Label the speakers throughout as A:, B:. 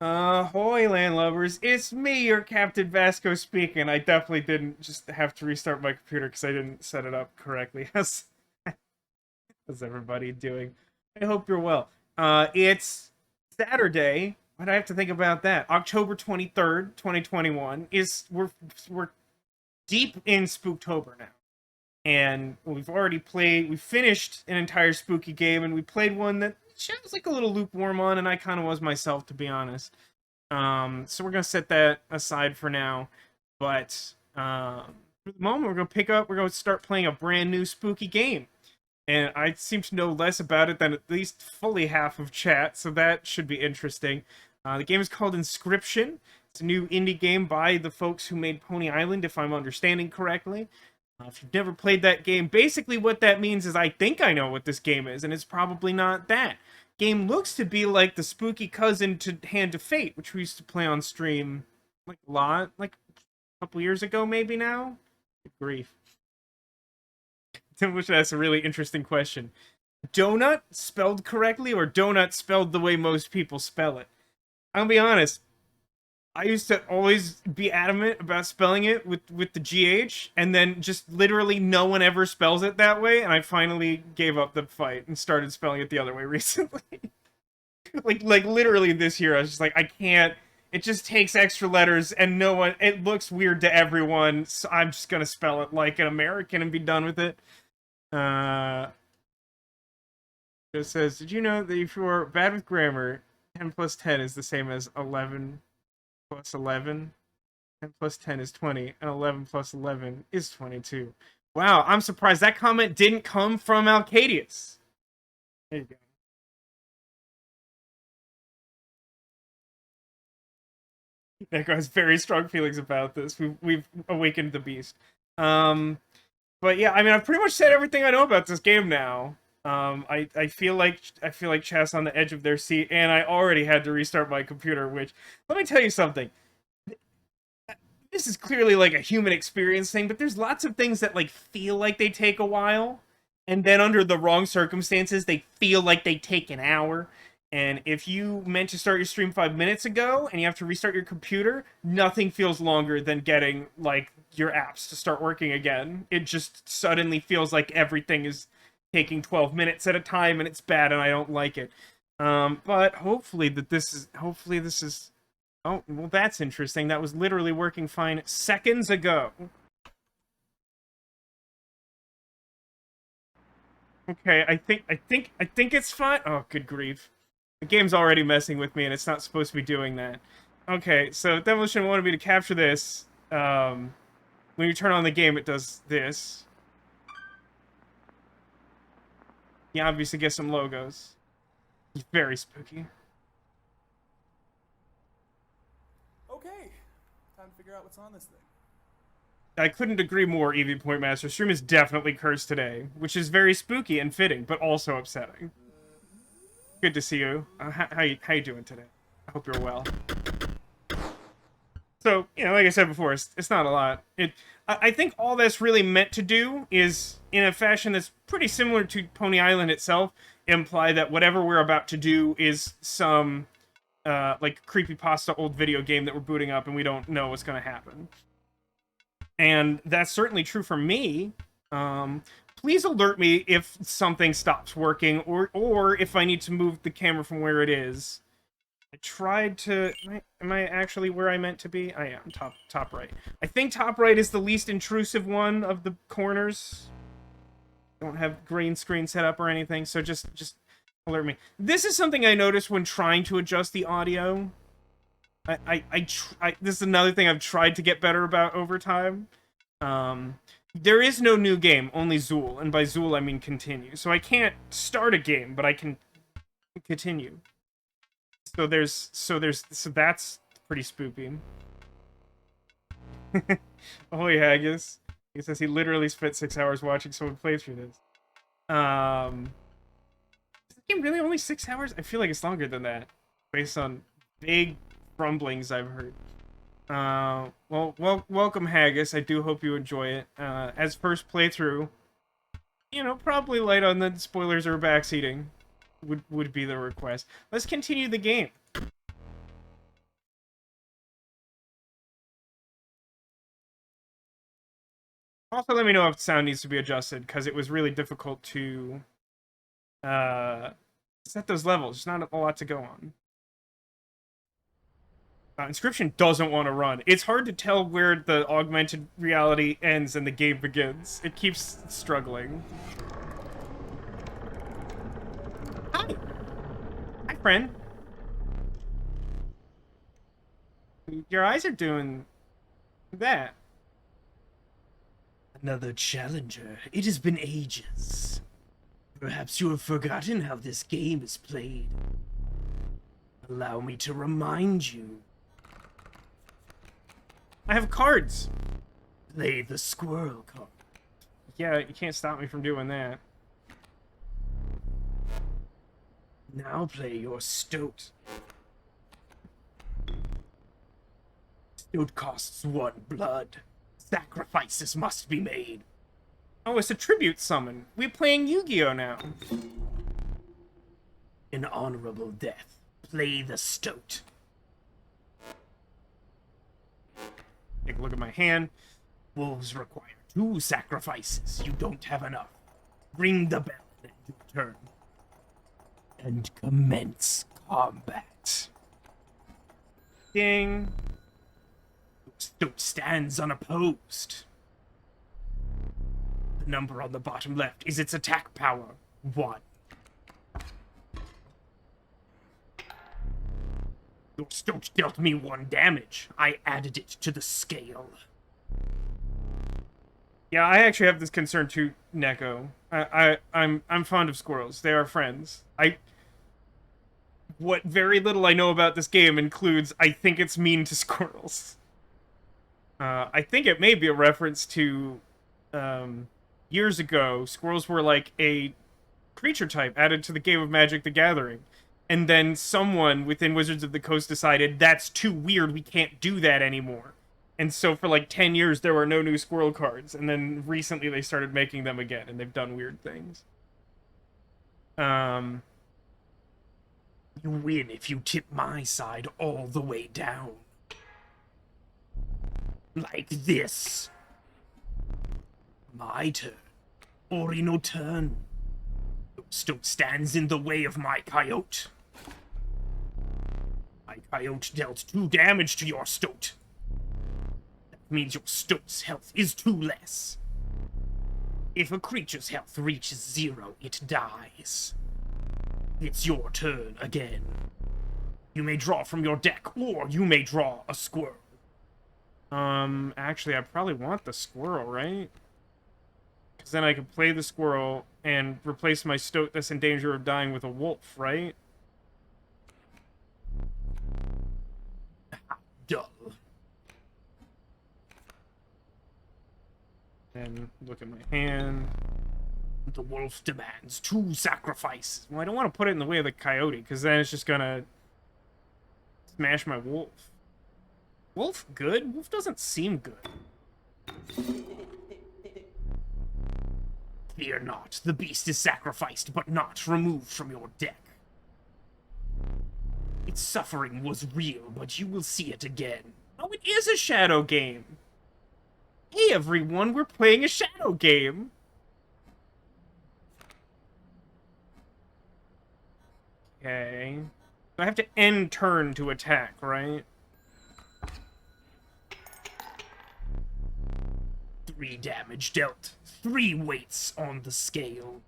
A: Ahoy, landlubbers. It's me, your Captain Vasco speaking. I definitely didn't just have to restart my computer because I didn't set it up correctly. How's everybody doing? I hope you're well. It's Saturday. Why do I have to think about that? October 23rd, 2021 is we're deep in Spooktober now. And we finished an entire spooky game, and we played one that was like a little lukewarm on, and I kind of was myself, to be honest. So we're gonna set that aside for now. But for the moment, we're gonna start playing a brand new spooky game. And I seem to know less about it than at least fully half of chat, so that should be interesting. The game is called Inscryption. It's a new indie game by the folks who made Pony Island, if I'm understanding correctly. If you've never played that game, basically what that means is I think I know what this game is, and it's probably not that. Game looks to be like the spooky cousin to Hand of Fate, which we used to play on stream like a lot, like a couple years ago, maybe now. Good grief. Tim Bush asked a really interesting question. Donut spelled correctly or donut spelled the way most people spell it? I'll be honest. I used to always be adamant about spelling it with the GH, and then just literally no one ever spells it that way, and I finally gave up the fight and started spelling it the other way recently. like literally this year, I was just like, I can't. It just takes extra letters, and no one. It looks weird to everyone, so I'm just gonna spell it like an American and be done with it. It says, did you know that if you're bad with grammar, 10 plus 10 is the same as 11 plus 11? 10 plus 10 is 20, and 11 plus 11 is 22. Wow, I'm surprised that comment didn't come from Alcadius. There you go. Neko has very strong feelings about this. We've awakened the beast. But yeah, I mean, I've pretty much said everything I know about this game now. I feel like chat's on the edge of their seat, and I already had to restart my computer. Which, let me tell you something. This is clearly like a human experience thing, but there's lots of things that like feel like they take a while, and then under the wrong circumstances, they feel like they take an hour. And if you meant to start your stream 5 minutes ago and you have to restart your computer, nothing feels longer than getting like your apps to start working again. It just suddenly feels like everything is taking 12 minutes at a time, and it's bad, and I don't like it. But hopefully this is. Oh, well, that's interesting. That was literally working fine seconds ago. Okay, I think it's fine. Oh, good grief. The game's already messing with me, and it's not supposed to be doing that. Okay, so Demolition wanted me to capture this. When you turn on the game, it does this. You obviously get some logos. It's very spooky.
B: Okay, time to figure out what's on this thing.
A: I couldn't agree more, Eevee Point Master. Stream is definitely cursed today, which is very spooky and fitting, but also upsetting. Good to see you. How you doing today? I hope you're well. So, you know, like I said before, it's not a lot. I think all that's really meant to do is, in a fashion that's pretty similar to Pony Island itself, imply that whatever we're about to do is some, like, creepypasta old video game that we're booting up and we don't know what's going to happen. And that's certainly true for me. Please alert me if something stops working, or if I need to move the camera from where it is. I tried to... Am I actually where I meant to be? I am. Top right. I think top right is the least intrusive one of the corners. Don't have green screen set up or anything, so just alert me. This is something I noticed when trying to adjust the audio. This is another thing I've tried to get better about over time. There is no new game, only Zool, and by Zool I mean continue. So I can't start a game, but I can continue. So that's pretty spoopy. Oh yeah, Haggis. He says he literally spent 6 hours watching someone play through this. Is the game really only 6 hours? I feel like it's longer than that, based on vague rumblings I've heard. Welcome, Haggis. I do hope you enjoy it. As first playthrough, you know, probably light on the spoilers or backseating would be the request. Let's continue the game. Also, let me know if sound needs to be adjusted, because it was really difficult to set those levels. There's not a lot to go on. Inscryption doesn't want to run. It's hard to tell where the augmented reality ends and the game begins. It keeps struggling. Hi! Hi, friend. Your eyes are doing that.
C: Another challenger. It has been ages. Perhaps you have forgotten how this game is played. Allow me to remind you.
A: I have cards.
C: Play the squirrel card.
A: Yeah, you can't stop me from doing that.
C: Now play your stoat. Stoat costs 1 blood. Sacrifices must be made.
A: Oh, it's a tribute summon. We're playing Yu-Gi-Oh! Now.
C: An honorable death. Play the stoat.
A: Take a look at my hand.
C: Wolves require 2 sacrifices. You don't have enough. Ring the bell and you turn. And commence combat.
A: Ding.
C: Stoat stands unopposed. The number on the bottom left is its attack power. 1. Your stoat dealt me 1 damage. I added it to the scale.
A: Yeah, I actually have this concern too, Neko. I'm fond of squirrels. They are friends. What very little I know about this game includes I think it's mean to squirrels. I think it may be a reference to years ago, squirrels were like a creature type added to the game of Magic the Gathering. And then someone within Wizards of the Coast decided, that's too weird, we can't do that anymore. And so for like 10 years, there were no new squirrel cards. And then recently they started making them again, and they've done weird things.
C: You win if you tip my side all the way down. Like this. My turn. Ori no turn. Your stoat stands in the way of my coyote. My coyote dealt 2 damage to your stoat. That means your stoat's health is 2 less. If a creature's health reaches 0, it dies. It's your turn again. You may draw from your deck, or you may draw a squirrel.
A: Actually, I probably want the squirrel, right? Because then I can play the squirrel and replace my stoat that's in danger of dying with a wolf, right?
C: Dull.
A: And look at my hand.
C: The wolf demands 2 sacrifices.
A: Well, I don't want to put it in the way of the coyote, because then it's just gonna smash my wolf. Wolf good? Wolf doesn't seem good.
C: Fear not, the beast is sacrificed, but not removed from your deck. Its suffering was real, but you will see it again.
A: Oh, it is a shadow game. Hey everyone, we're playing a shadow game. Okay. So I have to end turn to attack, right?
C: 3 damage dealt. 3 weights on the scale.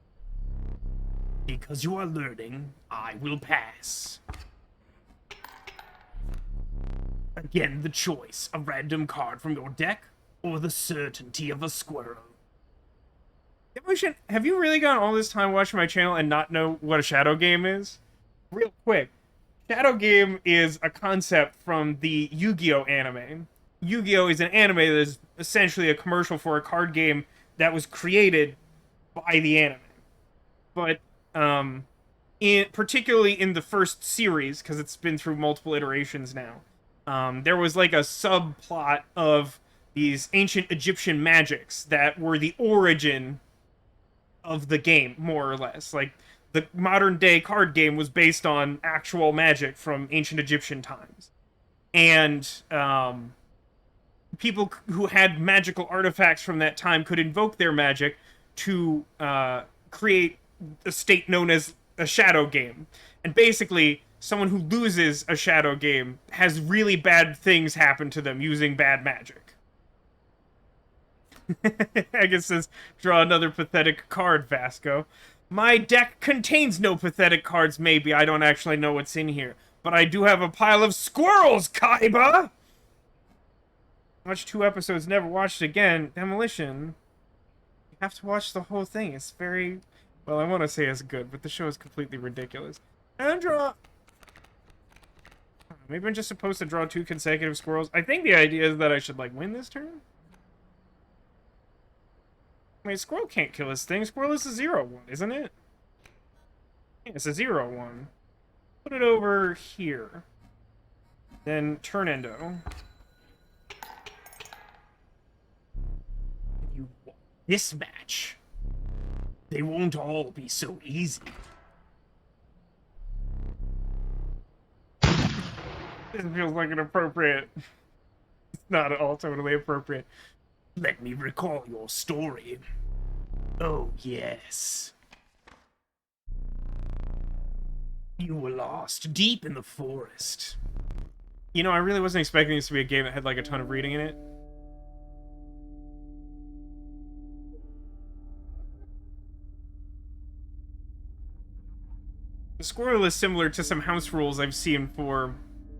C: Because you are learning, I will pass. Again, the choice. A random card from your deck, or the certainty of a squirrel.
A: Have you really gone all this time watching my channel and not know what a shadow game is? Real quick. Shadow game is a concept from the Yu-Gi-Oh! Anime. Yu-Gi-Oh! Is an anime that is essentially a commercial for a card game that was created by the anime. But, particularly in the first series, because it's been through multiple iterations now, there was like a subplot of these ancient Egyptian magics that were the origin of the game, more or less. Like, the modern-day card game was based on actual magic from ancient Egyptian times. And, people who had magical artifacts from that time could invoke their magic to create a state known as a shadow game. And basically, someone who loses a shadow game has really bad things happen to them using bad magic. I guess it says, draw another pathetic card, Vasco. My deck contains no pathetic cards, maybe. I don't actually know what's in here. But I do have a pile of squirrels, Kaiba! Watched 2 episodes, never watched it again. Demolition. You have to watch the whole thing. It's very... Well, I want to say it's good, but the show is completely ridiculous. And draw... Maybe I'm just supposed to draw 2 consecutive squirrels. I think the idea is that I should, like, win this turn? Wait, squirrel can't kill this thing. Squirrel is a 0-1, isn't it? Yeah, it's a 0-1. Put it over here. Then turn endo.
C: You won this match. They won't all be so easy.
A: This feels like an appropriate... It's not at all totally appropriate.
C: Let me recall your story. Oh, yes. You were lost deep in the forest.
A: You know, I really wasn't expecting this to be a game that had, like, a ton of reading in it. The squirrel is similar to some house rules I've seen for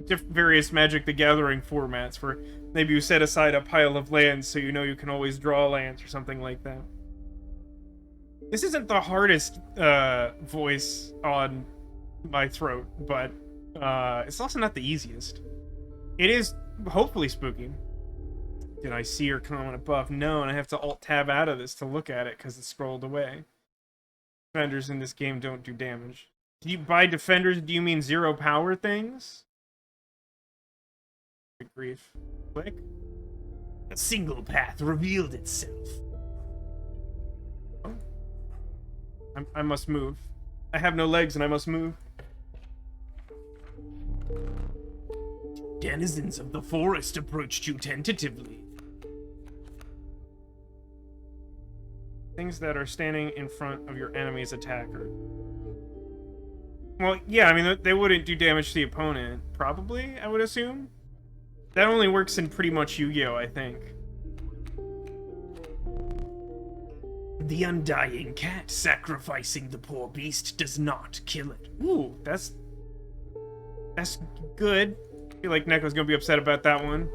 A: various Magic the Gathering formats, where maybe you set aside a pile of lands so you know you can always draw lands or something like that. This isn't the hardest voice on my throat, but it's also not the easiest. It is hopefully spooky. Did I see your comment above? No, and I have to Alt-Tab out of this to look at it because it's scrolled away. Defenders in this game don't do damage. By defenders, do you mean 0 power things? Good grief. Click.
C: A single path revealed itself.
A: Oh. I must move. I have no legs and I must move.
C: Denizens of the forest approached you tentatively.
A: Things that are standing in front of your enemy's attacker. Well, yeah, I mean, they wouldn't do damage to the opponent. Probably, I would assume. That only works in pretty much Yu-Gi-Oh, I think.
C: The undying cat sacrificing the poor beast does not kill it.
A: Ooh, that's good. I feel like Neko's gonna be upset about that one.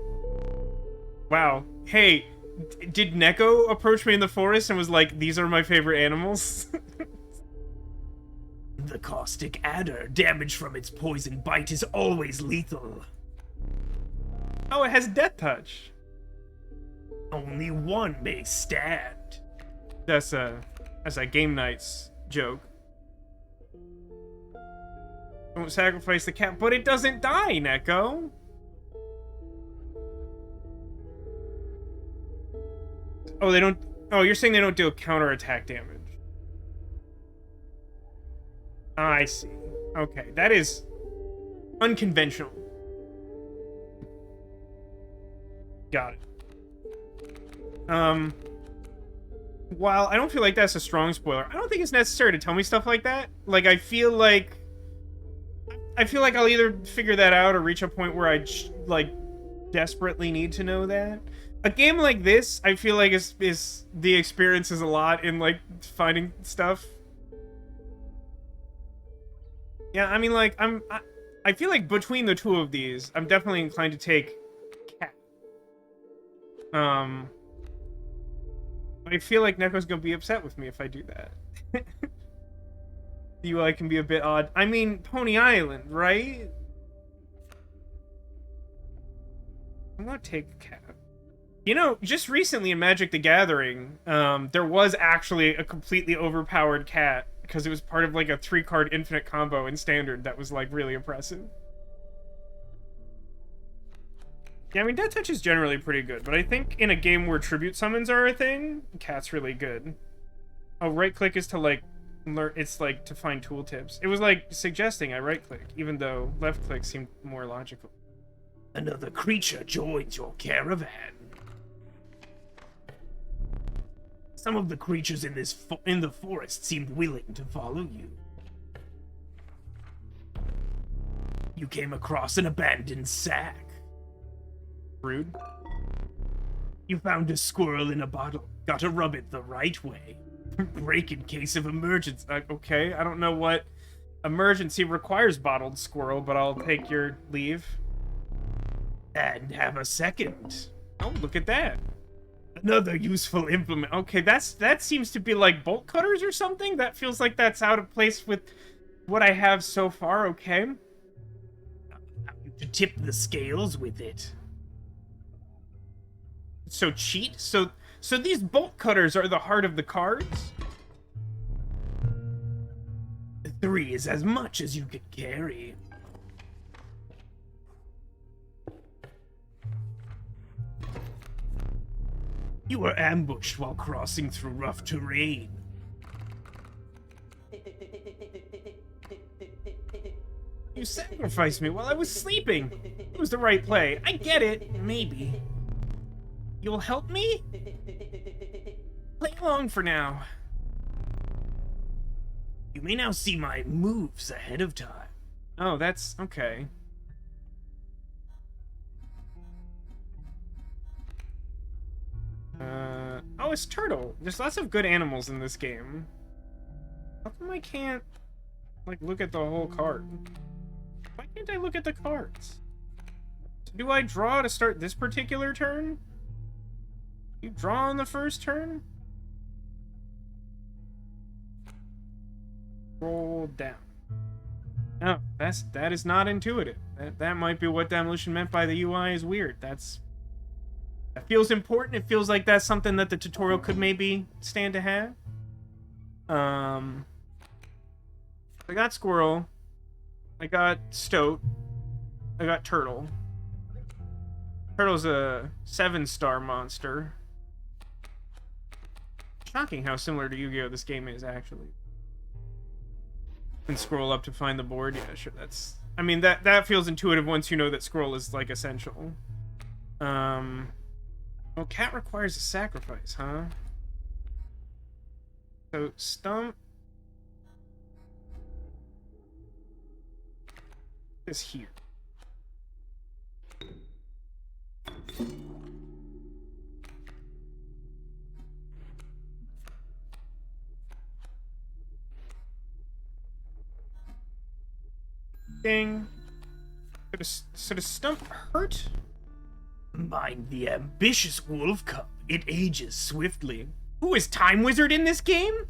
A: Wow. Hey, did Neko approach me in the forest and was like, these are my favorite animals?
C: The caustic adder, damage from its poison bite is always lethal.
A: Oh, it has Death Touch.
C: Only one may stand.
A: That's a Game Night's joke. Don't sacrifice the cat, but it doesn't die, Neko. Oh, they don't... Oh, you're saying they don't do counterattack damage. I see. Okay, that is unconventional. Got it. While I don't feel like that's a strong spoiler, I don't think it's necessary to tell me stuff like that. Like, I feel like I'll either figure that out or reach a point where I, like, desperately need to know that. A game like this, I feel like is the experience is a lot in, like, finding stuff. Yeah, I mean, like, I feel like between the two of these, I'm definitely inclined to take Cat. I feel like Neko's gonna be upset with me if I do that. The UI can be a bit odd. I mean, Pony Island, right? I'm gonna take Cat. You know, just recently in Magic the Gathering, there was actually a completely overpowered cat, because it was part of, like, a 3-card infinite combo in Standard that was, like, really impressive. Yeah, I mean, Death Touch is generally pretty good, but I think in a game where Tribute Summons are a thing, Cat's really good. Oh, right-click is to, like, learn... It's, like, to find tooltips. It was, like, suggesting I right-click, even though left-click seemed more logical.
C: Another creature joins your caravan. Some of the creatures in the forest seemed willing to follow you. You came across an abandoned sack.
A: Rude.
C: You found a squirrel in a bottle. Gotta rub it the right way. Break in case of emergency.
A: Okay, I don't know what emergency requires bottled squirrel, but I'll take your leave.
C: And have a second.
A: Oh, look at that.
C: Another useful implement.
A: Okay, that seems to be like bolt cutters or something. That feels like that's out of place with what I have so far. Okay.
C: To tip the scales with it.
A: So cheat? So these bolt cutters are the heart of the cards?
C: 3 is as much as you can carry. You were ambushed while crossing through rough terrain.
A: You sacrificed me while I was sleeping. It was the right play. I get it.
C: Maybe.
A: You'll help me? Play along for now.
C: You may now see my moves ahead of time.
A: Oh, that's okay. Oh, it's turtle. There's lots of good animals in this game. How come I can't, like, look at the whole card? Why can't I look at the cards? Do I draw to start this particular turn? You draw on the first turn? Roll down. No, that is not intuitive. That might be what Demolition meant by the UI is weird. That feels important. It feels like that's something that the tutorial could maybe stand to have. I got squirrel. I got stoat. I got turtle. Turtle's a 7-star monster. Shocking how similar to Yu-Gi-Oh! This game is, actually. And scroll up to find the board. Yeah, sure, that's... I mean, that feels intuitive once you know that scroll is, like, essential. Well, cat requires a sacrifice, huh? So, stump... is here. Ding. So does stump hurt?
C: Mind the ambitious wolf cub. It ages swiftly.
A: Who is Time Wizard in this game?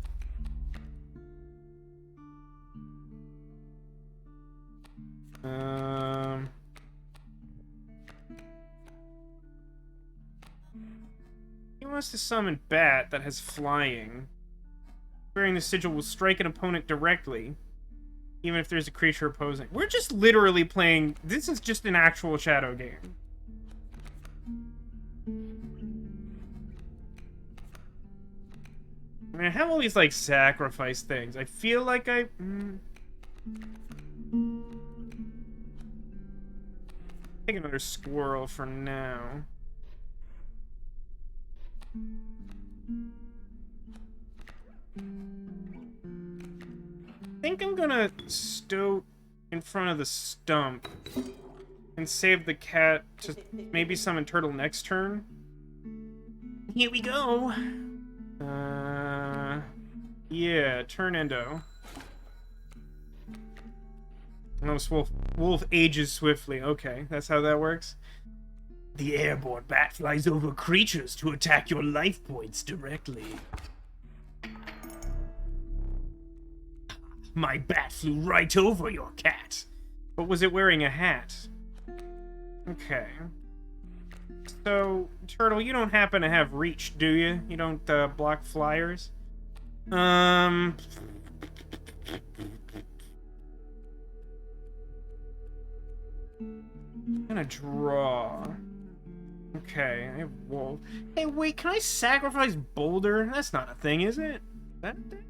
A: He wants to summon Bat that has flying. Wearing the sigil will strike an opponent directly, even if there's a creature opposing. We're just literally playing... This is just an actual Shadow game. I mean, I have all these, like, sacrifice things. I feel like I... Take another squirrel for now. I think I'm gonna stoat in front of the stump and save the cat to maybe summon turtle next turn.
C: Here we go.
A: Yeah, turn endo. Notice wolf ages swiftly. Okay, that's how that works.
C: The airborne bat flies over creatures to attack your life points directly. My bat flew right over your cat.
A: But was it wearing a hat? Okay. So, Turtle, you don't happen to have reach, do you? You don't block flyers? I'm gonna draw. Okay, I have wolf. Hey, wait, can I sacrifice Boulder? That's not a thing, is it? That thing?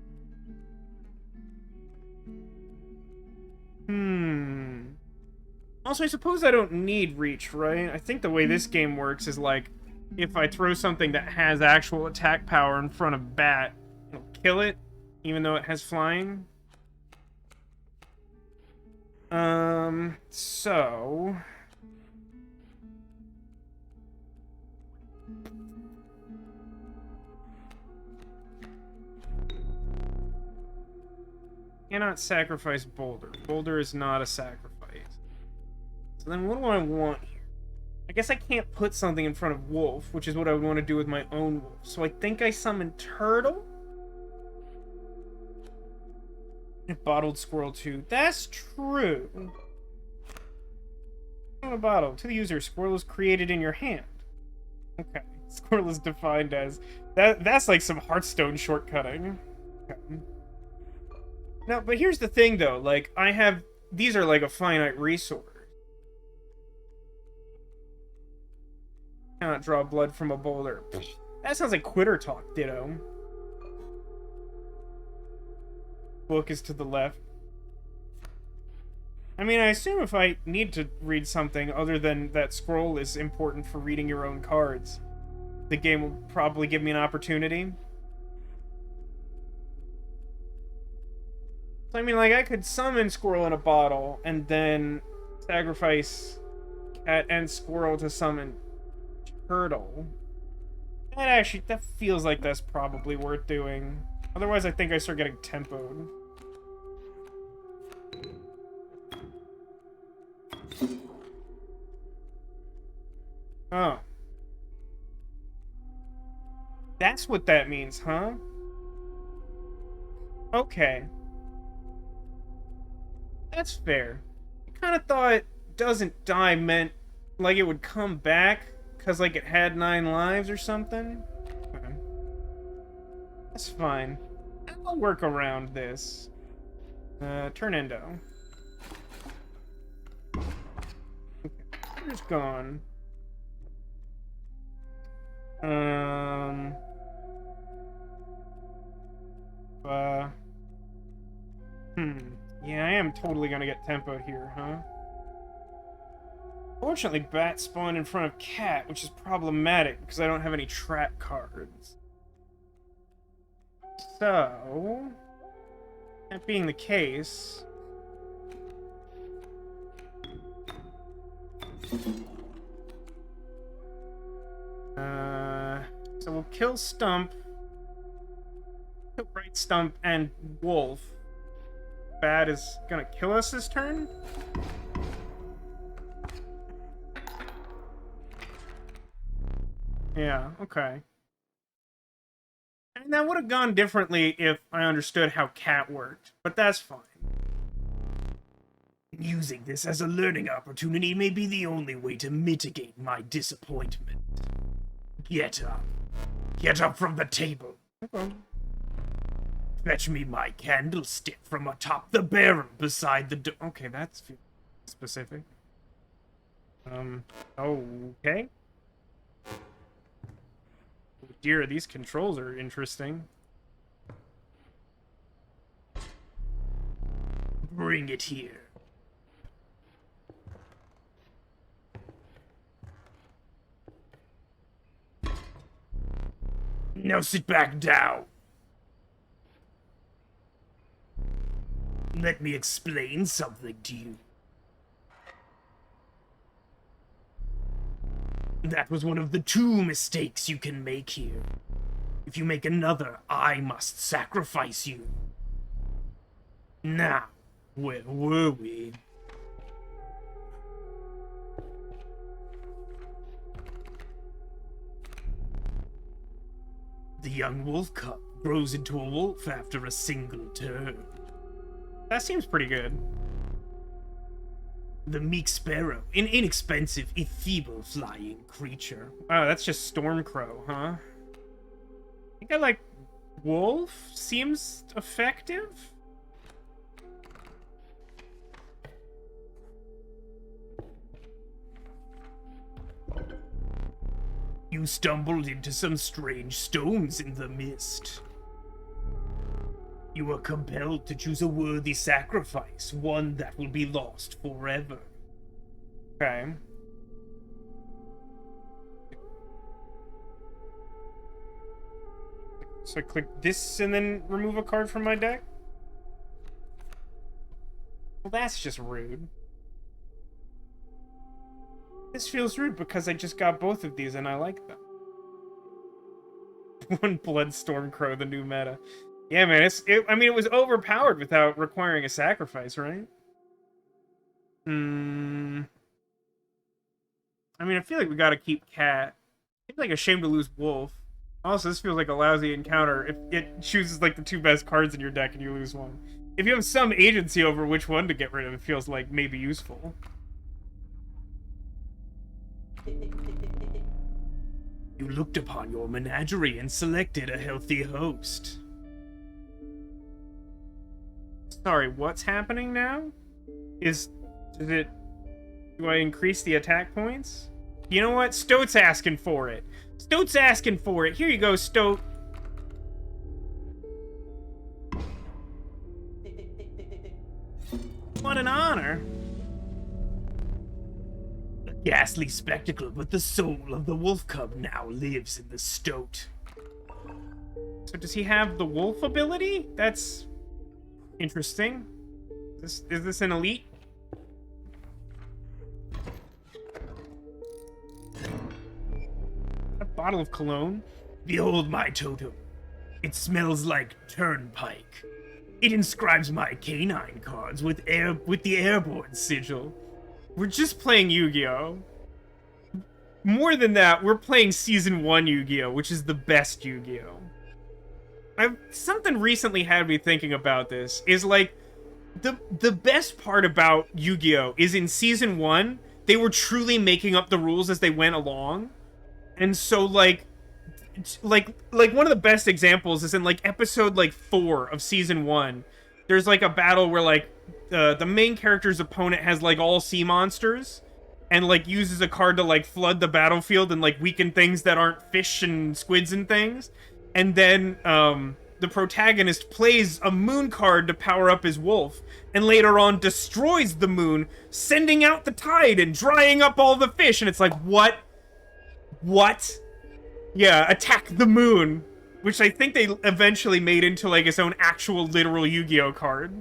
A: Also, I suppose I don't need reach, right? I think the way this game works is like, if I throw something that has actual attack power in front of Bat, it'll kill it, even though it has flying. So... Cannot sacrifice Boulder. Boulder is not a sacrifice. So then what do I want here? I guess I can't put something in front of Wolf, which is what I would want to do with my own Wolf. So I think I summon Turtle? Bottled Squirrel 2. That's true. On a bottle. To the user, Squirrel is created in your hand. Okay. Squirrel is defined as... That's like some Hearthstone shortcutting. Okay. Now, but here's the thing, though. Like, I have... These are like a finite resource. Cannot draw blood from a boulder. That sounds like quitter talk, ditto. Book is to the left. I mean, I assume if I need to read something other than that scroll is important for reading your own cards, the game will probably give me an opportunity. So, I mean, like, I could summon Squirrel in a bottle and then sacrifice Cat and Squirrel to summon Turtle. That feels like that's probably worth doing. Otherwise, I think I start getting tempoed. Oh. That's what that means, huh? Okay. That's fair. I kind of thought doesn't die meant like it would come back because like it had 9 lives or something. Okay. That's fine. I'll work around this. Turn endo. Okay. Where's gone? Yeah, I am totally gonna get tempoed here, huh? Fortunately, Bat spawned in front of Cat, which is problematic because I don't have any trap cards. So, that being the case... So we'll kill Stump, kill Bright Stump, and Wolf. Bat is gonna kill us this turn? Yeah, okay. And that would have gone differently if I understood how Cat worked, but that's fine.
C: Using this as a learning opportunity may be the only way to mitigate my disappointment. Get up. Get up from the table.
A: Okay.
C: Fetch me my candlestick from atop the barrel beside the door.
A: Okay, that's specific. Okay. Oh dear, these controls are interesting.
C: Bring it here. Now sit back down. Let me explain something to you. That was one of the 2 mistakes you can make here. If you make another, I must sacrifice you. Now, where were we? The young wolf cub grows into a wolf after a single turn.
A: That seems pretty good.
C: The meek sparrow, an inexpensive, if feeble flying creature.
A: Oh, that's just Stormcrow, huh? I think I like Wolf. Seems effective.
C: You stumbled into some strange stones in the mist. You were compelled to choose a worthy sacrifice, one that will be lost forever.
A: Okay. So I click this and then remove a card from my deck? Well, that's just rude. This feels rude because I just got both of these and I like them. One Bloodstorm Crow, the new meta. Yeah, man, I mean, it was overpowered without requiring a sacrifice, right? I mean, I feel like we gotta keep Cat. I feel like a shame to lose Wolf. Also, this feels like a lousy encounter if it chooses like the two best cards in your deck and you lose one. If you have some agency over which one to get rid of, it feels like maybe useful.
C: You looked upon your menagerie and selected a healthy host.
A: Sorry, what's happening now? Do I increase the attack points? You know what? Stoat's asking for it. Stoat's asking for it. Here you go, Stoat. What an honor.
C: A ghastly spectacle, but the soul of the wolf cub now lives in the Stoat.
A: So does he have the wolf ability? That's interesting. Is this an elite? A bottle of cologne?
C: Behold my totem. It smells like turnpike. It inscribes my canine cards with the airborne sigil.
A: We're just playing Yu-Gi-Oh! More than that, we're playing Season 1 Yu-Gi-Oh!, which is the best Yu-Gi-Oh! Something recently had me thinking about this, is like, the best part about Yu-Gi-Oh! Is in Season 1, they were truly making up the rules as they went along. And so, like one of the best examples is in, like, episode, 4 of Season 1. There's, like, a battle where, like, the main character's opponent has, like, all sea monsters, and, like, uses a card to, like, flood the battlefield and, like, weaken things that aren't fish and squids and things. And then, the protagonist plays a moon card to power up his wolf, and later on destroys the moon, sending out the tide and drying up all the fish, and it's like, what? What? Yeah, attack the moon, which I think they eventually made into, like, its own actual literal Yu-Gi-Oh! Card.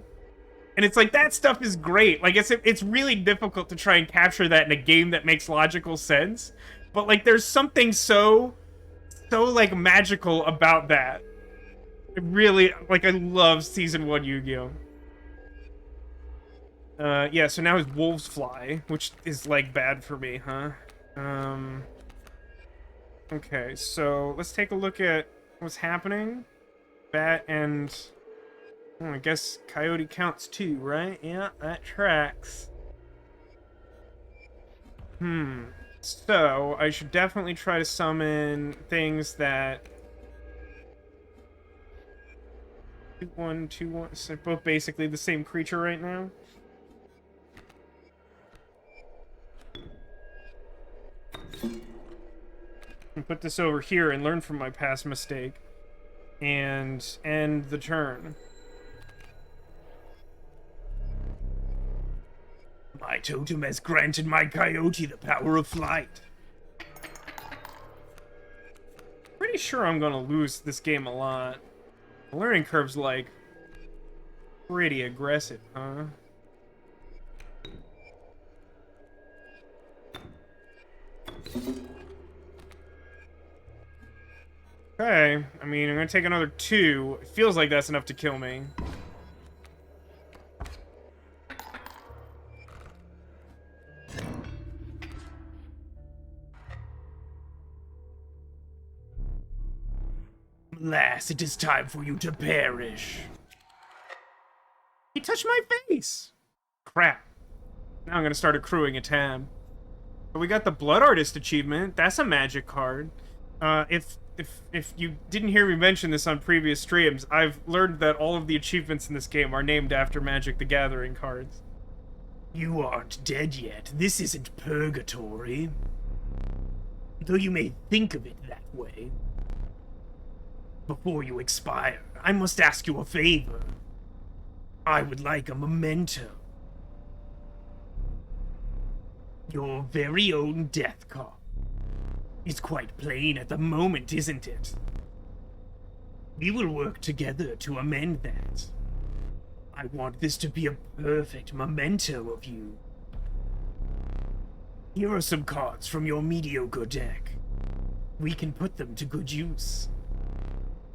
A: And it's like, that stuff is great. Like, it's really difficult to try and capture that in a game that makes logical sense. But, like, there's something so, like, magical about that. It really, like, I love Season 1 Yu-Gi-Oh! Yeah, so now his wolves fly, which is, like, bad for me, huh? Okay, so let's take a look at what's happening. Bat and... oh, I guess Coyote counts too, right? Yeah, that tracks. So, I should definitely try to summon things that... 2-1, 2-1... so they're both basically the same creature right now. Put this over here and learn from my past mistake. And end the turn.
C: My totem has granted my coyote the power of flight.
A: Pretty sure I'm gonna lose this game a lot. The learning curve's, like, pretty aggressive, huh? Okay, I mean, I'm gonna take another 2. It feels like that's enough to kill me.
C: Alas, it is time for you to perish.
A: He touched my face! Crap. Now I'm gonna start accruing a tab. But we got the Blood Artist achievement. That's a magic card. If you didn't hear me mention this on previous streams, I've learned that all of the achievements in this game are named after Magic the Gathering cards.
C: You aren't dead yet. This isn't purgatory. Though you may think of it that way. Before you expire, I must ask you a favor. I would like a memento. Your very own death card. It's quite plain at the moment, isn't it? We will work together to amend that. I want this to be a perfect memento of you. Here are some cards from your mediocre deck. We can put them to good use.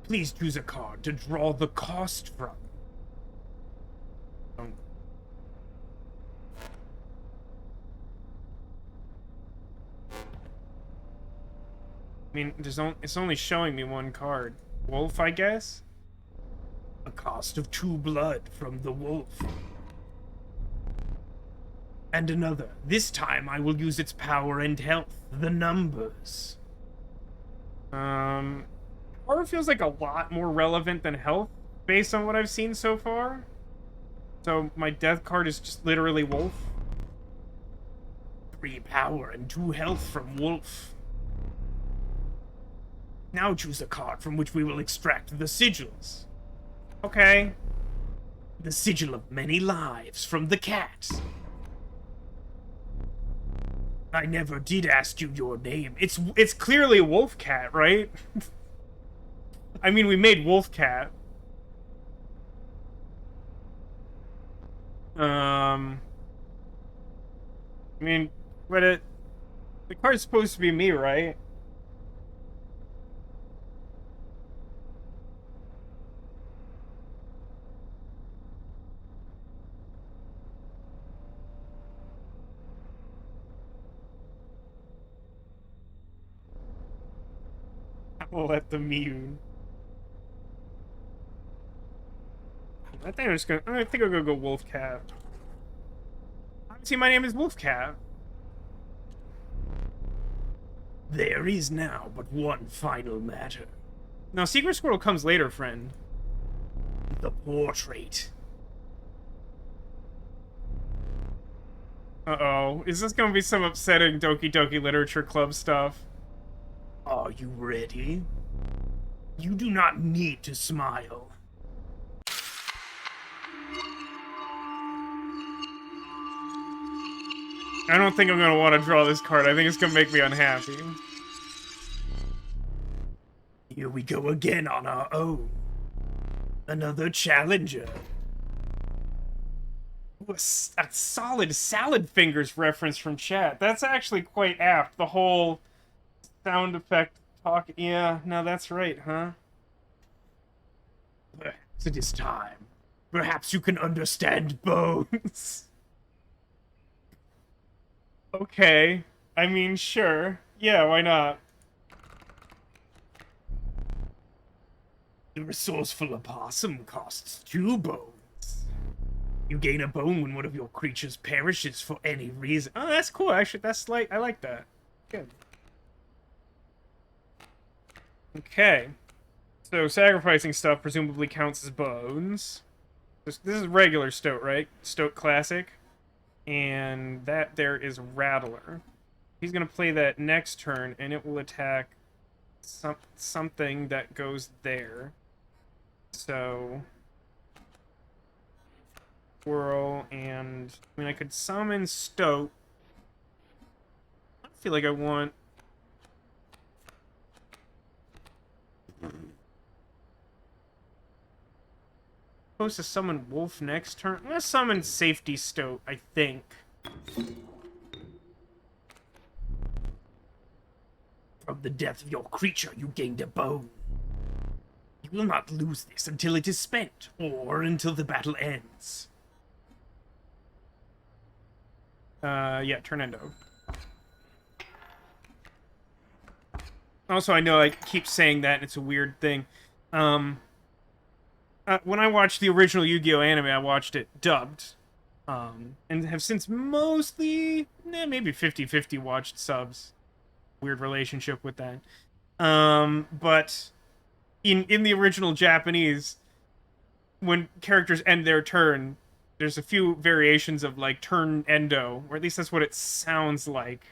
C: Please choose a card to draw the cost from. Oh.
A: I mean, it's only showing me one card. Wolf, I guess?
C: A cost of 2 blood from the wolf. And another. This time I will use its power and health. The numbers.
A: Power feels like a lot more relevant than health, based on what I've seen so far. So my death card is just literally wolf.
C: 3 power and 2 health from wolf. Now choose a card from which we will extract the sigils.
A: Okay.
C: The sigil of many lives from the cat. I never did ask you your name.
A: It's clearly Wolf Cat, right? I mean, we made Wolf Cat. I mean, but the card's supposed to be me, right? I'll let the Mew. I think I'll go Wolf Cat. See, my name is Wolf Cat.
C: There is now but one final matter.
A: No, Secret Squirrel comes later, friend.
C: The portrait.
A: Uh-oh. Is this gonna be some upsetting Doki Doki Literature Club stuff?
C: Are you ready? You do not need to smile.
A: I don't think I'm gonna want to draw this card. I think it's gonna make me unhappy.
C: Here we go again on our own. Another challenger.
A: Ooh, a solid Salad Fingers reference from chat. That's actually quite apt. The whole sound effect talk. Yeah, no, that's right, huh?
C: Perhaps it is time. Perhaps you can understand bones.
A: Okay. I mean, sure. Yeah, why not?
C: The resourceful opossum costs 2 bones. You gain a bone when one of your creatures perishes for any reason.
A: Oh, that's cool. Actually, that's like I like that. Good. Okay. So sacrificing stuff presumably counts as bones. This is regular Stoat, right? Stoat Classic. And that there is Rattler. He's going to play that next turn, and it will attack something that goes there. So... Whirl, and... I mean, I could summon Stoat. I feel like I want... Supposed to summon Wolf next turn. I'm gonna summon Safety Stoat, I think.
C: From the death of your creature, you gained a bone. You will not lose this until it is spent, or until the battle ends.
A: Yeah, turn endo. Also, I know I keep saying that, and it's a weird thing. When I watched the original Yu-Gi-Oh! Anime, I watched it dubbed. And have since mostly, maybe 50-50 watched subs. Weird relationship with that. But in the original Japanese, when characters end their turn, there's a few variations of, like, turn endo, or at least that's what it sounds like.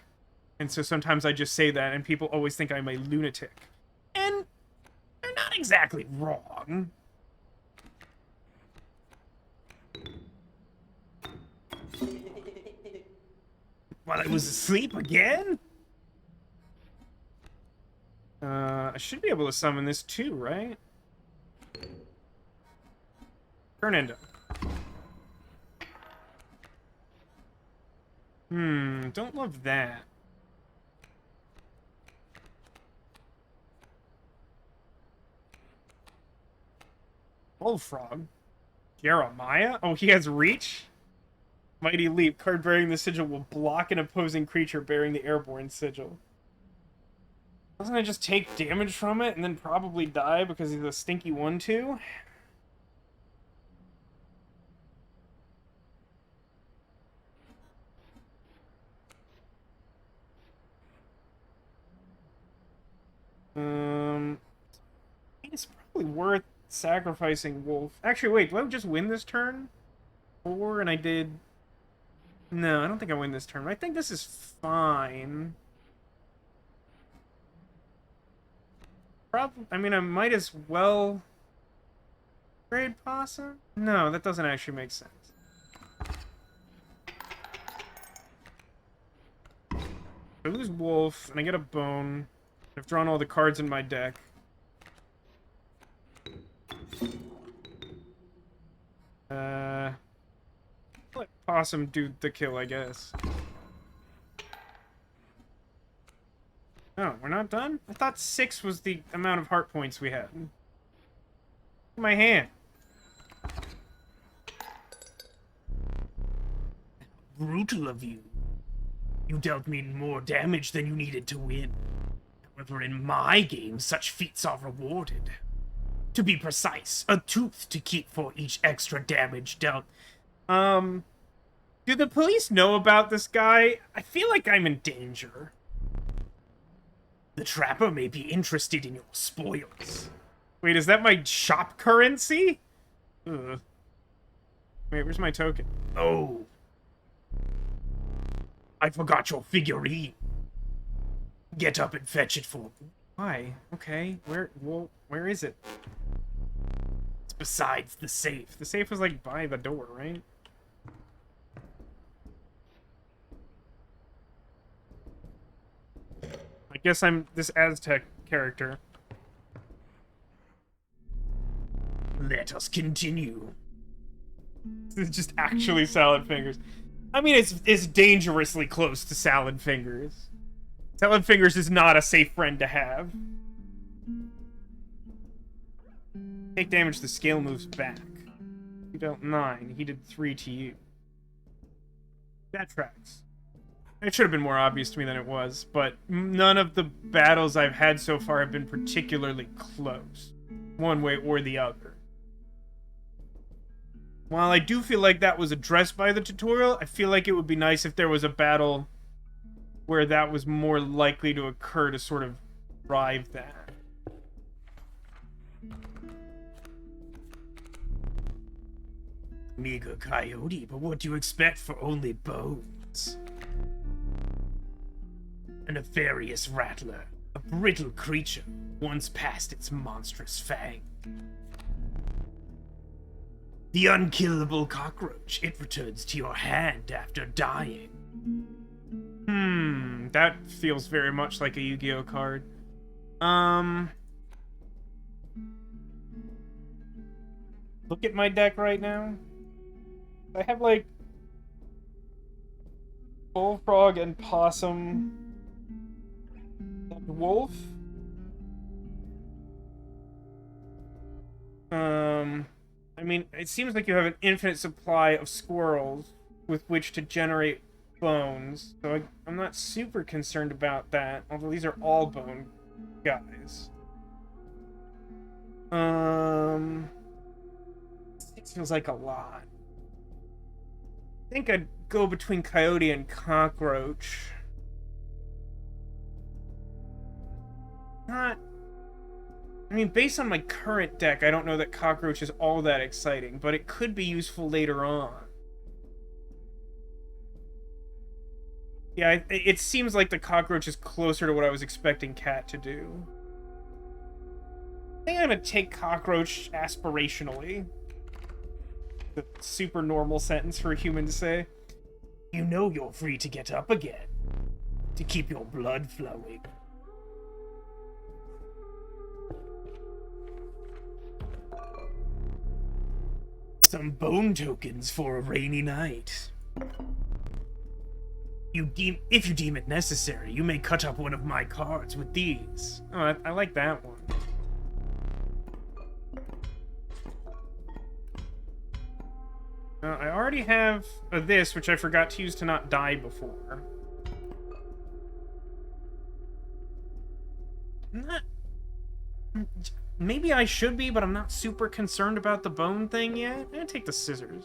A: And so sometimes I just say that, and people always think I'm a lunatic. And they're not exactly wrong.
C: While I was asleep again?
A: I should be able to summon this too, right? Turn into. Don't love that. Bullfrog. Jeremiah? Oh, he has reach? Mighty Leap. Card bearing the sigil will block an opposing creature bearing the airborne sigil. Doesn't it just take damage from it and then probably die because he's a stinky 1/2? It's probably worth sacrificing Wolf. Actually, wait, do I just win this turn? 4, and I did... No, I don't think I win this turn. I think this is fine. Probably, I mean, I might as well trade Possum? No, that doesn't actually make sense. I lose Wolf, and I get a Bone. I've drawn all the cards in my deck. Let Possum do the kill, I guess. Oh, we're not done? I thought 6 was the amount of heart points we had. My hand.
C: Brutal of you. You dealt me more damage than you needed to win. However, in my game, such feats are rewarded. To be precise, a tooth to keep for each extra damage dealt.
A: Do the police know about this guy? I feel like I'm in danger.
C: The trapper may be interested in your spoils.
A: Wait, is that my shop currency? Ugh. Wait, where's my token?
C: Oh. I forgot your figurine. Get up and fetch it for me.
A: Why? Okay, where is it?
C: It's besides the safe.
A: The safe was like by the door, right? I guess I'm this Aztec character.
C: Let us continue.
A: This is just actually Salad Fingers. I mean, it's dangerously close to Salad Fingers. Salad Fingers is not a safe friend to have. Take damage, the scale moves back. You dealt 9. He did 3 to you. That tracks. It should have been more obvious to me than it was, but none of the battles I've had so far have been particularly close. One way or the other. While I do feel like that was addressed by the tutorial, I feel like it would be nice if there was a battle where that was more likely to occur to sort of drive that.
C: Meager coyote, but what do you expect for only bones? A nefarious rattler, a brittle creature, once past its monstrous fang. The unkillable cockroach, it returns to your hand after dying.
A: That feels very much like a Yu-Gi-Oh card. Look at my deck right now. I have like Bullfrog and Possum and Wolf. I mean, it seems like you have an infinite supply of squirrels with which to generate bones, so I'm not super concerned about that, although these are all bone guys. It feels like a lot. I think I'd go between Coyote and Cockroach. I mean, based on my current deck, I don't know that Cockroach is all that exciting, but it could be useful later on. Yeah, it seems like the Cockroach is closer to what I was expecting Cat to do. I think I'm gonna take Cockroach aspirationally. The super normal sentence for a human to say.
C: You know you're free to get up again, to keep your blood flowing. Some bone tokens for a rainy night. If you deem it necessary, you may cut up one of my cards with these.
A: Oh, I like that one. I already have this, which I forgot to use to not die before. Maybe I should be, but I'm not super concerned about the bone thing yet. I'm gonna take the scissors.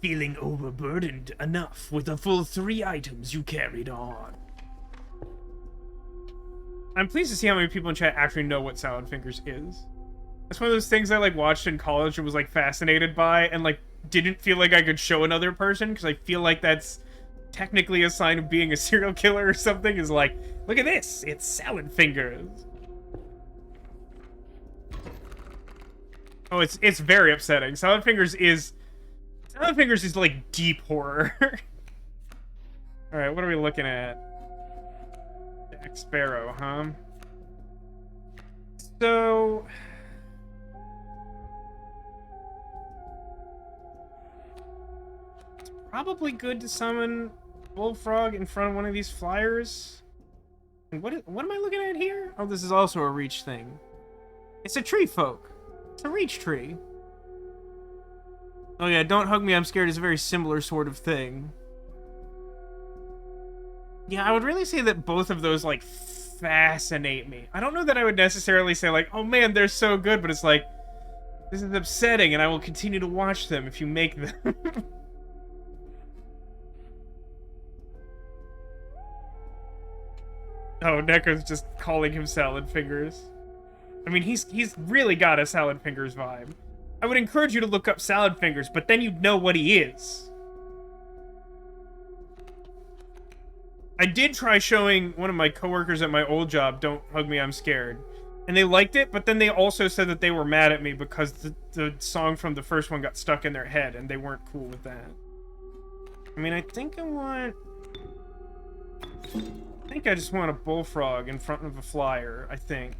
C: Feeling overburdened enough with the full 3 items you carried on.
A: I'm pleased to see how many people in chat actually know what Salad Fingers is. That's one of those things I like watched in college and was like fascinated by, and like didn't feel like I could show another person because I feel like that's technically a sign of being a serial killer or something. Is like, look at this, it's Salad Fingers. Oh, it's very upsetting. Salad Fingers is like deep horror. All right, what are we looking at? Jack Sparrow, huh? So it's probably good to summon Bullfrog in front of one of these flyers. And what am I looking at here? Oh, this is also a reach thing. It's a tree folk. It's a reach tree. Oh yeah, Don't Hug Me, I'm Scared is a very similar sort of thing. Yeah, I would really say that both of those, like, fascinate me. I don't know that I would necessarily say, like, oh man, they're so good, but it's like, this is upsetting, and I will continue to watch them if you make them. Oh, Neko's just calling him Salad Fingers. I mean, he's really got a Salad Fingers vibe. I would encourage you to look up Salad Fingers, but then you'd know what he is. I did try showing one of my coworkers at my old job, Don't Hug Me, I'm Scared. And they liked it, but then they also said that they were mad at me because the song from the first one got stuck in their head, and they weren't cool with that. I mean, I think I just want a Bullfrog in front of a flyer, I think.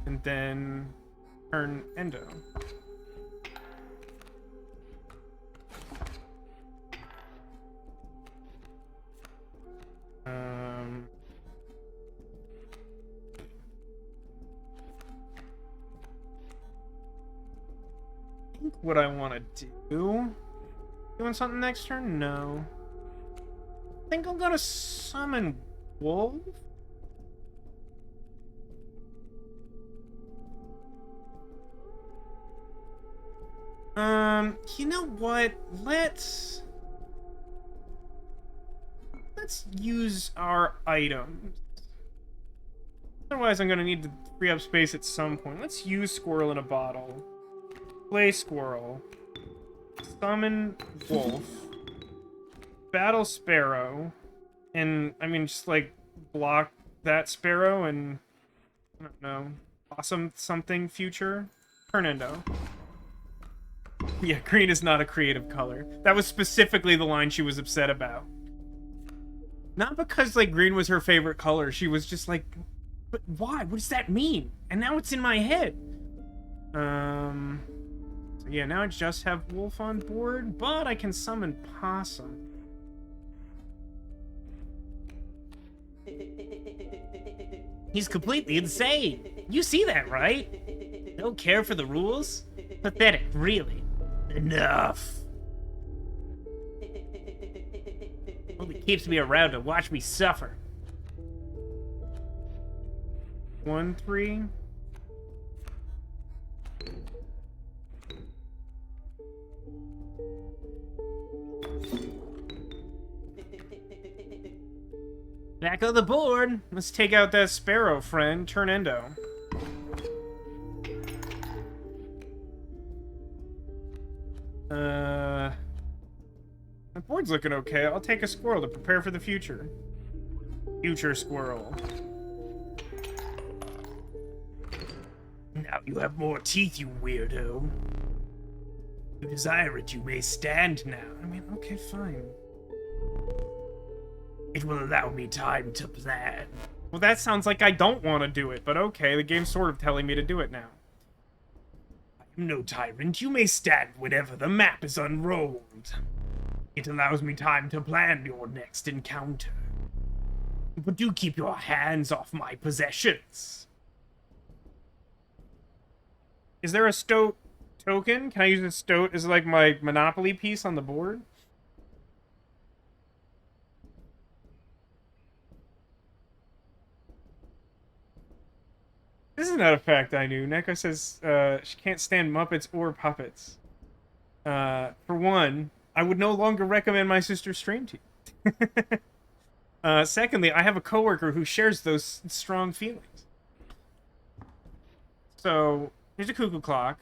A: And then turn Endo. I think what I want to do... You want something next turn? No. I think I'm gonna summon Wolf. You know what? Let's use our items. Otherwise, I'm gonna need to free up space at some point. Let's use Squirrel in a Bottle. Play Squirrel. Summon Wolf. Battle Sparrow. And, I mean, just, like, block that Sparrow and, I don't know, awesome something future. Turn Endo. Yeah, green is not a creative color. That was specifically the line she was upset about. Not because, like, green was her favorite color. She was just like, but why? What does that mean? And now it's in my head. So yeah, now I just have Wolf on board, but I can summon Possum.
C: He's completely insane. You see that, right? Don't care for the rules? Pathetic, really. Enough. Only keeps me around to watch me suffer.
A: 1-3.
C: Back on the board.
A: Let's take out that Sparrow friend. Turn Endo. My board's looking okay. I'll take a Squirrel to prepare for the future. Future Squirrel.
C: Now you have more teeth, you weirdo. If you desire it, you may stand now.
A: I mean, okay, fine.
C: It will allow me time to plan.
A: Well, that sounds like I don't want to do it, but okay, the game's sort of telling me to do it now.
C: I am no tyrant. You may stand whenever the map is unrolled. It allows me time to plan your next encounter. But do keep your hands off my possessions.
A: Is there a stoat token? Can I use a stoat as like my Monopoly piece on the board? This is not a fact I knew. Neko says she can't stand Muppets or puppets. For one, I would no longer recommend my sister stream to you. Secondly, I have a coworker who shares those strong feelings. So, here's a cuckoo clock.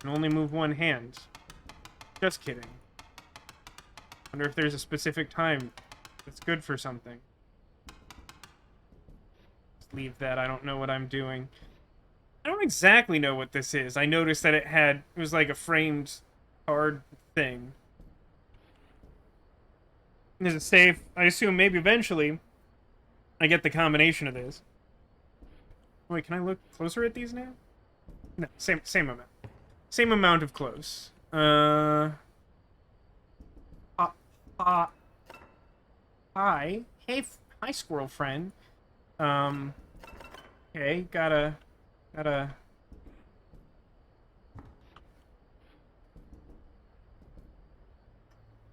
A: Can only move one hand. Just kidding. Wonder if there's a specific time that's good for something. Just leave that. I don't know what I'm doing. I don't exactly know what this is. I noticed that it was like a framed card thing. There's a safe. I assume maybe eventually I get the combination of this. Wait, can I look closer at these now? No, same amount. Same amount of close. Hi. Hey, hi, squirrel friend. Okay, gotta...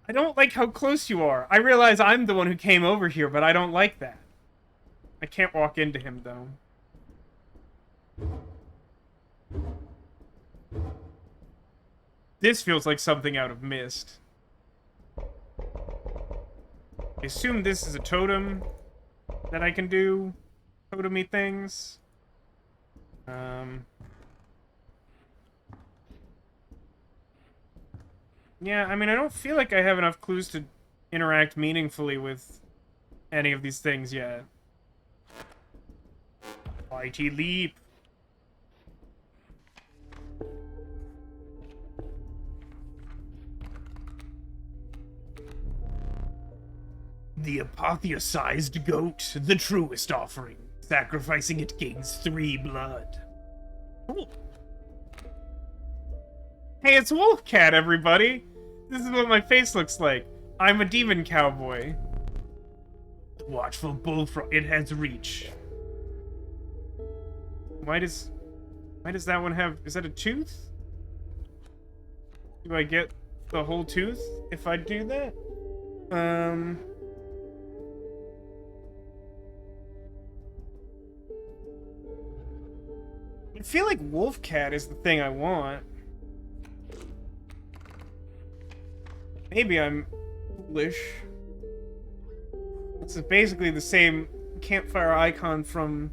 A: I don't like how close you are. I realize I'm the one who came over here, but I don't like that. I can't walk into him, though. This feels like something out of Myst. I assume this is a totem that I can do totem-y things. Yeah, I mean, I don't feel like I have enough clues to interact meaningfully with any of these things yet. Mighty leap.
C: The apotheosized goat, the truest offering. Sacrificing it gains 3 blood.
A: Cool. Hey, it's Wolfcat, everybody! This is what my face looks like. I'm a demon cowboy.
C: Watchful bullfrog. It has reach.
A: Why does that one have... Is that a tooth? Do I get the whole tooth if I do that? I feel like Wolfcat is the thing I want. Maybe I'm foolish. This is basically the same campfire icon from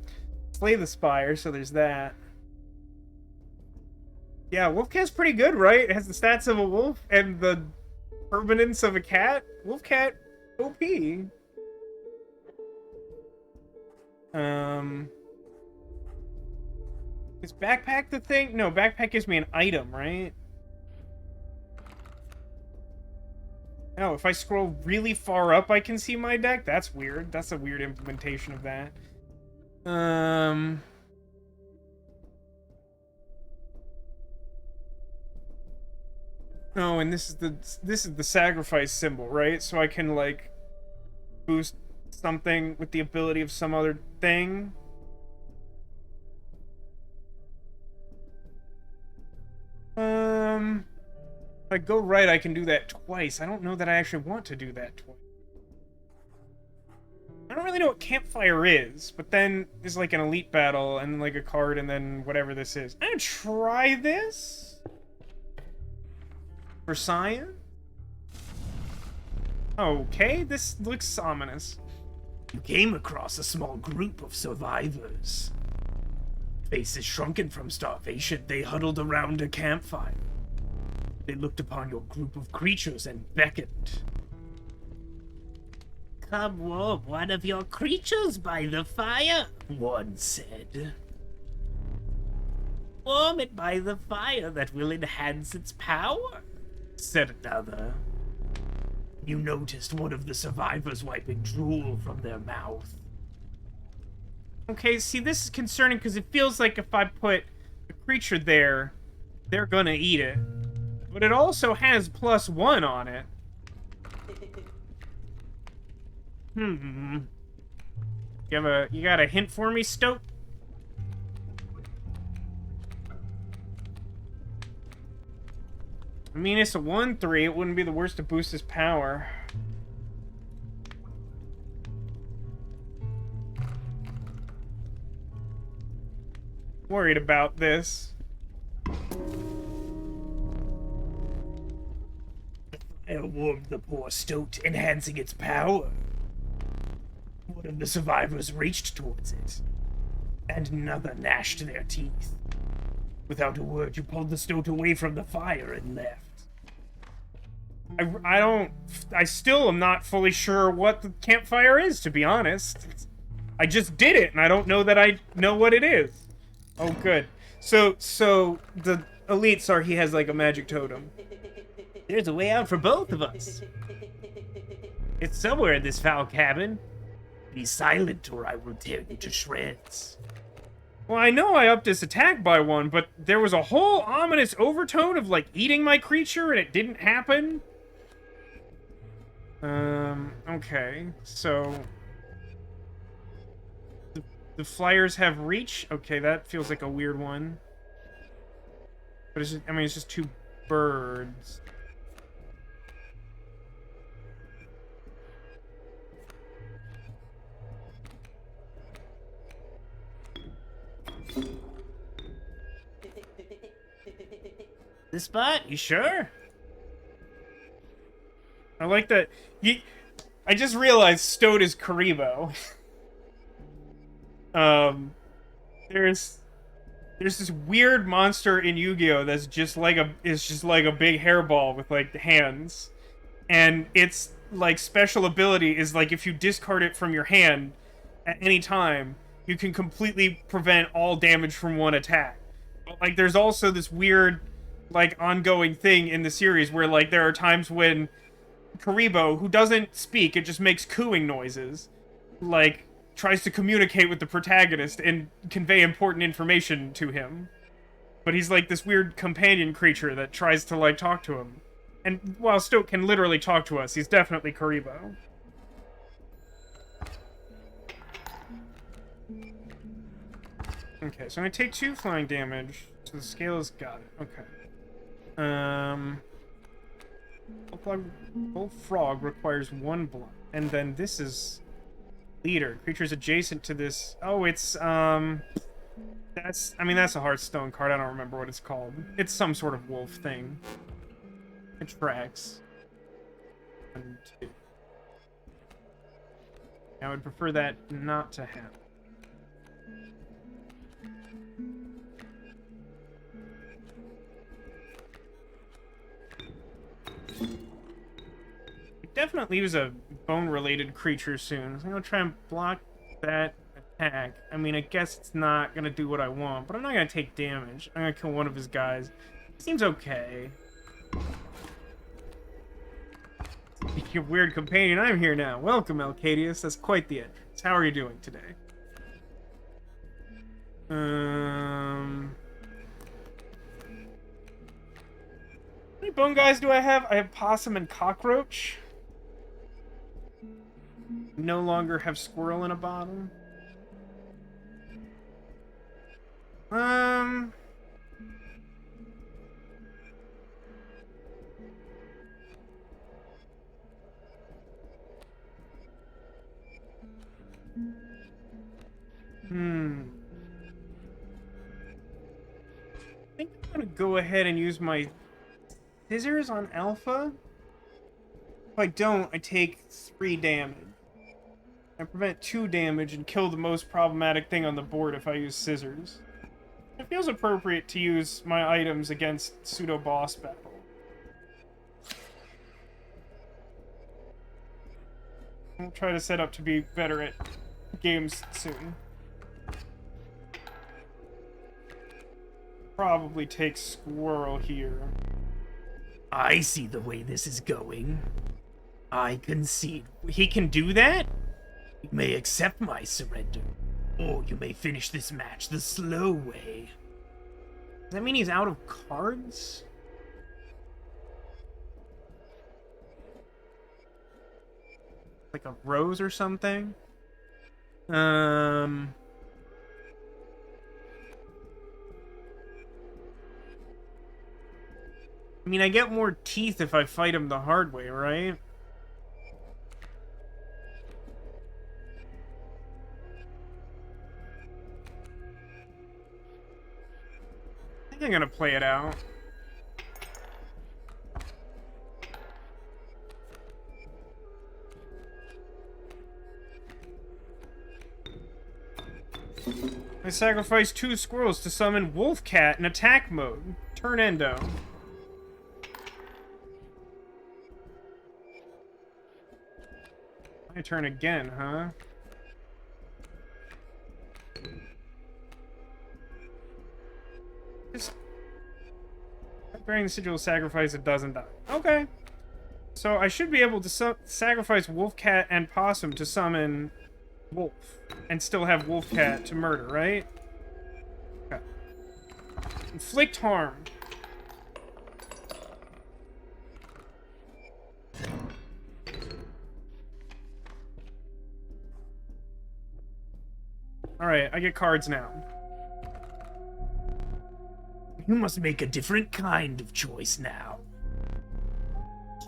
A: Slay the Spire, so there's that. Yeah, Wolfcat's pretty good, right? It has the stats of a wolf and the permanence of a cat. Wolfcat, OP. Is backpack the thing? No, backpack gives me an item, right? No, if I scroll really far up, I can see my deck? That's weird. That's a weird implementation of that. Oh, and this is the sacrifice symbol, right? So I can, like, boost something with the ability of some other thing. If I go right, I can do that twice. I don't know that I actually want to do that twice. I don't really know what campfire is, but then there's like an elite battle and like a card and then whatever this is. I'm gonna try this for Cyan. Okay, this looks ominous.
C: You came across a small group of survivors. Faces shrunken from starvation, they huddled around a campfire. They looked upon your group of creatures and beckoned. Come warm one of your creatures by the fire, one said. Warm it by the fire that will enhance its power, said another. You noticed one of the survivors wiping drool from their mouth.
A: Okay, see, this is concerning because it feels like if I put a creature there, they're gonna eat it. But it also has +1 on it. You got a hint for me, Stoke? I mean, it's a 1/3. It wouldn't be the worst to boost his power. Worried about this.
C: Fire warmed the poor stoat, enhancing its power. One of the survivors reached towards it, and another gnashed their teeth. Without a word, you pulled the stoat away from the fire and left.
A: I still am not fully sure what the campfire is, to be honest. I just did it, and I don't know that I know what it is. Oh, good. So the elites are he has like a magic totem.
C: There's a way out for both of us. It's somewhere in this foul cabin. Be silent or I will tear you to shreds.
A: Well, I know I upped his attack by 1, but there was a whole ominous overtone of, like, eating my creature, and it didn't happen. Okay, so... The flyers have reach? Okay, that feels like a weird one. But it's just, I mean, it's just 2 birds.
C: This spot? You sure?
A: I like that. I just realized Stoat is Karibo. There's this weird monster in Yu-Gi-Oh! That's just like a big hairball with like hands, and its like special ability is like if you discard it from your hand at any time, you can completely prevent all damage from 1 attack. But like there's also this weird like ongoing thing in the series where like there are times when Karibo, who doesn't speak, it just makes cooing noises, like tries to communicate with the protagonist and convey important information to him. But he's like this weird companion creature that tries to like talk to him. And while Stoat can literally talk to us, he's definitely Karibo. Okay, so I'm gonna take 2 flying damage. So the scale has got it. Okay. Bullfrog requires 1 blood. And then this is leader. Creatures adjacent to this. Oh, it's that's a Hearthstone card. I don't remember what it's called. It's some sort of wolf thing. It tracks. 1, 2. I would prefer that not to happen. Definitely use a bone-related creature soon. So I'm gonna try and block that attack. I mean, I guess it's not gonna do what I want, but I'm not gonna take damage. I'm gonna kill one of his guys. Seems okay. Your weird companion, I'm here now. Welcome, Alcadius. That's quite the entrance. How are you doing today? How many bone guys do I have? I have possum and cockroach. No longer have squirrel in a bottle. I think I'm gonna go ahead and use my scissors on Alpha. If I don't, I take 3 damage. I prevent 2 damage and kill the most problematic thing on the board if I use scissors. It feels appropriate to use my items against pseudo-boss battle. I'll try to set up to be better at games soon. Probably take squirrel here.
C: I see the way this is going. I concede. He can do that? You may accept my surrender, or you may finish this match the slow way.
A: Does that mean he's out of cards? Like a rose or something? I mean, I get more teeth if I fight him the hard way, right? I think I'm gonna play it out. I sacrificed 2 squirrels to summon Wolfcat in attack mode. Turn endo. My turn again, huh? Just... Bearing the sigil sacrifice, it doesn't die. Okay. So I should be able to sacrifice Wolfcat and Possum to summon Wolf. And still have Wolfcat to murder, right? Okay. Inflict harm. Alright, I get cards now.
C: You must make a different kind of choice now.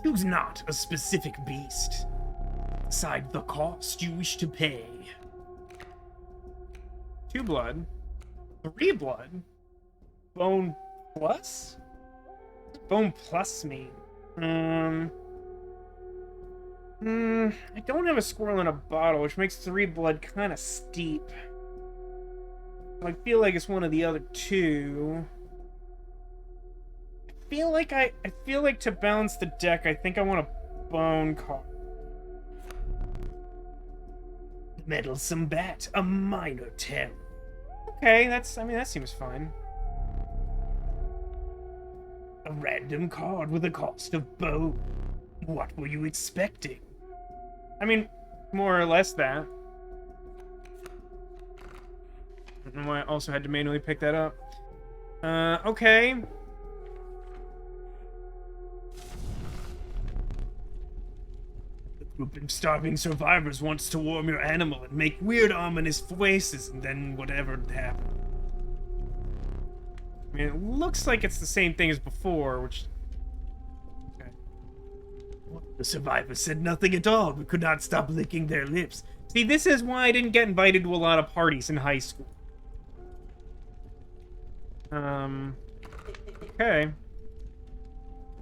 C: Choose not a specific beast. Decide the cost you wish to pay.
A: 2 blood. 3 blood. Bone plus? What does bone plus mean? I don't have a squirrel in a bottle, which makes 3 blood kind of steep. I feel like it's one of the other 2. I feel like to balance the deck, I think I want a bone card.
C: Meddlesome bat, a minor terror.
A: Okay, that seems fine.
C: A random card with a cost of bone. What were you expecting?
A: I mean, more or less that. I don't know why I also had to manually pick that up. Okay.
C: A group of starving survivors wants to warm your animal and make weird ominous voices, and then whatever happened.
A: I mean, it looks like it's the same thing as before, which... Okay.
C: The survivors said nothing at all, but could not stop licking their lips.
A: See, this is why I didn't get invited to a lot of parties in high school. Okay.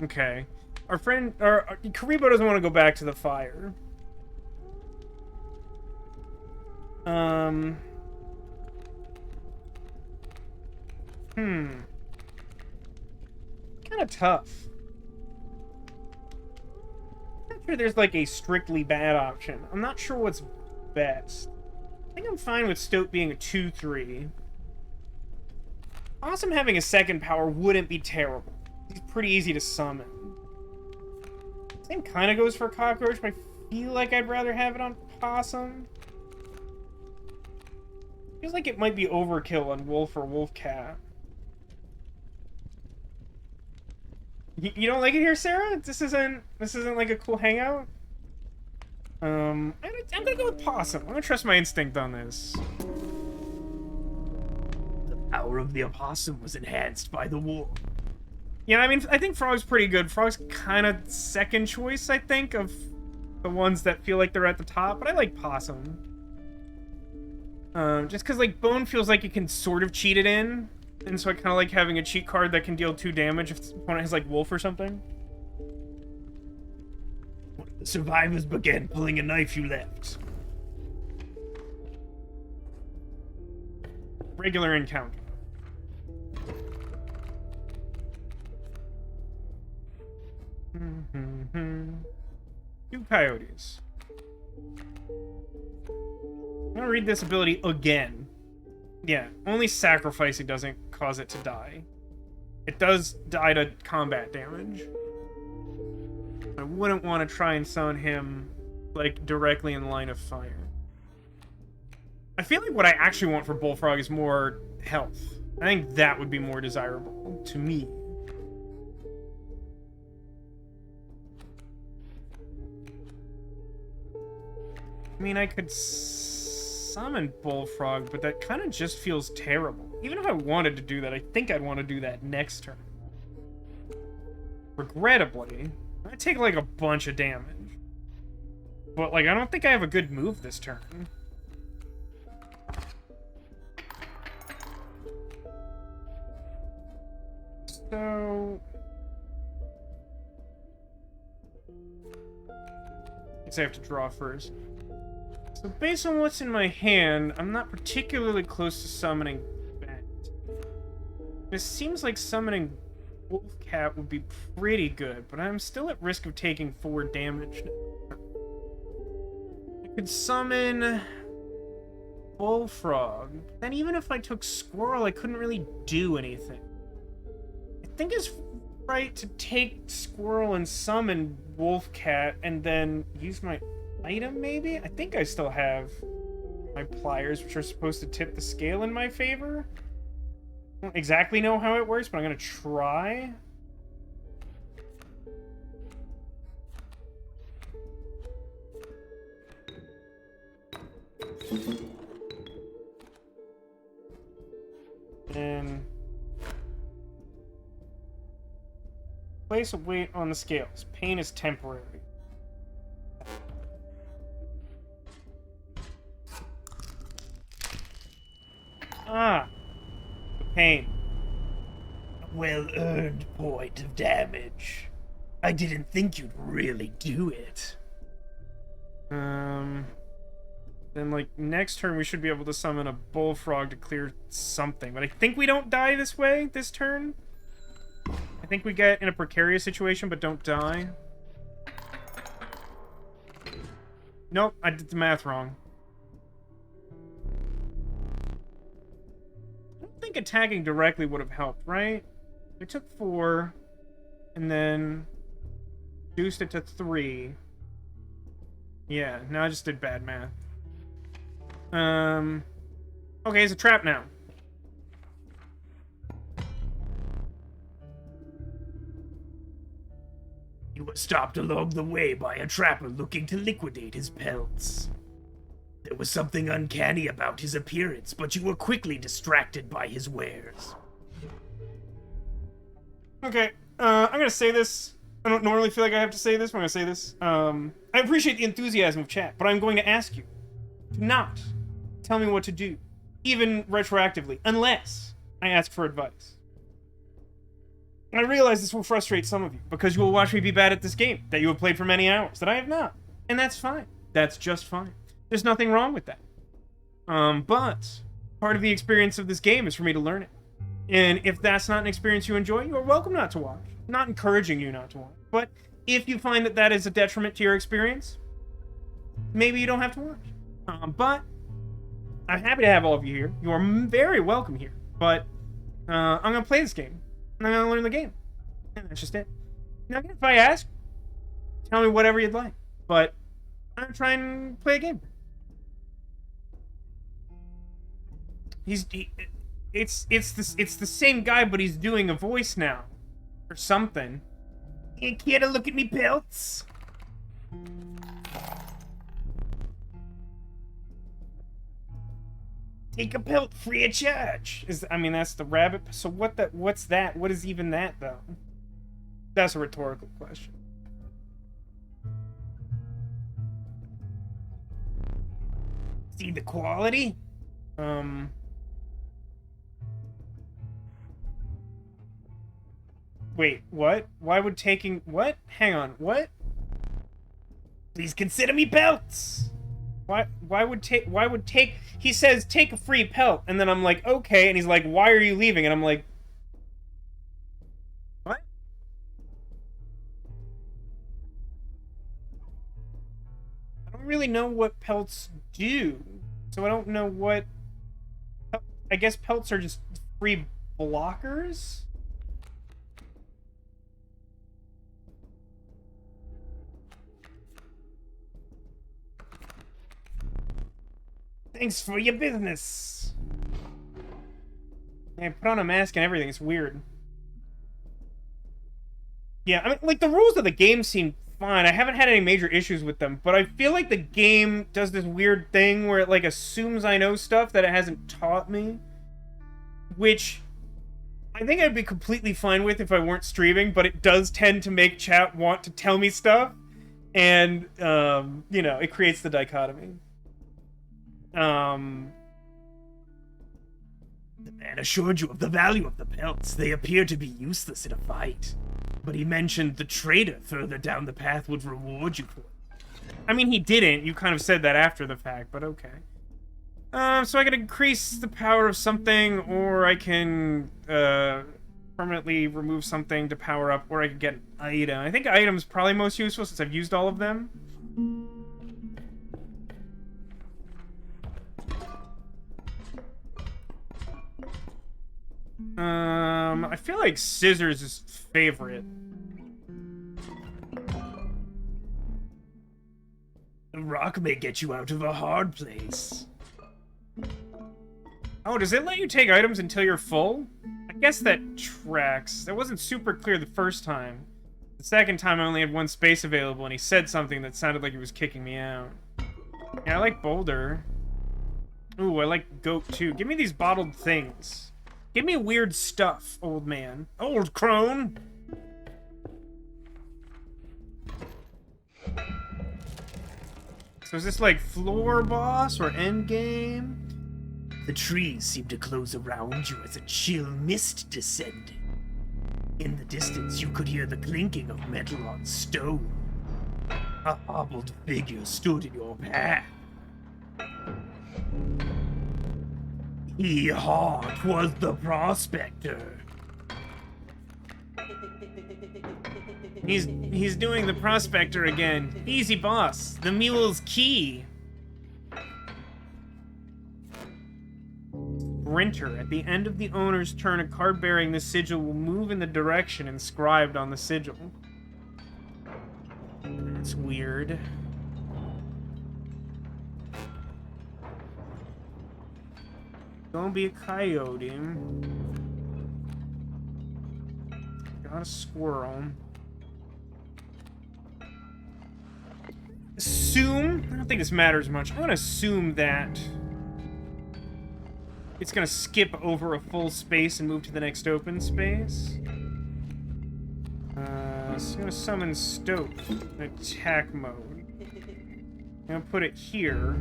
A: Okay. Our friend, Karibo doesn't want to go back to the fire. Kind of tough. I'm not sure there's like a strictly bad option. I'm not sure what's best. I think I'm fine with Stoat being a 2/3. Awesome having a second power wouldn't be terrible. He's pretty easy to summon. Same kind of goes for Cockroach, but I feel like I'd rather have it on Possum. Feels like it might be overkill on Wolf or Wolfcat. You don't like it here, Sarah? This isn't like a cool hangout? I'm gonna go with Possum. I'm gonna trust my instinct on this.
C: The power of the opossum was enhanced by the war.
A: Yeah, I mean, I think Frog's pretty good. Frog's kind of second choice, I think, of the ones that feel like they're at the top, but I like Possum. Just because, like, Bone feels like you can sort of cheat it in, and so I kind of like having a cheat card that can deal 2 damage if the opponent has, like, Wolf or something.
C: One of the survivors began pulling a knife you left.
A: Regular encounter. Two coyotes. I'm gonna read this ability again. Yeah, only sacrificing doesn't cause it to die. It does die to combat damage. I wouldn't want to try and summon him, like, directly in line of fire. I feel like what I actually want for Bullfrog is more health. I think that would be more desirable to me. I mean, I could summon Bullfrog, but that kind of just feels terrible. Even if I wanted to do that, I think I'd want to do that next turn. Regrettably, I take, like, a bunch of damage. But, like, I don't think I have a good move this turn. So... I guess I have to draw first. So based on what's in my hand, I'm not particularly close to summoning Bat. This seems like summoning Wolfcat would be pretty good, but I'm still at risk of taking 4 damage. I could summon Bullfrog. Then even if I took Squirrel, I couldn't really do anything. I think it's right to take Squirrel and summon Wolfcat and then use my item, maybe? I think I still have my pliers, which are supposed to tip the scale in my favor. I don't exactly know how it works, but I'm gonna try. And place a weight on the scales. Pain is temporary. Ah, the pain.
C: A well-earned point of damage. I didn't think you'd really do it.
A: Then, like, next turn we should be able to summon a Bullfrog to clear something. But I think we don't die this way, this turn. I think we get in a precarious situation, but don't die. Nope, I did the math wrong. I don't think attacking directly would have helped, right? I took 4, and then reduced it to 3. Yeah, now I just did bad math. Okay, it's a trap now.
C: You were stopped along the way by a trapper looking to liquidate his pelts. There was something uncanny about his appearance, but you were quickly distracted by his wares.
A: Okay, I'm gonna say this. I don't normally feel like I have to say this, but I'm gonna say this. I appreciate the enthusiasm of chat, but I'm going to ask you to not tell me what to do, even retroactively, unless I ask for advice. I realize this will frustrate some of you, because you will watch me be bad at this game, that you have played for many hours, that I have not. And that's fine. That's just fine. There's nothing wrong with that. But part of the experience of this game is for me to learn it. And if that's not an experience you enjoy, you are welcome not to watch. I'm not encouraging you not to watch. But if you find that that is a detriment to your experience, maybe you don't have to watch. But I'm happy to have all of you here. You are very welcome here. But I'm going to play this game. And I'm going to learn the game. And that's just it. Now, if I ask, tell me whatever you'd like. But I'm going to try and play a game. It's the same guy, but he's doing a voice now. Or something. You care to look at me pelts? Take a pelt free of charge. I mean, that's the rabbit. So what's that? What is even that, though? That's a rhetorical question. See the quality? Wait, what? Why would taking... What? Hang on, what? Please consider me pelts! Why would take... He says, take a free pelt, and then I'm like, okay, and he's like, why are you leaving? And I'm like... What? I don't really know what pelts do, so I don't know what... I guess pelts are just free blockers? Thanks for your business. I put on a mask and everything. It's weird. Yeah, I mean, like, the rules of the game seem fine. I haven't had any major issues with them, but I feel like the game does this weird thing where it, like, assumes I know stuff that it hasn't taught me. Which I think I'd be completely fine with if I weren't streaming, but it does tend to make chat want to tell me stuff. And, you know, it creates the dichotomy. The
C: man assured you of the value of the pelts. They appear to be useless in a fight. But he mentioned the trader further down the path would reward you for it.
A: I mean, he didn't. You kind of said that after the fact, but okay. So I can increase the power of something, or I can, permanently remove something to power up, or I can get an item. I think item's probably most useful since I've used all of them. I feel like scissors is favorite.
C: The rock may get you out of a hard place.
A: Oh, does it let you take items until you're full? I guess that tracks. That wasn't super clear the first time. The second time I only had one space available, and he said something that sounded like he was kicking me out. Yeah, I like Boulder. Ooh, I like Goat too. Give me these bottled things. Give me weird stuff, old man. Old crone! So is this like floor boss or end game?
C: The trees seem to close around you as a chill mist descended. In the distance, you could hear the clinking of metal on stone. A hobbled figure stood in your path. Hee-haw, 'twas the prospector.
A: He's doing the prospector again. Easy, boss. The mule's key. Sprinter. At the end of the owner's turn, a card bearing the sigil will move in the direction inscribed on the sigil. That's weird. Don't be a coyote. Got a squirrel. Assume? I don't think this matters much. I'm gonna assume that it's gonna skip over a full space and move to the next open space. So I'm gonna summon Stoke in attack mode. I'm gonna put it here.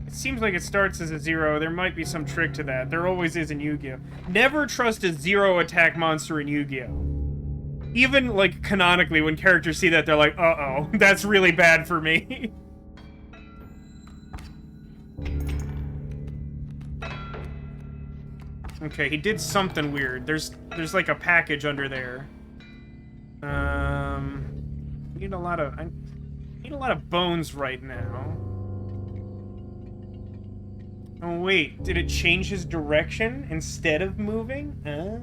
A: It seems like it starts as a 0. There might be some trick to that. There always is in Yu-Gi-Oh! Never trust a 0 attack monster in Yu-Gi-Oh! Even, like, canonically, when characters see that, they're like, uh-oh, that's really bad for me. Okay, he did something weird. There's like a package under there. I need a lot of bones right now. Oh wait, did it change his direction instead of moving? Oh.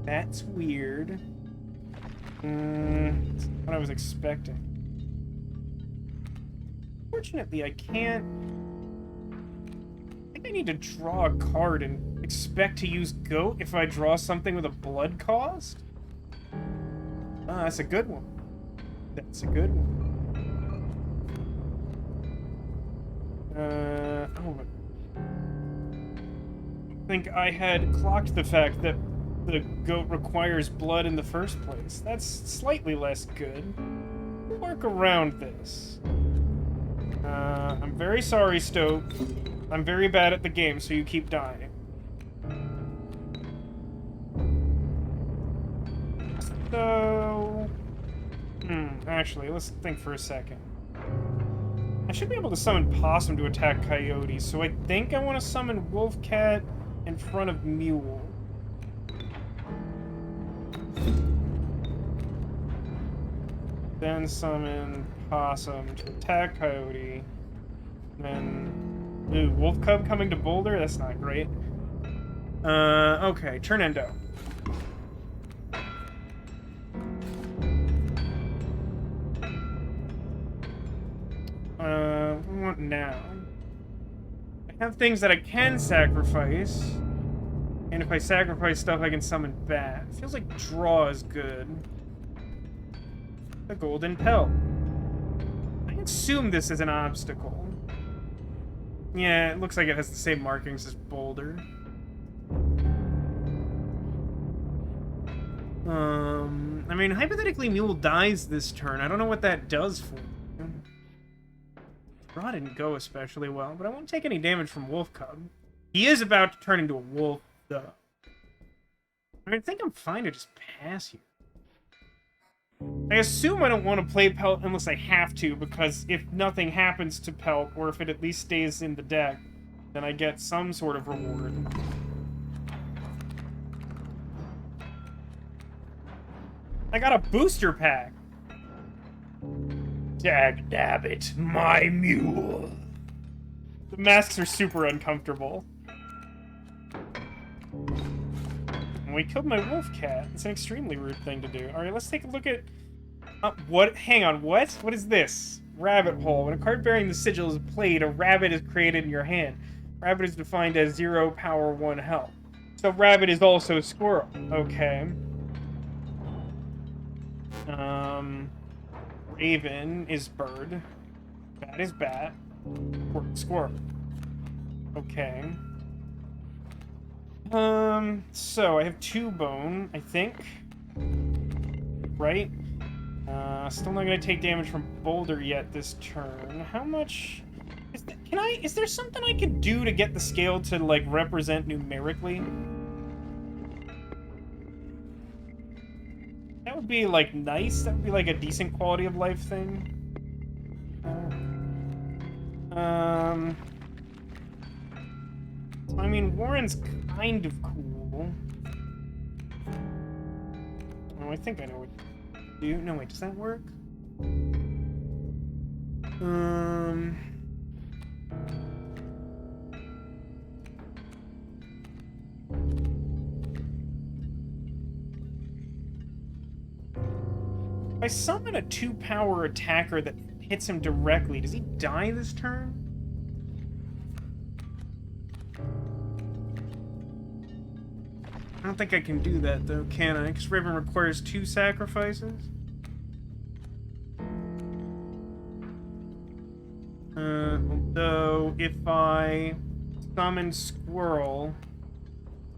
A: That's weird. That's what I was expecting. Fortunately, I can't... I think I need to draw a card and expect to use Goat if I draw something with a blood cost? Ah, that's a good one. That's a good one. Oh, I think I had clocked the fact that the goat requires blood in the first place. That's slightly less good. We'll work around this. I'm very sorry, Stoke. I'm very bad at the game, so you keep dying. So... actually, let's think for a second. I should be able to summon Possum to attack Coyote, so I think I want to summon Wolf Cat in front of Mule. Then summon Possum to attack Coyote. Then... Ooh, Wolf Cub coming to Boulder? That's not great. Okay, turn Endo. we want now. I have things that I can sacrifice. And if I sacrifice stuff, I can summon bat. Feels like draw is good. The golden pelt. I assume this is an obstacle. Yeah, it looks like it has the same markings as boulder. I mean, hypothetically, Mule dies this turn. I don't know what that does for me. Draw didn't go especially well, but I won't take any damage from Wolf Cub. He is about to turn into a wolf, though. I mean, I think I'm fine to just pass here. I assume I don't want to play Pelt unless I have to, because if nothing happens to Pelt, or if it at least stays in the deck, then I get some sort of reward. I got a booster pack! Dagnabbit, my mule! The masks are super uncomfortable. And we killed my wolf cat. It's an extremely rude thing to do. Alright, let's take a look at... what? Hang on, what? What is this? Rabbit hole. When a card bearing the sigil is played, a rabbit is created in your hand. Rabbit is defined as 0 power 1 health. So rabbit is also squirrel. Okay. Raven is bird. Bat is bat. Squirrel. Okay. So I have 2 bone, I think. Right? Still not gonna take damage from boulder yet this turn. How much is there something I could do to get the scale to like represent numerically? That would be like nice. That would be like a decent quality of life thing. I mean, Warren's kind of cool. Oh, I think I know what to do. No, wait, does that work? If I summon a 2-power attacker that hits him directly, does he die this turn? I don't think I can do that, though, can I? Because Raven requires 2 sacrifices? Although, if I summon Squirrel,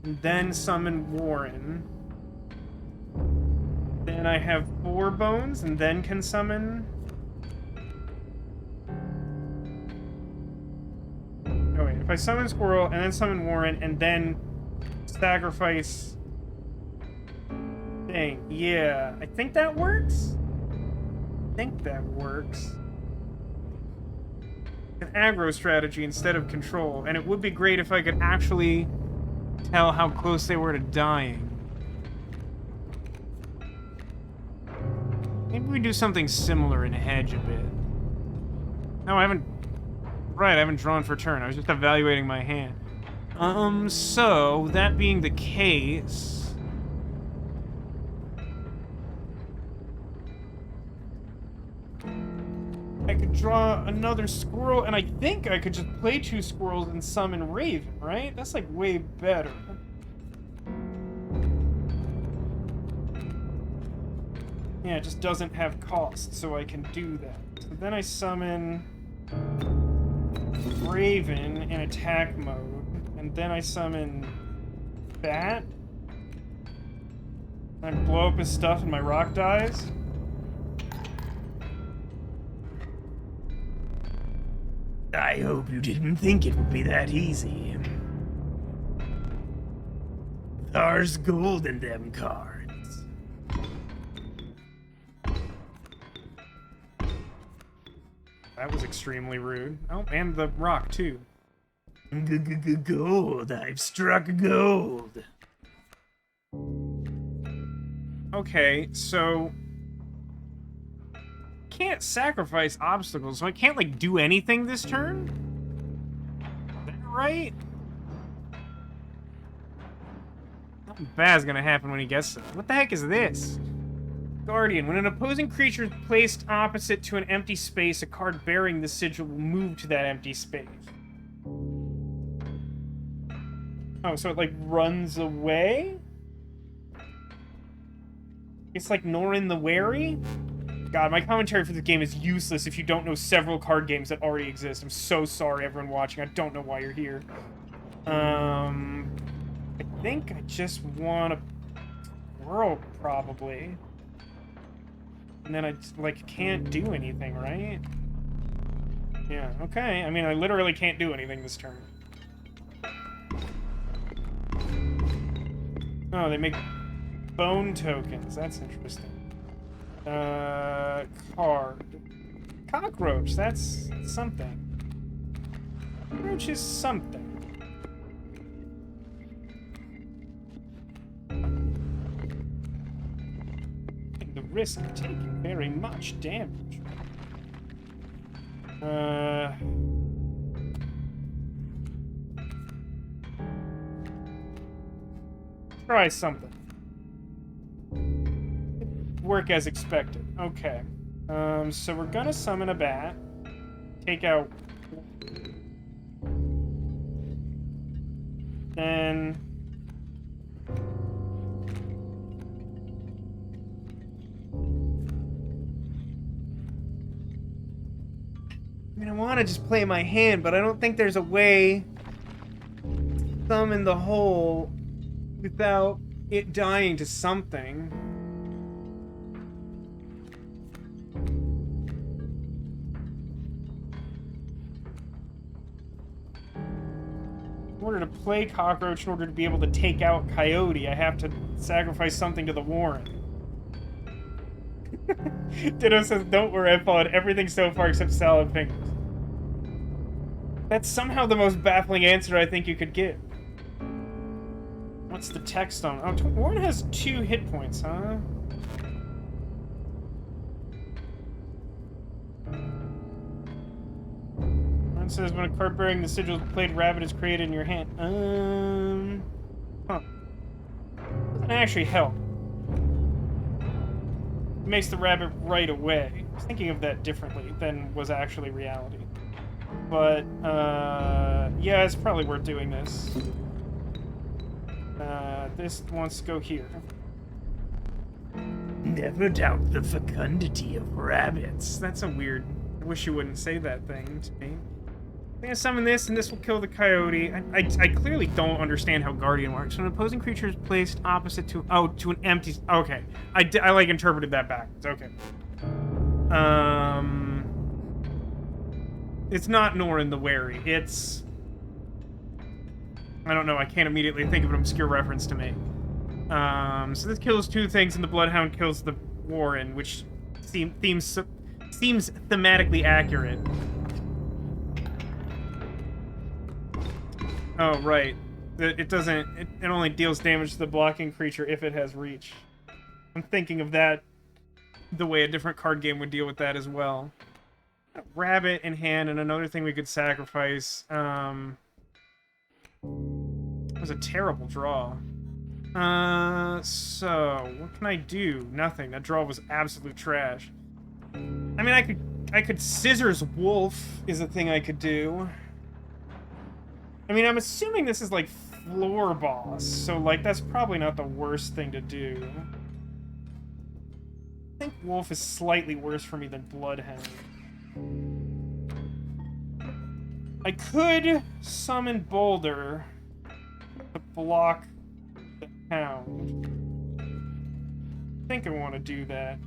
A: and then summon Warren, then I have 4 bones, and then can summon... Oh wait, if I summon Squirrel, and then summon Warren, and then sacrifice thing. Yeah, I think that works. An aggro strategy instead of control, and it would be great if I could actually tell how close they were to dying. Maybe we do something similar and hedge a bit. No, I haven't... Right, I haven't drawn for turn. I was just evaluating my hand. So, that being the case... I could draw another squirrel, and I think I could just play 2 squirrels and summon Raven, right? That's, like, way better. Yeah, it just doesn't have cost, so I can do that. So then I summon Raven in attack mode. And then I summon Bat. And I blow up his stuff and my rock dies.
C: I hope you didn't think it would be that easy. There's gold in them cards.
A: That was extremely rude. Oh, and the rock, too.
C: Gold, I've struck gold.
A: Okay, so... can't sacrifice obstacles, so I can't, like, do anything this turn? Is that right? Something bad's gonna happen when he gets to it. What the heck is this? Guardian. When an opposing creature is placed opposite to an empty space, a card bearing the sigil will move to that empty space. Oh, so it, like, runs away? It's like Norin the Wary? God, my commentary for this game is useless if you don't know several card games that already exist. I'm so sorry, everyone watching. I don't know why you're here. I think I just want a whirl, probably. And then I, like, can't do anything, right? Yeah, okay. I mean, I literally can't do anything this turn. Oh, they make bone tokens. That's interesting. Card. Cockroach, that's something. Cockroach is something. The risk of taking very much damage. Try something. Work as expected. Okay. So we're gonna summon a bat. Take out... Then... I mean, I want to just play my hand, but I don't think there's a way to summon the hole without it dying to something. In order to play Cockroach, in order to be able to take out Coyote, I have to sacrifice something to the Warren. Ditto says, don't worry, I followed everything so far except salad fingers. That's somehow the most baffling answer I think you could give. What's the text on? Oh, Warren has 2 hit points, huh? It says when a card bearing the sigil of played rabbit is created in your hand. Huh. Doesn't actually help. It makes the rabbit right away. I was thinking of that differently than was actually reality. But, yeah, it's probably worth doing this. This wants to go here.
C: Never doubt the fecundity of rabbits.
A: That's a weird... I wish you wouldn't say that thing to me. I'm gonna summon this, and this will kill the coyote. I clearly don't understand how Guardian works. When an opposing creature is placed opposite to... Oh, to an empty... Okay. I like, interpreted that backwards. Okay. It's not Norin the Wary. It's... I don't know. I can't immediately think of an obscure reference to make. So this kills 2 things, and the Bloodhound kills the Warren, which seems thematically accurate. Oh, right. It doesn't... It only deals damage to the blocking creature if it has reach. I'm thinking of that the way a different card game would deal with that as well. A rabbit in hand, and another thing we could sacrifice. It was a terrible draw. So... What can I do? Nothing. That draw was absolute trash. I mean, I could Scissors Wolf is a thing I could do. I mean, I'm assuming this is, like, floor boss, so, like, that's probably not the worst thing to do. I think Wolf is slightly worse for me than Bloodhound. I could summon Boulder to block the Hound. I think I want to do that.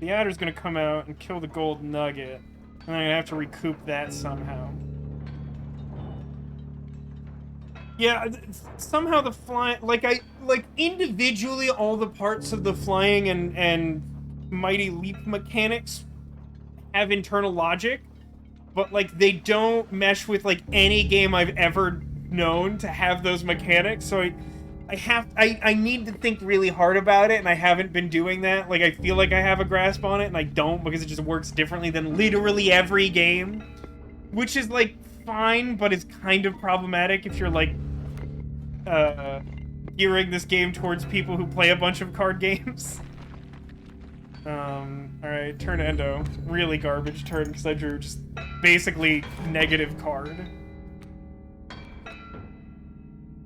A: The Adder's gonna come out and kill the gold nugget, and I'm gonna have to recoup that somehow. Yeah, somehow the flying, like individually all the parts of the flying and Mighty Leap mechanics have internal logic, but like they don't mesh with like any game I've ever known to have those mechanics. So I need to think really hard about it, and I haven't been doing that. Like I feel like I have a grasp on it, and I don't, because it just works differently than literally every game, which is like fine, but it's kind of problematic if you're like gearing this game towards people who play a bunch of card games. Alright, turn endo. Really garbage turn, because I drew just basically negative card.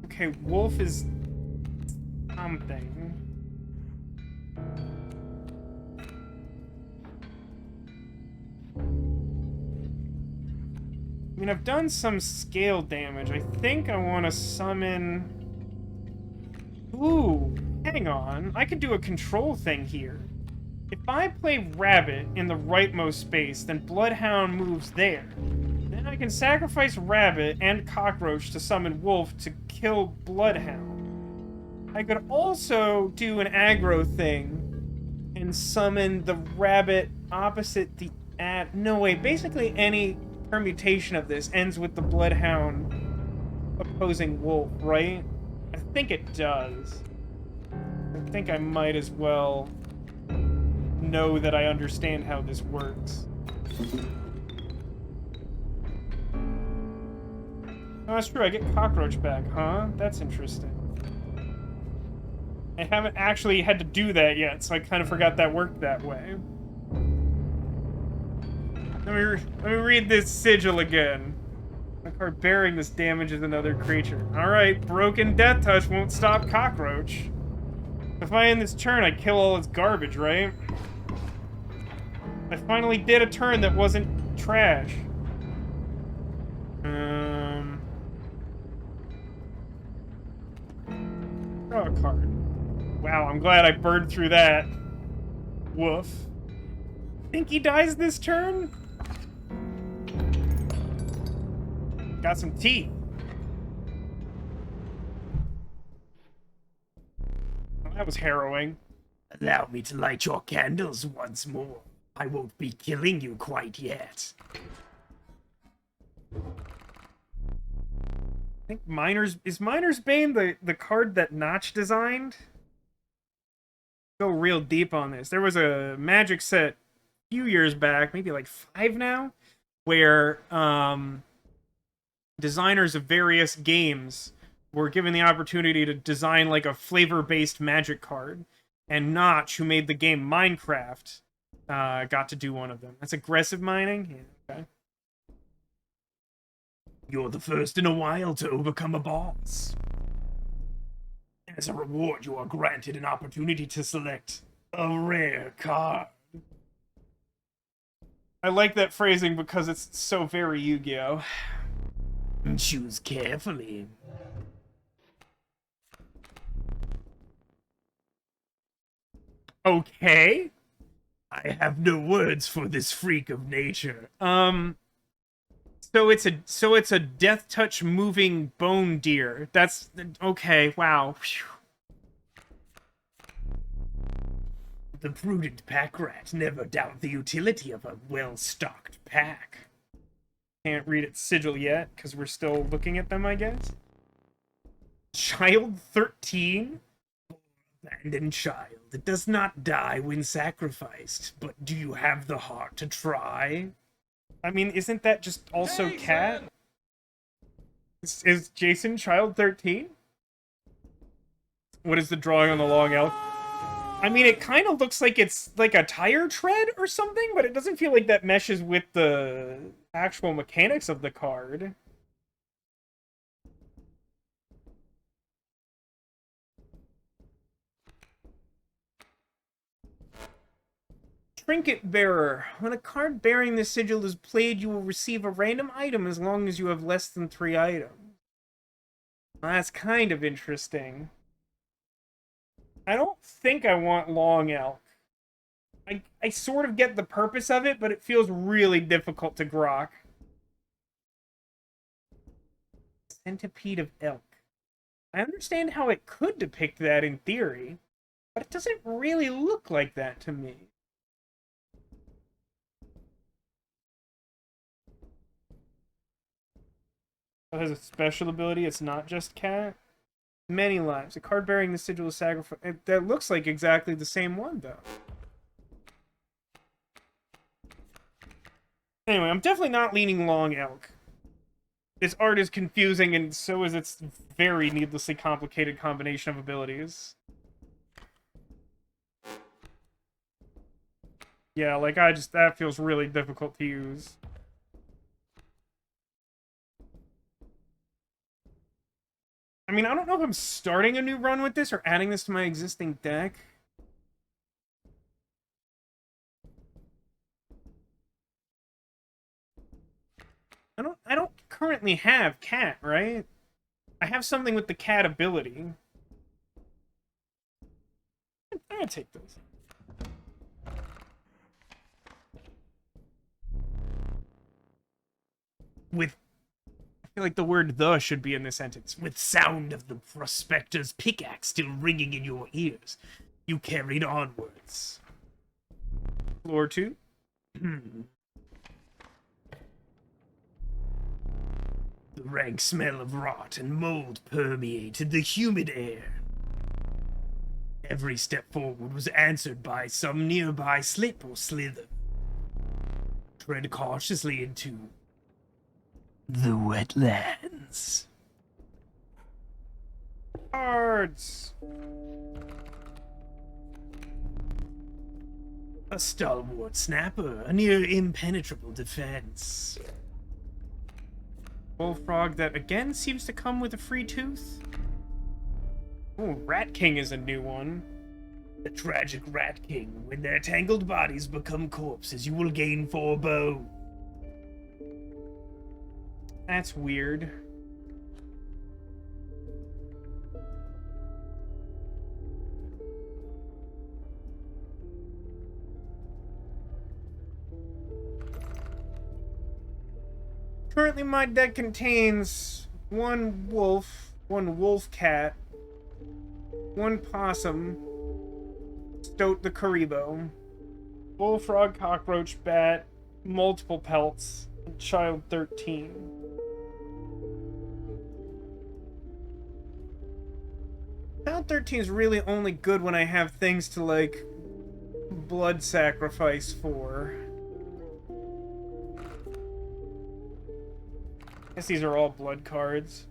A: Okay, wolf is something. I mean, I've done some scale damage. I think I want to summon... Ooh, hang on. I could do a control thing here. If I play Rabbit in the rightmost space, then Bloodhound moves there. Then I can sacrifice Rabbit and Cockroach to summon Wolf to kill Bloodhound. I could also do an aggro thing and summon the Rabbit opposite the... No, wait, basically any permutation of this ends with the Bloodhound opposing Wolf, right? I think it does. I think I might as well know that I understand how this works. Oh, that's true, I get Cockroach back, huh? That's interesting. I haven't actually had to do that yet, so I kind of forgot that worked that way. Let me read this sigil again. A card bearing this damages another creature. Alright, broken Death Touch won't stop Cockroach. If I end this turn, I kill all its garbage, right? I finally did a turn that wasn't trash. Draw a card. Wow, I'm glad I burned through that. Woof. Think he dies this turn? Got some teeth. Well, that was harrowing.
C: Allow me to light your candles once more. I won't be killing you quite yet.
A: I think is Miner's Bane the card that Notch designed? Go real deep on this. There was a Magic set a few years back, maybe like 5 now, where designers of various games were given the opportunity to design like a flavor-based Magic card, and Notch, who made the game Minecraft, got to do one of them. That's aggressive mining? Yeah, okay.
C: You're the first in a while to overcome a boss. As a reward, you are granted an opportunity to select a rare card.
A: I like that phrasing because it's so very Yu-Gi-Oh!
C: Choose carefully.
A: Okay.
C: I have no words for this freak of nature.
A: So it's a Death Touch moving bone deer. That's okay. Wow. Whew.
C: The prudent pack rat never doubt the utility of a well-stocked pack.
A: Can't read its sigil yet because we're still looking at them, I guess. Child 13?
C: Abandoned child. It does not die when sacrificed, but do you have the heart to try?
A: I mean, isn't that just also Cat? Is Jason Child 13? What is the drawing on the long elk? I mean, it kind of looks like it's like a tire tread or something, but it doesn't feel like that meshes with the actual mechanics of the card. Trinket Bearer. When a card bearing this sigil is played, you will receive a random item as long as you have less than 3 items. Well, that's kind of interesting. I don't think I want Long Elk. I sort of get the purpose of it, but it feels really difficult to grok. Centipede of Elk. I understand how it could depict that in theory, but it doesn't really look like that to me. It has a special ability, it's not just Cat. Many lives. A card bearing the sigil of sacrifice. That looks like exactly the same one, though. Anyway, I'm definitely not leaning Long Elk. This art is confusing, and so is its very needlessly complicated combination of abilities. Yeah, like, that feels really difficult to use. I mean, I don't know if I'm starting a new run with this or adding this to my existing deck. I don't currently have cat, right? I have something with the cat ability. I'm gonna take this. With, I feel like the word "the" should be in this sentence.
C: With sound of the prospector's pickaxe still ringing in your ears, you carried onwards.
A: Floor 2.
C: The rank smell of rot and mold permeated the humid air. Every step forward was answered by some nearby slip or slither. Tread cautiously into the wetlands.
A: Cards.
C: A stalwart snapper, a near impenetrable defense.
A: Bullfrog that again seems to come with a free tooth. Ooh, Rat King is a new one.
C: The tragic Rat King. When their tangled bodies become corpses, you will gain 4 bone.
A: That's weird. Currently, my deck contains 1 wolf, 1 wolf cat, 1 possum, Stoat the Karibo, bullfrog, cockroach, bat, multiple pelts, and child 13. Child 13 is really only good when I have things to, like, blood sacrifice for. I guess these are all blood cards.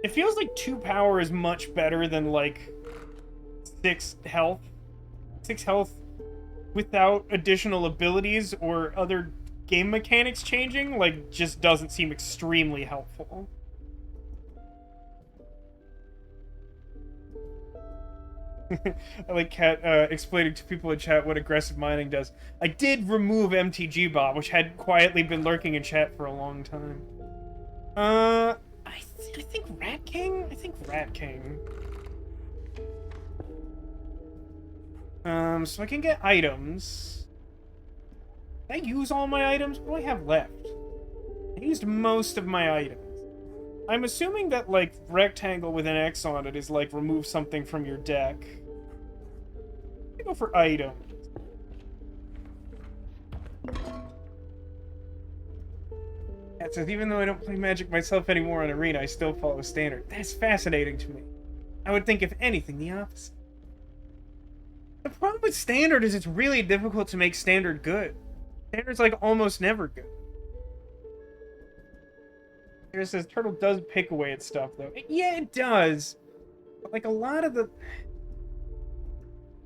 A: It feels like 2 power is much better than, like, 6 health. 6 health without additional abilities or other game mechanics changing, like, just doesn't seem extremely helpful. I like Kat explaining to people in chat what aggressive mining does. I did remove MTG Bob, which had quietly been lurking in chat for a long time. I think Rat King? I think Rat King. So I can get items. Did I use all my items? What do I have left? I used most of my items. I'm assuming that, like, rectangle with an X on it is, like, remove something from your deck. I'm gonna go for items. That says, even though I don't play Magic myself anymore on Arena, I still follow Standard. That's fascinating to me. I would think, if anything, the opposite. The problem with Standard is it's really difficult to make Standard good. Standard's, like, almost never good. Here says, Turtle does pick away at stuff, though. Yeah, it does. But, like, a lot of the...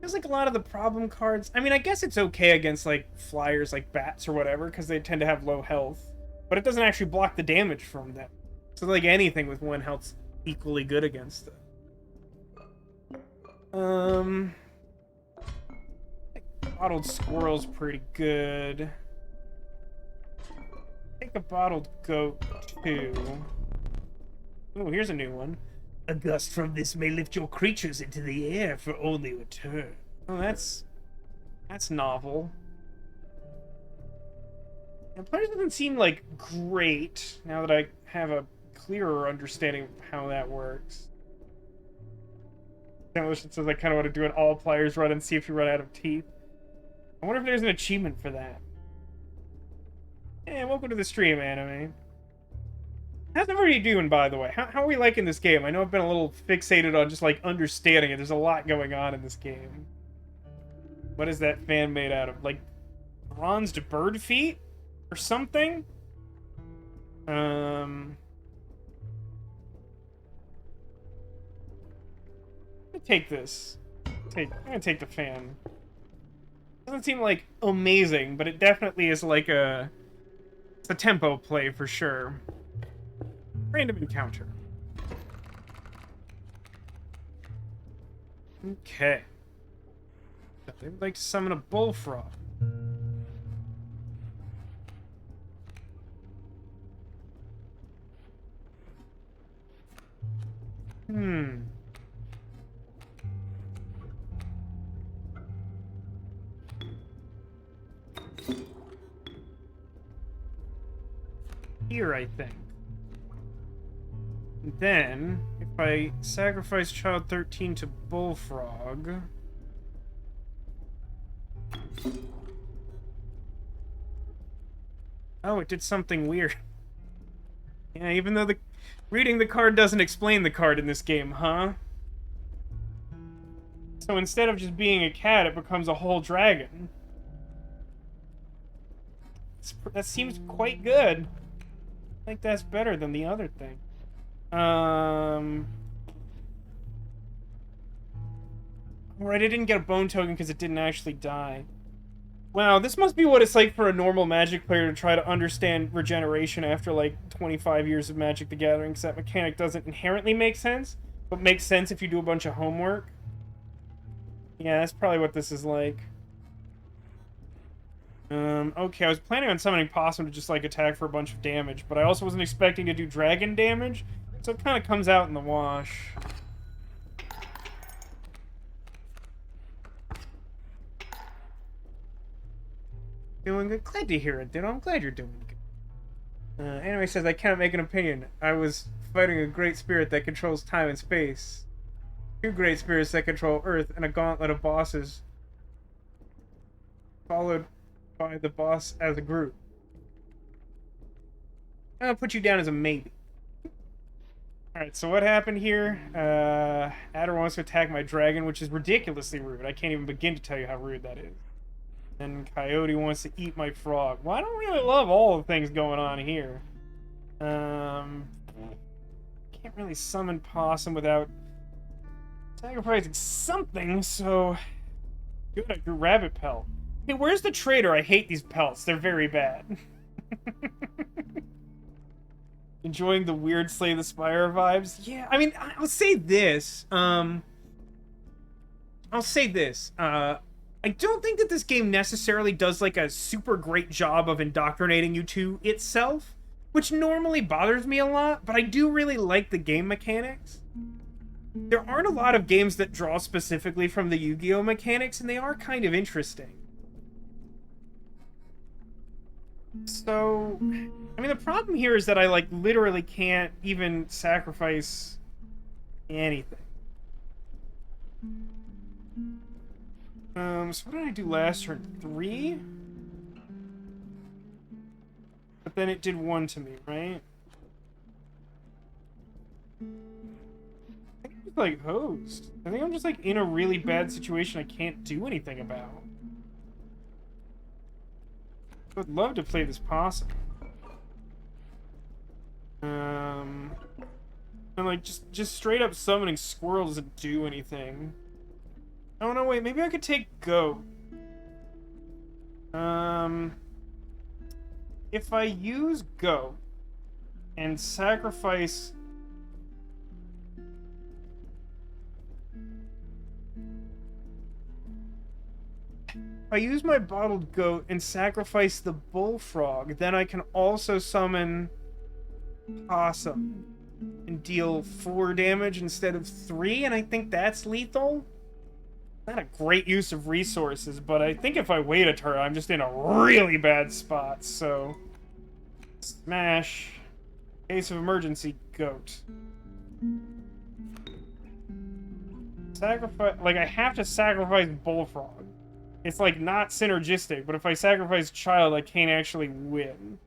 A: Feels like a lot of the problem cards... I mean, I guess it's okay against, like, flyers like bats or whatever, because they tend to have low health. But it doesn't actually block the damage from them. So, like, anything with 1 health's equally good against it. Bottled Squirrel's pretty good. Take a Bottled Goat, too. Oh, here's a new one.
C: A gust from this may lift your creatures into the air for only a turn.
A: Oh, that's novel. The players doesn't seem, like, great, now that I have a clearer understanding of how that works. Demolition says I kind of want to do an all players run and see if you run out of teeth. I wonder if there's an achievement for that. Hey, welcome to the stream, Anime. How's everybody doing, by the way? How are we liking this game? I know I've been a little fixated on just, like, understanding it. There's a lot going on in this game. What is that fan made out of? Like, bronzed bird feet? Or something? me take this. I'm gonna take the fan. Doesn't seem like amazing, but it definitely is like it's a tempo play for sure. Random encounter. Okay. They would like to summon a bullfrog. Here, I think. And then, if I sacrifice Child 13 to Bullfrog... Oh, it did something weird. Yeah, even though reading the card doesn't explain the card in this game, huh? So instead of just being a cat, it becomes a whole dragon. That seems quite good. I think that's better than the other thing. Alright, I didn't get a bone token because it didn't actually die. Wow, this must be what it's like for a normal Magic player to try to understand regeneration after, like, 25 years of Magic the Gathering, because that mechanic doesn't inherently make sense, but makes sense if you do a bunch of homework. Yeah, that's probably what this is like. Okay, I was planning on summoning Possum to just, like, attack for a bunch of damage, but I also wasn't expecting to do dragon damage, so it kind of comes out in the wash. Doing good. Glad to hear it, dude. I'm glad you're doing good. Anyway, says, I cannot make an opinion. I was fighting a great spirit that controls time and space. 2 great spirits that control Earth, and a gauntlet of bosses. Followed by the boss as a group. I'll put you down as a maybe. Alright, so what happened here? Adder wants to attack my dragon, which is ridiculously rude. I can't even begin to tell you how rude that is. And Coyote wants to eat my frog. Well, I don't really love all the things going on here. Can't really summon Possum without sacrificing something, so... Good, I drew Rabbit Pelt. Hey, where's the trader? I hate these pelts. They're very bad. Enjoying the weird Slay the Spire vibes? Yeah, I mean, I'll say this. I don't think that this game necessarily does, like, a super great job of indoctrinating you to itself, which normally bothers me a lot, but I do really like the game mechanics. There aren't a lot of games that draw specifically from the Yu-Gi-Oh! Mechanics, and they are kind of interesting. So, I mean, the problem here is that I, like, literally can't even sacrifice anything. So what did I do last turn? 3? But then it did 1 to me, right? I think I'm just, like, hosed. I think I'm just, like, in a really bad situation I can't do anything about. I would love to play this Possum. And, like, just straight up summoning Squirrel doesn't do anything. Oh, no, wait, maybe I could take Goat. If I use Goat and sacrifice... If I use my Bottled Goat and sacrifice the Bullfrog, then I can also summon Possum and deal 4 damage instead of 3, and I think that's lethal? Not a great use of resources, but I think if I wait a turn, I'm just in a really bad spot, so... Smash. Case of emergency, Goat. Sacrifice... Like, I have to sacrifice Bullfrog. It's, like, not synergistic, but if I sacrifice Child, I can't actually win.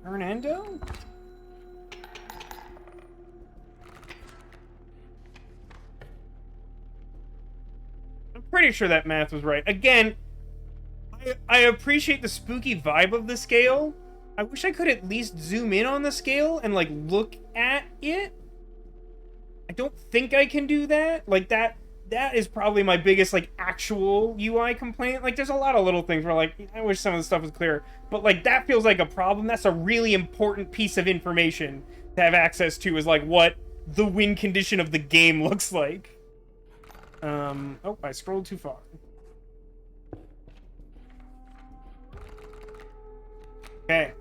A: Turn Endo? I'm pretty sure that math was right. Again, I I appreciate the spooky vibe of the scale. I wish I could at least zoom in on the scale and, like, look at it. I don't think I can do that. Like, that is probably my biggest, like, actual UI complaint. Like, there's a lot of little things where, like, I wish some of the stuff was clearer. But, like, that feels like a problem. That's a really important piece of information to have access to, is, like, what the win condition of the game looks like. Oh, I scrolled too far. Okay.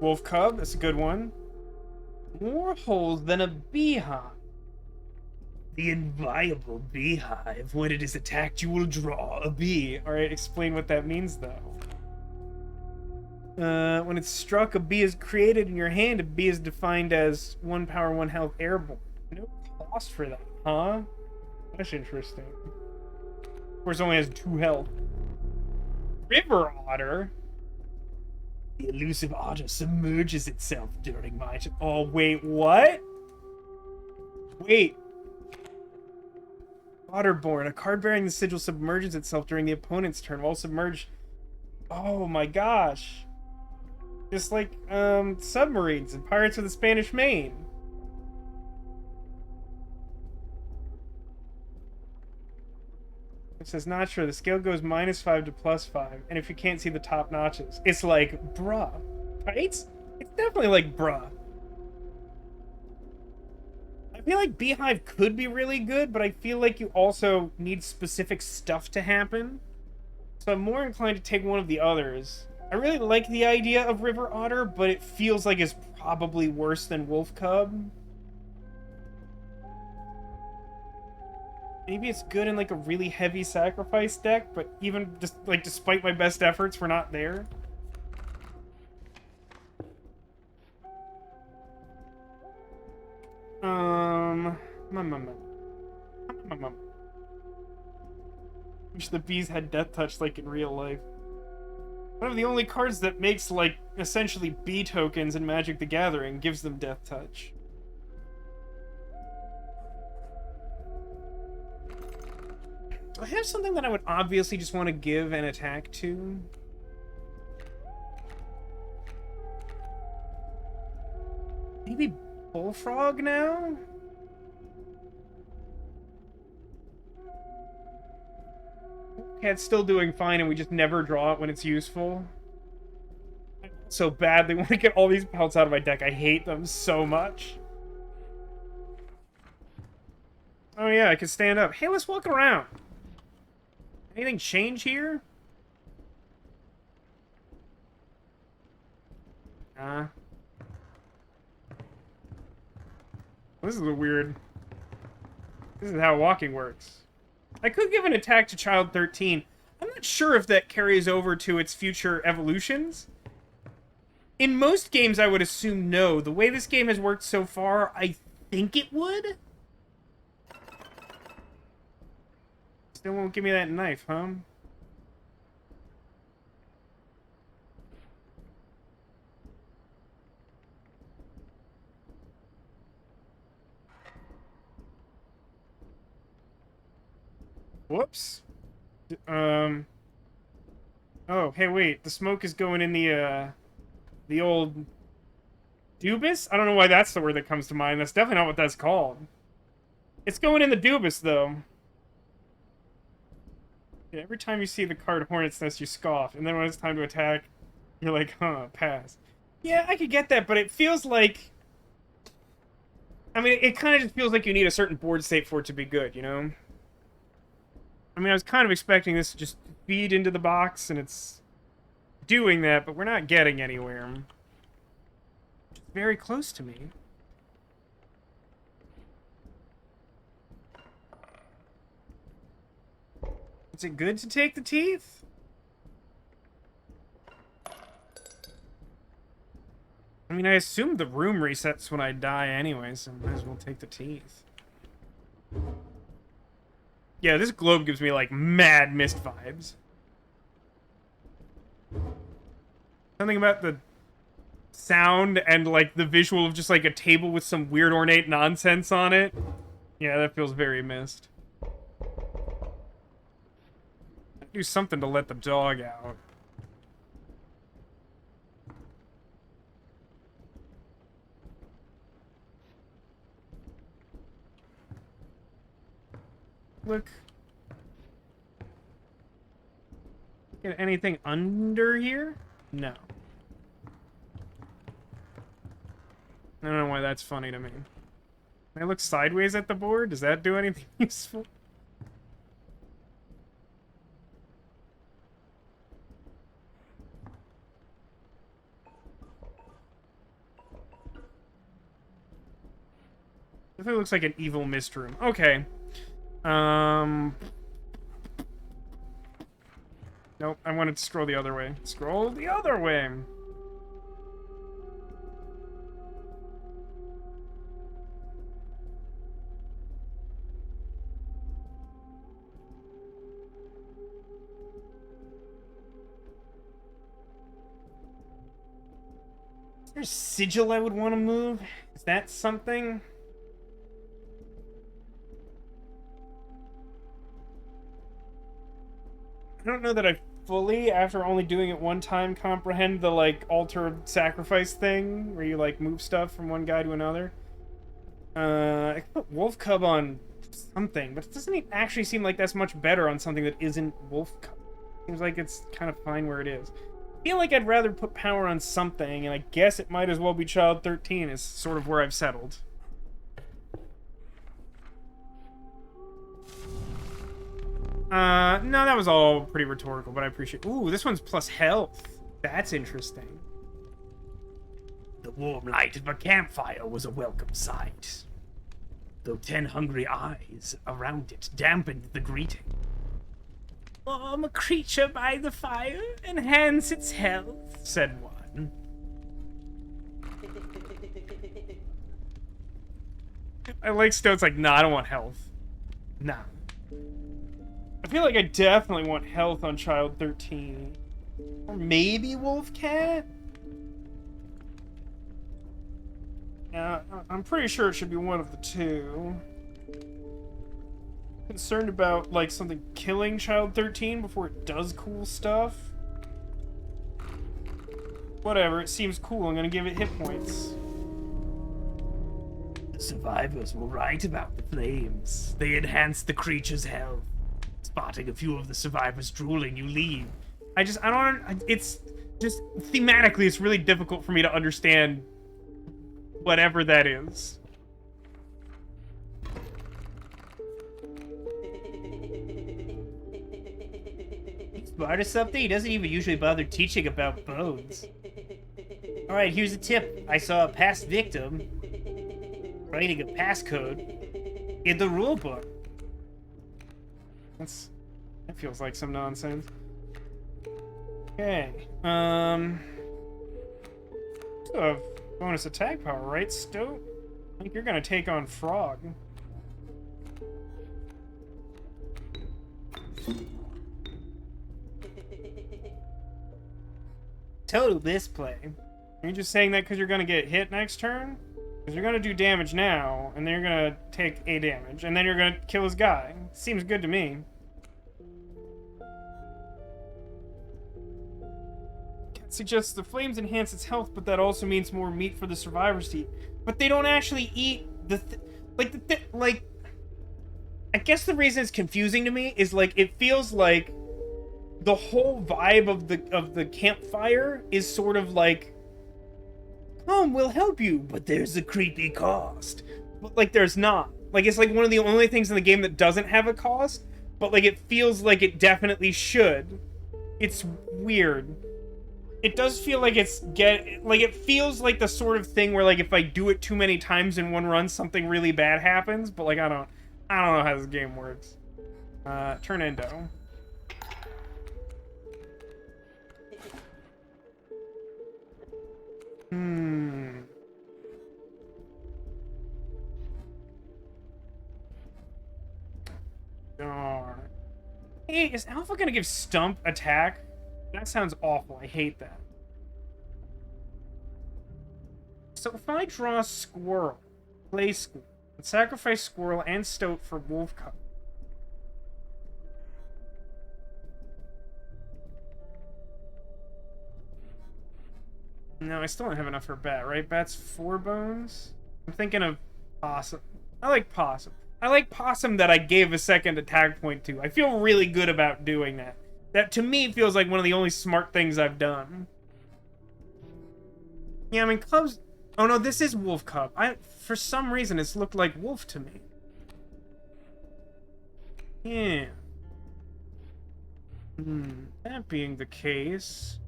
A: Wolf cub, that's a good one. More holes than a beehive. The inviolable beehive. When it is attacked, you will draw a bee. Alright, explain what that means, though. When it's struck, a bee is created in your hand. A bee is defined as 1 power, 1 health airborne. No cost for that, huh? That's interesting. Of course, it only has 2 health. River otter. The elusive otter submerges itself during my... Oh, wait, what? Wait. Otterborn. A card bearing the sigil submerges itself during the opponent's turn while submerged. Oh my gosh. Just like, submarines and Pirates of the Spanish Main. It says, not sure. The scale goes -5 to +5. And if you can't see the top notches, it's like, bruh. Right? It's definitely like, bruh. I feel like Beehive could be really good, but I feel like you also need specific stuff to happen. So I'm more inclined to take one of the others. I really like the idea of River Otter, but it feels like it's probably worse than Wolf Cub. Maybe it's good in like a really heavy sacrifice deck, but even just like despite my best efforts, we're not there. Wish the bees had Death Touch like in real life. One of the only cards that makes like essentially bee tokens in Magic the Gathering gives them Death Touch. Do I have something that I would obviously just want to give an attack to? Maybe Bullfrog now? Okay, it's still doing fine and we just never draw it when it's useful. I so badly want to get all these pelts out of my deck. I hate them so much. Oh yeah, I can stand up. Hey, let's walk around. Anything change here? This is a weird... This is how walking works. I could give an attack to Child 13. I'm not sure if that carries over to its future evolutions. In most games, I would assume no. The way this game has worked so far, I think it would. Still won't give me that knife, huh? Whoops. Oh, hey, wait. The smoke is going in the old Dubis? I don't know why that's the word that comes to mind. That's definitely not what that's called. It's going in the Dubis, though. Yeah, every time you see the card Hornet's Nest, you scoff. And then when it's time to attack, you're like, huh, pass. Yeah, I could get that, but it feels like... I mean, it kind of just feels like you need a certain board state for it to be good, you know? I mean, I was kind of expecting this to just feed into the box, and it's doing that, but we're not getting anywhere. It's very close to me. Is it good to take the teeth? I mean, I assume the room resets when I die anyway, so might as well take the teeth. Yeah, this globe gives me, like, mad Mist vibes. Something about the sound and, like, the visual of just, like, a table with some weird ornate nonsense on it. Yeah, that feels very Mist. Do something to let the dog out. look... Get anything under here? No. I don't know why that's funny to me. Can I look sideways at the board? Does that do anything useful? Definitely looks like an evil mist room. Okay. Nope, I wanted to scroll the other way. Scroll the other way! Is there a sigil I would want to move? Is that something? I don't know that I fully, after only doing it one time, comprehend the, like, altar sacrifice thing, where you, like, move stuff from one guy to another. I could put Wolf Cub on something, but it doesn't actually seem like that's much better on something that isn't Wolf Cub. Seems like it's kind of fine where it is. I feel like I'd rather put power on something, and I guess it might as well be Child 13 is sort of where I've settled. No, that was all pretty rhetorical, but I appreciate... Ooh, this one's plus health. That's interesting.
C: The warm light of a campfire was a welcome sight, though 10 hungry eyes around it dampened the greeting. Warm a creature by the fire, enhance its health, said one.
A: I like Stoat's like, nah, I don't want health.
C: Nah.
A: I feel like I definitely want health on Child 13. Or maybe Wolf Cat? Yeah, I'm pretty sure it should be one of the two. Concerned about, like, something killing Child 13 before it does cool stuff. Whatever, it seems cool. I'm gonna give it hit points.
C: The survivors were right about the flames. They enhanced the creature's health. Spotting a few of the survivors drooling, you leave.
A: I don't... It's just... Thematically, it's really difficult for me to understand whatever that is.
C: Smart or something? He doesn't even usually bother teaching about bones. Alright, here's a tip. I saw a past victim writing a passcode in the rulebook.
A: That feels like some nonsense. Okay. So have bonus attack power, right, Stoat? I think you're gonna take on Frog.
C: Total misplay.
A: Are you just saying that because you're gonna get hit next turn? Because you're gonna do damage now, and then you're gonna take a damage, and then you're gonna kill his guy. Seems good to me. Cat suggests the flames enhance its health, but that also means more meat for the survivors to eat. But they don't actually eat the like. I guess the reason it's confusing to me is like it feels like the whole vibe of the campfire is sort of like, come, we'll help you, but there's a creepy cost. But like there's not. Like it's like one of the only things in the game that doesn't have a cost, but like it feels like it definitely should. It's weird. It does feel like it feels like the sort of thing where like if I do it too many times in one run, something really bad happens, but like I don't know how this game works. Turn Endo. Darn. Hey, is Alpha gonna give Stump attack? That sounds awful. I hate that. So if I draw Squirrel, play Squirrel, and sacrifice Squirrel and Stoat for Wolf Cub. No, I still don't have enough for Bat, right? Bat's 4 bones? I'm thinking of Possum. I like Possum. I like Possum that I gave a second attack point to. I feel really good about doing that. That, to me, feels like one of the only smart things I've done. Yeah, I mean, Cubs... Oh, no, this is Wolf Cub. For some reason, it's looked like Wolf to me. Yeah. That being the case...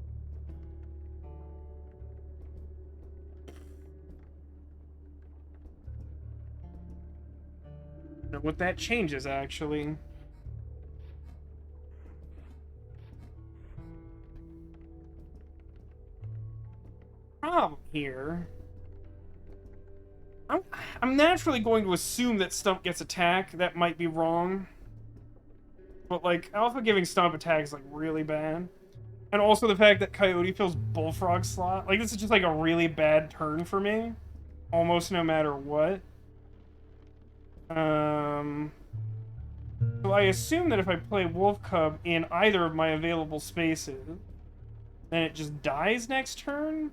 A: I don't know what that changes, actually. Problem here... I'm naturally going to assume that Stump gets attack. That might be wrong. But, like, Alpha giving Stump attack is, like, really bad. And also the fact that Coyote fills Bullfrog slot. Like, this is just, like, a really bad turn for me. Almost no matter what. So I assume that if I play Wolf Cub in either of my available spaces, then it just dies next turn?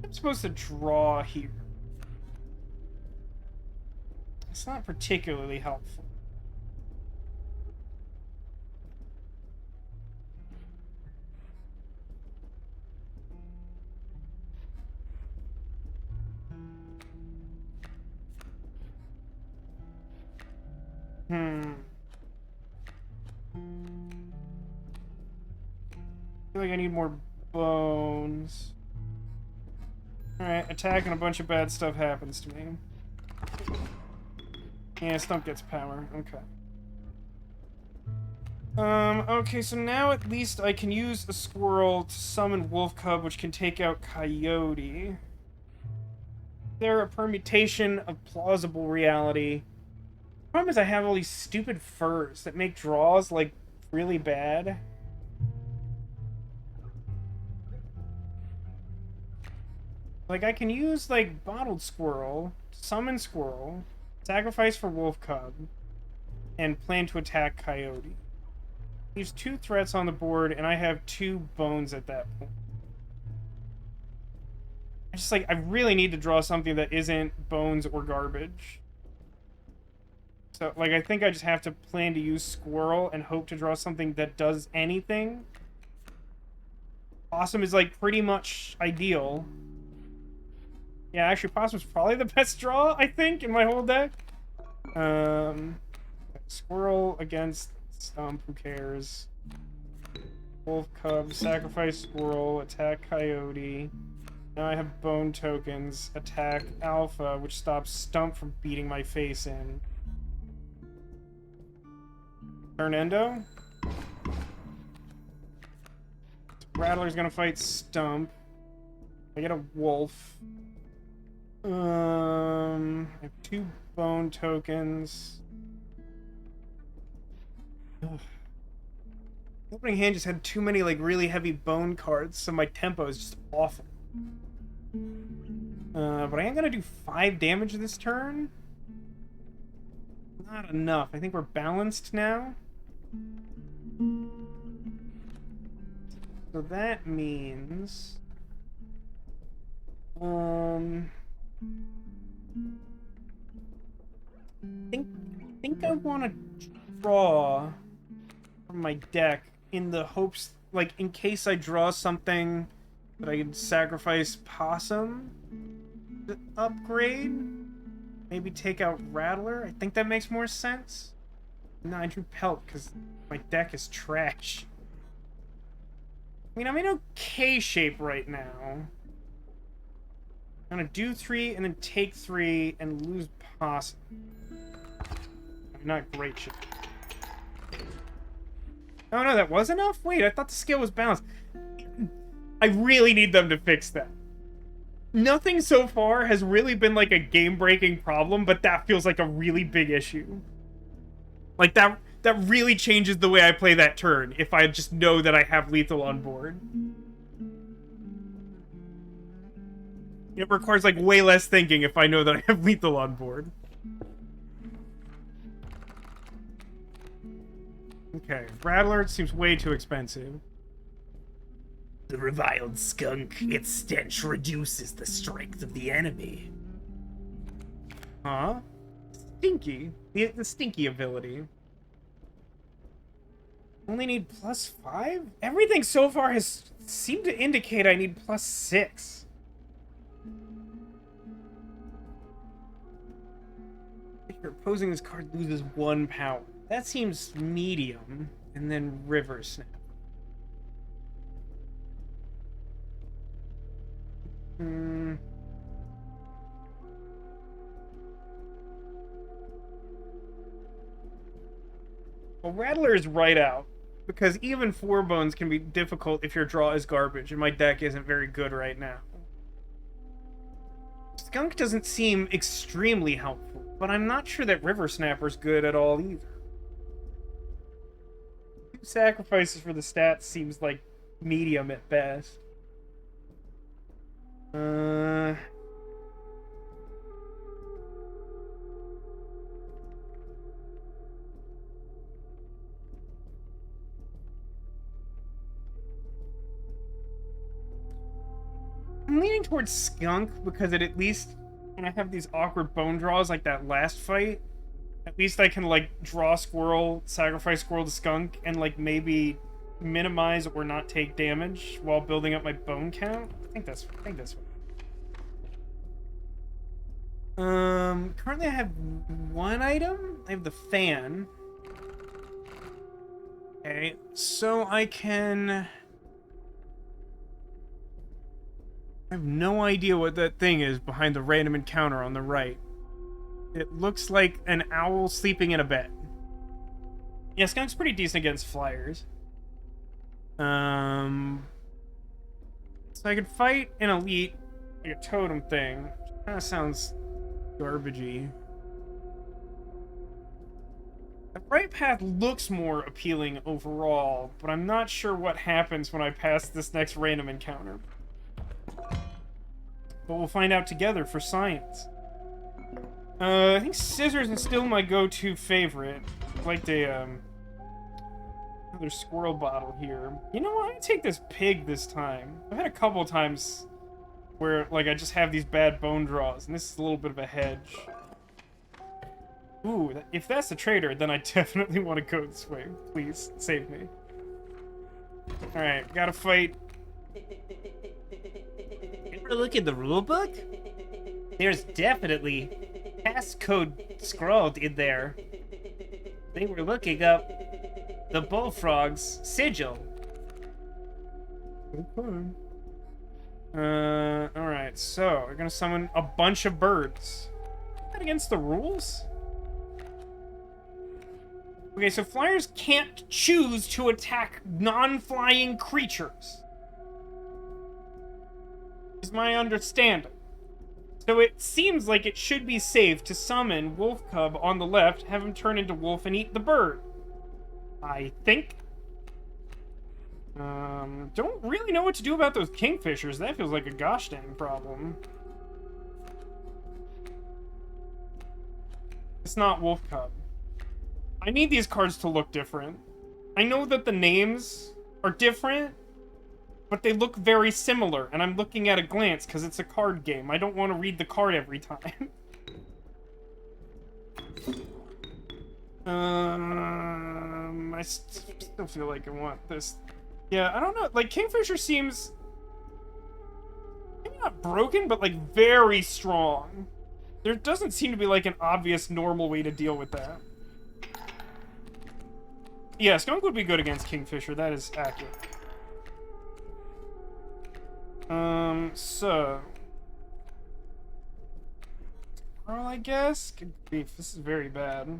A: I'm supposed to draw here. It's not particularly helpful. I feel like I need more bones. Alright, attack and a bunch of bad stuff happens to me. Yeah, Stump gets power. Okay. Okay, so now at least I can use a squirrel to summon Wolf Cub, which can take out Coyote. They're a permutation of plausible reality. The problem is I have all these stupid furs that make draws, like, really bad. Like, I can use, like, Bottled Squirrel, Summon Squirrel, Sacrifice for Wolf Cub, and plan to attack Coyote. Leaves 2 threats on the board, and I have 2 bones at that point. I just, like, I really need to draw something that isn't bones or garbage. So, like, I think I just have to plan to use Squirrel and hope to draw something that does anything. Possum is, like, pretty much ideal. Yeah, actually, Possum's probably the best draw, I think, in my whole deck. Squirrel against Stump, who cares? Wolf Cub, sacrifice Squirrel, attack Coyote. Now I have bone tokens, attack Alpha, which stops Stump from beating my face in. Turn Endo. Rattler's gonna fight Stump. I get a wolf. I have 2 bone tokens. Ugh. Opening hand just had too many, like, really heavy bone cards, so my tempo is just awful. But I am gonna do 5 damage this turn. Not enough. I think we're balanced now. So that means... I think I want to draw from my deck in the hopes, like, in case I draw something that I can sacrifice Possum to upgrade. Maybe take out Rattler. I think that makes more sense. No, I drew Pelt because my deck is trash. I mean, I'm in okay shape right now. I'm gonna do 3 and then take 3 and lose Possum. I'm not great shape. Oh no, that was enough? Wait, I thought the skill was balanced. I really need them to fix that. Nothing so far has really been like a game-breaking problem, but that feels like a really big issue. Like, that really changes the way I play that turn, if I just know that I have lethal on board. It requires, like, way less thinking if I know that I have lethal on board. Okay, Rattler seems way too expensive.
C: The reviled skunk, its stench reduces the strength of the enemy.
A: Huh? Stinky. The stinky ability. Only need +5? Everything so far has seemed to indicate I need +6. If you're opposing this card loses 1 power. That seems medium. And then River Snap. Well, Rattler is right out. Because even 4 bones can be difficult if your draw is garbage, and my deck isn't very good right now. Skunk doesn't seem extremely helpful, but I'm not sure that River Snapper's good at all either. 2 sacrifices for the stats seems like medium at best. I'm leaning towards Skunk because at least when I have these awkward bone draws like that last fight, at least I can like draw Squirrel, sacrifice Squirrel to Skunk, and like maybe minimize or not take damage while building up my bone count. I think that's currently I have 1 item. I have the fan. Okay, so I can... I have no idea what that thing is behind the random encounter on the right. It looks like an owl sleeping in a bed. Yeah, Skunk's pretty decent against flyers. So I could fight an elite, like a totem thing. Kind of sounds garbagey. The right path looks more appealing overall, but I'm not sure what happens when I pass this next random encounter. But we'll find out together for science. I think scissors is still my go-to favorite. I like the, another squirrel bottle here. You know what? I'm gonna take this pig this time. I've had a couple times where, like, I just have these bad bone draws, and this is a little bit of a hedge. Ooh, if that's the trader, then I definitely want to go this way. Please, save me. Alright, gotta fight.
C: Ever look at the rulebook? There's definitely passcode scrawled in there. They were looking up the bullfrog's sigil.
A: Okay. Alright, so we're gonna summon a bunch of birds. Is that against the rules? Okay, so flyers can't choose to attack non-flying creatures. Is my understanding. So it seems like it should be safe to summon Wolf Cub on the left, have him turn into wolf and eat the bird. I think. Don't really know what to do about those kingfishers. That feels like a gosh dang problem. It's not Wolf Cub. I need these cards to look different. I know that the names are different, but they look very similar, and I'm looking at a glance because it's a card game. I don't want to read the card every time. I still feel like I want this. Yeah, I don't know. Like, Kingfisher seems maybe not broken, but like very strong. There doesn't seem to be like an obvious normal way to deal with that. Yeah, Skunk would be good against Kingfisher. That is accurate. So... Well, I guess? Good grief, this is very bad.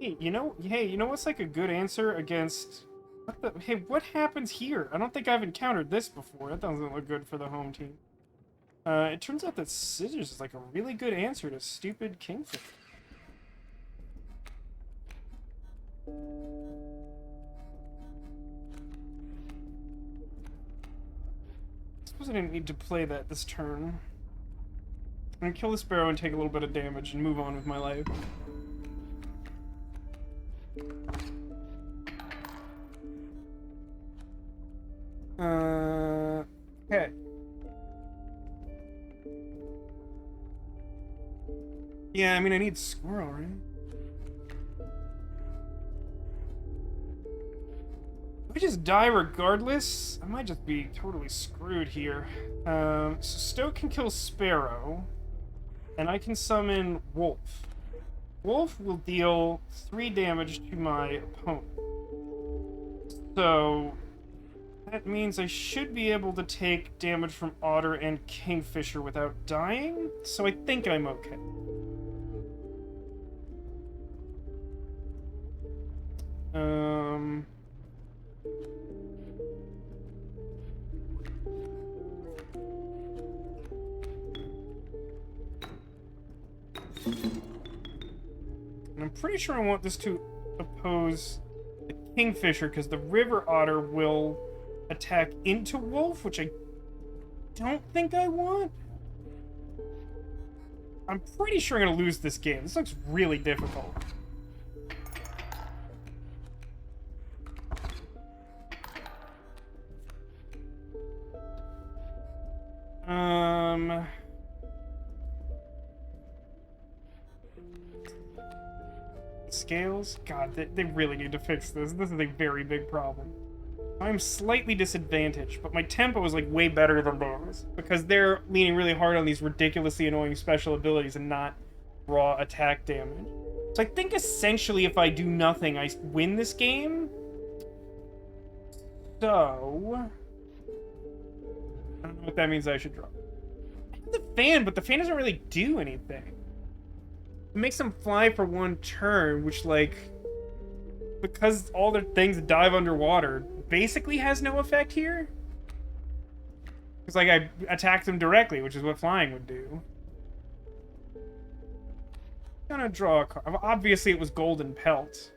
A: Hey, you know what's like a good answer against... Hey, what happens here? I don't think I've encountered this before. That doesn't look good for the home team. It turns out that Scissors is like a really good answer to stupid Kingfisher. I suppose I didn't need to play that this turn. I'm gonna kill the sparrow and take a little bit of damage and move on with my life. Okay. Yeah, I mean, I need squirrel, right? If I just die regardless, I might just be totally screwed here. So Stoat can kill Sparrow, and I can summon Wolf. Wolf will deal 3 damage to my opponent. So that means I should be able to take damage from Otter and Kingfisher without dying, so I think I'm okay. And I'm pretty sure I want this to oppose the Kingfisher, because the River Otter will attack into Wolf, which I don't think I want. I'm pretty sure I'm going to lose this game. This looks really difficult. Scales? God, they really need to fix this. This is a very big problem. I'm slightly disadvantaged, but my tempo is, like, way better than theirs, because they're leaning really hard on these ridiculously annoying special abilities and not raw attack damage. So I think essentially if I do nothing, I win this game. So I don't know what that means I should draw. I have the fan, but the fan doesn't really do anything. It makes them fly for 1 turn, which, like, because all their things dive underwater, basically has no effect here. Because, like, I attacked them directly, which is what flying would do. I'm gonna draw a card. Obviously, it was Golden Pelt.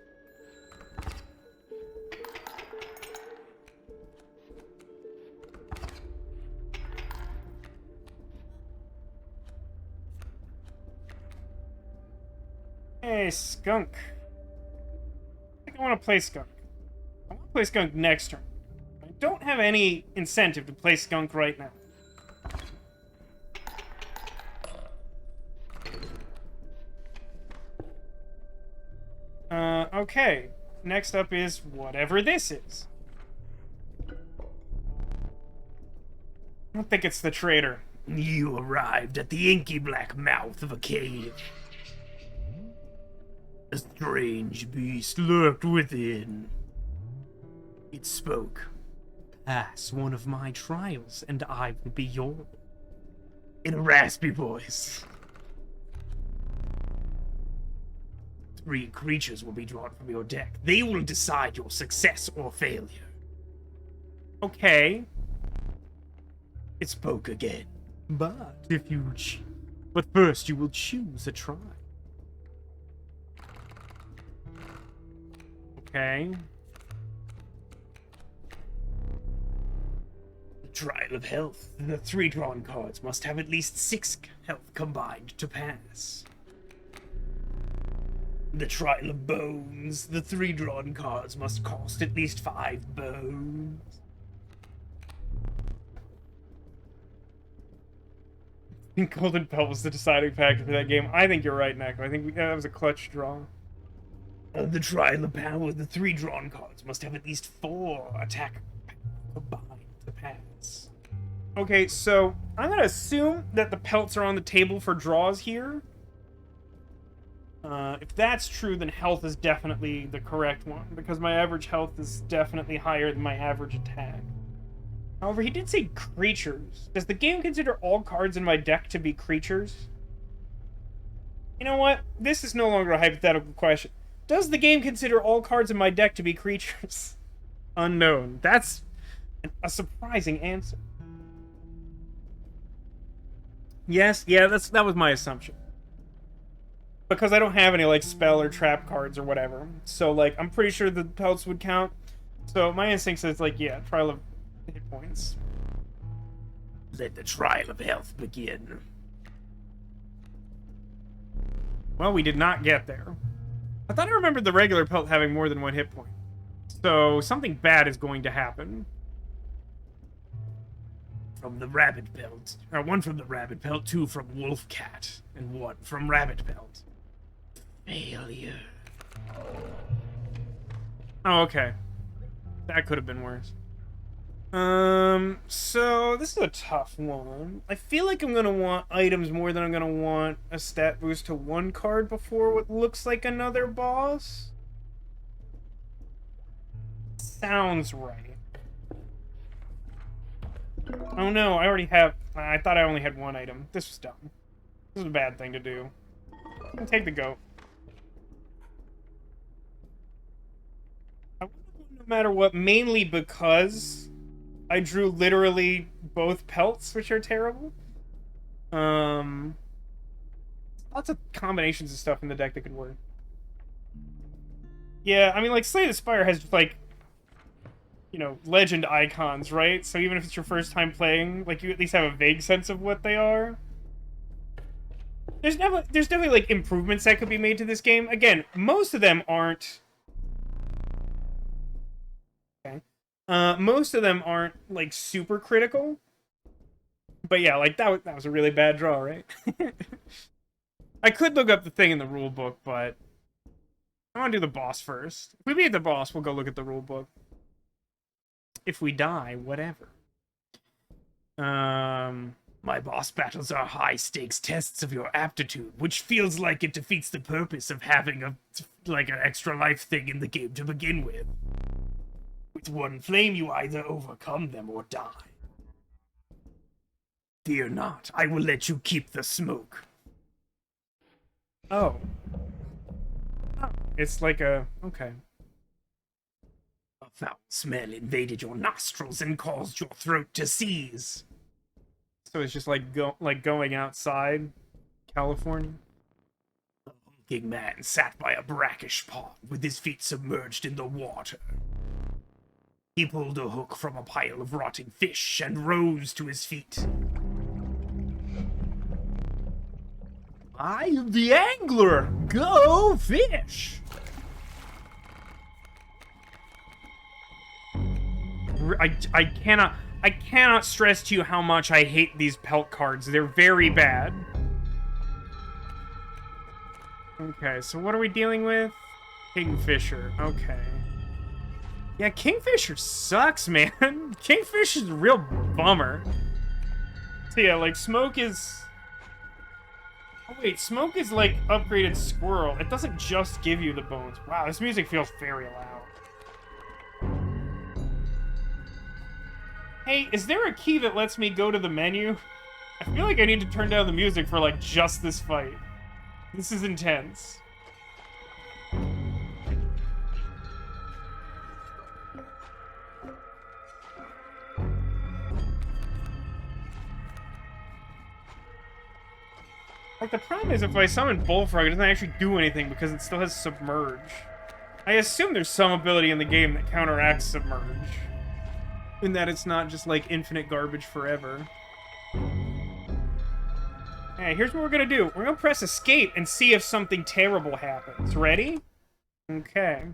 A: Hey, Skunk. I think I want to play Skunk. I want to play Skunk next turn. I don't have any incentive to play Skunk right now. Okay. Next up is whatever this is. I don't think it's the traitor.
C: You arrived at the inky black mouth of a cave. A strange beast lurked within. It spoke. Pass one of my trials, and I will be yours. In a raspy voice. 3 creatures will be drawn from your deck. They will decide your success or failure.
A: Okay.
C: It spoke again. But first you will choose a trial.
A: Okay.
C: The trial of health. The 3 drawn cards must have at least 6 health combined to pass. The trial of bones. The 3 drawn cards must cost at least 5 bones.
A: I think Golden Pelt was the deciding factor for that game. I think you're right, Neko. I think that was a clutch draw.
C: The trial of power. The 3 drawn cards must have at least 4 attack combined to pass.
A: Okay, so I'm gonna assume that the pelts are on the table for draws here. If that's true, then health is definitely the correct one, because my average health is definitely higher than my average attack. However, he did say creatures. Does the game consider all cards in my deck to be creatures? You know what? This is no longer a hypothetical question. Does the game consider all cards in my deck to be creatures? Unknown. That's a surprising answer. Yes, yeah, that was my assumption. Because I don't have any, like, spell or trap cards or whatever. So, like, I'm pretty sure the pelts would count. So my instinct says, like, yeah, trial of hit points.
C: Let the trial of health begin.
A: Well, we did not get there. I thought I remembered the regular pelt having more than one hit point. So, something bad is going to happen.
C: From the rabbit pelt. Or 1 from the rabbit pelt, 2 from wolf cat, and 1 from rabbit pelt. Failure.
A: Oh, okay. That could have been worse. So this is a tough one. I feel like I'm gonna want items more than I'm gonna want a stat boost to 1 card before what looks like another boss. Sounds right. Oh no, I already have... I thought I only had 1 item. This was dumb. This was a bad thing to do. I'll take the goat. I would have won no matter what, mainly because I drew literally both pelts, which are terrible. Lots of combinations of stuff in the deck that could work. Yeah, I mean, like, Slay the Spire has, like, you know, legend icons, right? So even if it's your first time playing, like, you at least have a vague sense of what they are. There's definitely, like, improvements that could be made to this game. Again, most of them aren't... Okay. Most of them aren't, like, super critical. But yeah, like, that was a really bad draw, right? I could look up the thing in the rule book, but I want to do the boss first. If we beat the boss, we'll go look at the rule book. If we die, whatever.
C: My boss battles are high-stakes tests of your aptitude, which feels like it defeats the purpose of having an extra life thing in the game to begin with. With 1 flame, you either overcome them or die. Fear not, I will let you keep the smoke.
A: Oh. It's like a... Okay.
C: A foul smell invaded your nostrils and caused your throat to seize.
A: So it's just like going outside California?
C: A hulking man sat by a brackish pond with his feet submerged in the water. He pulled a hook from a pile of rotting fish and rose to his feet. I am the angler! Go fish!
A: I cannot stress to you how much I hate these pelt cards. They're very bad. Okay, so what are we dealing with? Kingfisher. Okay. Yeah, Kingfisher sucks, man. Kingfisher's a real bummer. So yeah, like, Smoke is... Oh wait, Smoke is like upgraded Squirrel. It doesn't just give you the bones. Wow, this music feels very loud. Hey, is there a key that lets me go to the menu? I feel like I need to turn down the music for, like, just this fight. This is intense. Like, the problem is if I summon Bullfrog, it doesn't actually do anything because it still has Submerge. I assume there's some ability in the game that counteracts Submerge. In that it's not just, like, infinite garbage forever. Hey, here's what we're gonna do. We're gonna press escape and see if something terrible happens. Ready? Okay.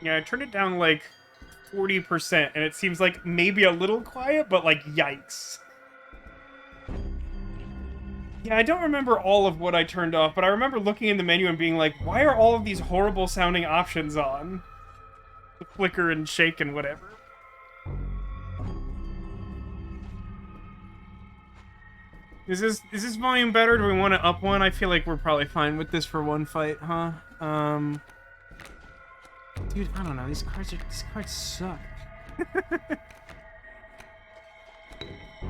A: Yeah, I turned it down, like, 40%, and it seems like maybe a little quiet, but, like, yikes. Yeah, I don't remember all of what I turned off, but I remember looking in the menu and being like, why are all of these horrible-sounding options on? The flicker and shake and whatever. Is this volume better? Do we want to up one? I feel like we're probably fine with this for one fight, huh? Dude, I don't know. These cards suck.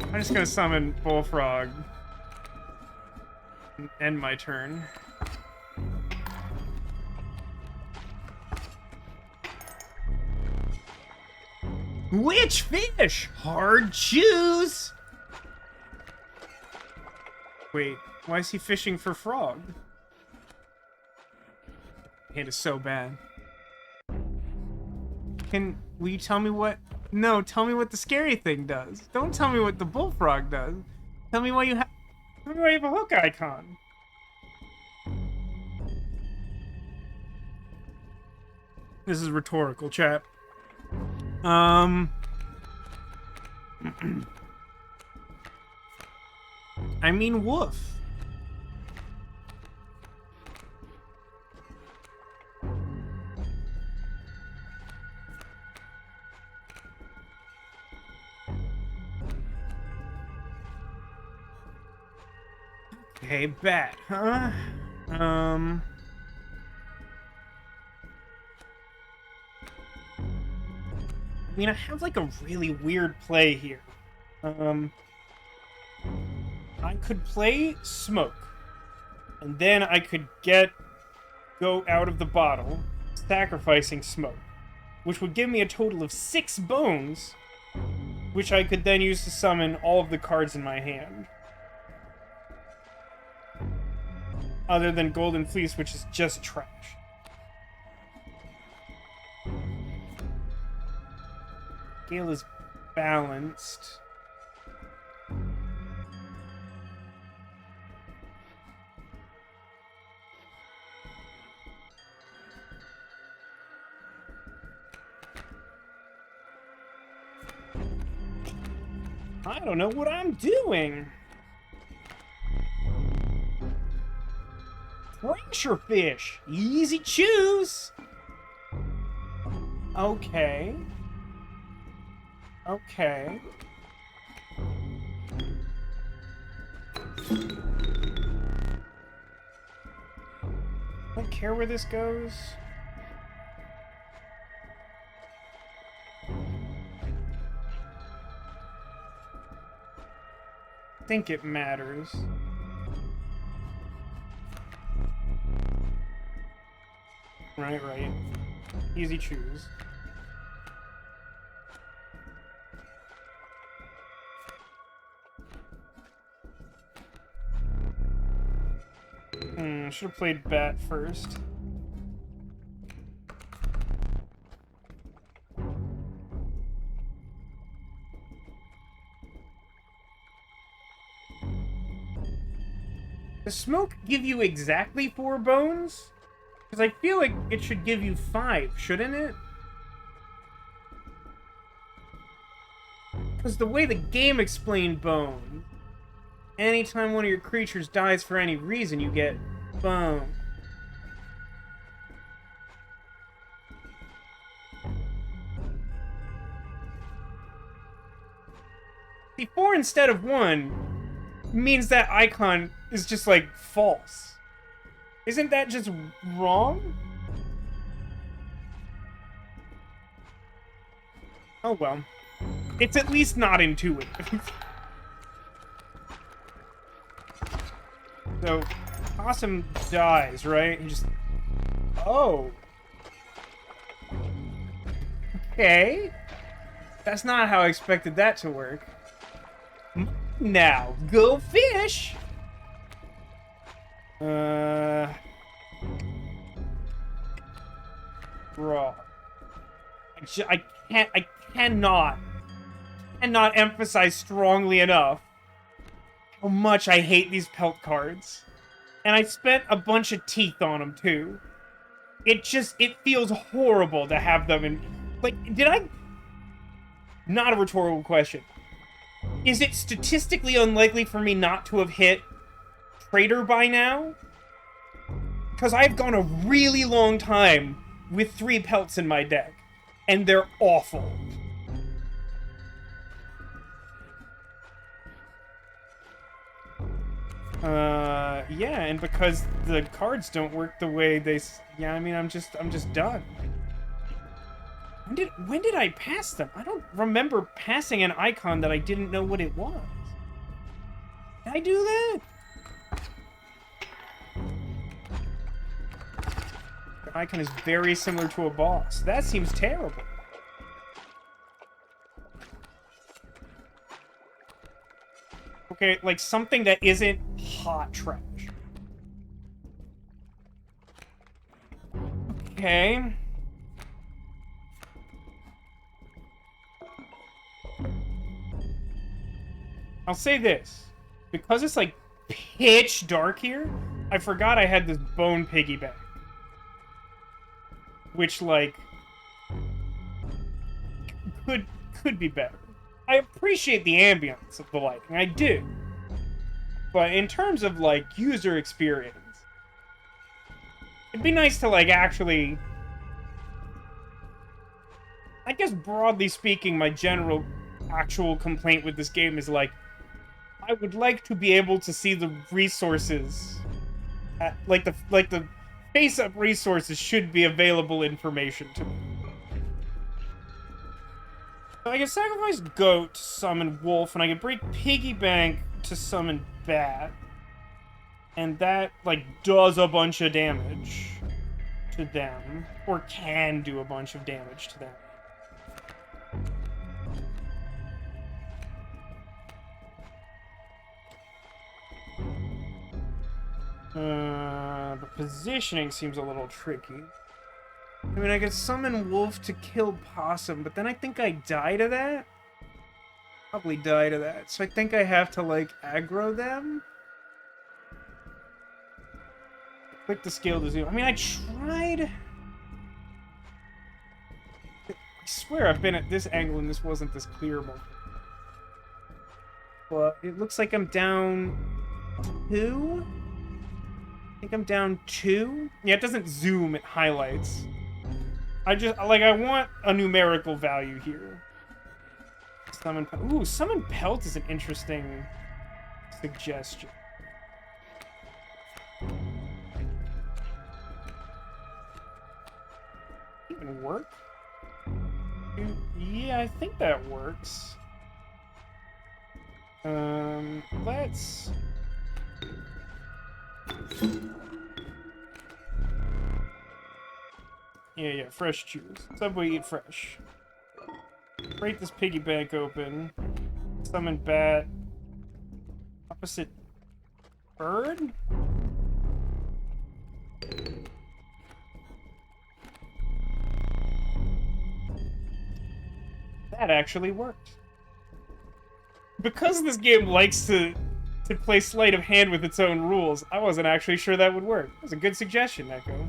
A: I'm just gonna summon Bullfrog. And end my turn.
C: Which fish? Hard choose!
A: Wait, why is he fishing for frog? It is so bad. Will you tell me what... No, tell me what the scary thing does. Don't tell me what the bullfrog does. Tell me why you have... Tell me why you have a hook icon. This is rhetorical, chat. I mean, woof. Okay, bat, huh? I mean, I have like a really weird play here. I could play smoke, and then I could go out of the bottle, sacrificing smoke, which would give me a total of 6 bones, which I could then use to summon all of the cards in my hand. Other than Golden Fleece, which is just trash. Gale is balanced. I don't know what I'm doing. Pressure fish. Easy choose. Okay. Okay. Don't care where this goes. I think it matters. Right. Easy choose. Should have played bat first. Does smoke give you exactly 4 bones? Because I feel like it should give you 5, shouldn't it? Because the way the game explained bone, anytime one of your creatures dies for any reason, you get bone. See, 4 instead of 1 means that icon is just, like, false. Isn't that just wrong? Oh well. It's at least not intuitive. So, Possum dies, right? He just... Oh. Okay. That's not how I expected that to work. Now, go fish! Bro. I cannot emphasize strongly enough how much I hate these pelt cards. And I spent a bunch of teeth on them, too. It feels horrible to have them in... Like, Not a rhetorical question. Is it statistically unlikely for me not to have hit Trader by now? Because I've gone a really long time with 3 pelts in my deck. And they're awful. Yeah, and because the cards don't work the way they... Yeah, I mean, I'm just done. When did I pass them? I don't remember passing an icon that I didn't know what it was. Did I do that? The icon is very similar to a boss. That seems terrible. Okay, like something that isn't hot trash. Okay. I'll say this. Because it's like pitch dark here, I forgot I had this bone piggyback. Which, like, could be better. I appreciate the ambience of the lighting, I do. But in terms of, like, user experience, it'd be nice to, like, actually... I guess, broadly speaking, my general actual complaint with this game is, like, I would like to be able to see the resources... like the face-up resources should be available information to me. So I can sacrifice goat to summon wolf, and I can break piggy bank to summon bat. And that, like, does a bunch of damage to them. Or can do a bunch of damage to them. The positioning seems a little tricky. I mean, I could summon wolf to kill possum, but then I think I die to that? Probably die to that. So I think I have to, like, aggro them? Click the scale to zoom. I mean, I tried... I swear I've been at this angle and this wasn't this clear moment. But it looks like I'm down 2? I think I'm down 2? Yeah, it doesn't zoom, it highlights. I want a numerical value here. Summon Pelt. Ooh, Summon Pelt is an interesting suggestion. Even work? Yeah, I think that works. Let's... Yeah, fresh juice. Subway eat fresh. Break this piggy bank open. Summon bat. Opposite bird? That actually worked. Because this game likes to play sleight of hand with its own rules, I wasn't actually sure that would work. It was a good suggestion, Echo.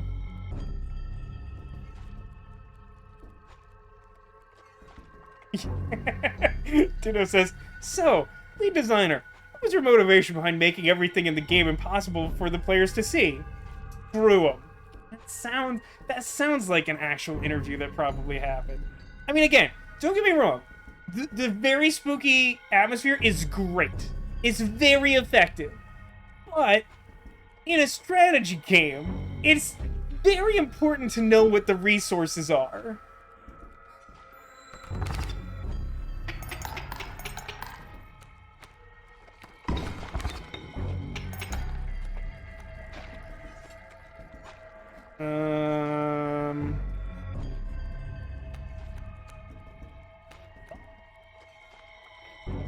A: Ditto says, so, lead designer, what was your motivation behind making everything in the game impossible for the players to see? Screw 'em. That sounds like an actual interview that probably happened. I mean, again, don't get me wrong. The very spooky atmosphere is great. It's very effective. But, in a strategy game, it's very important to know what the resources are.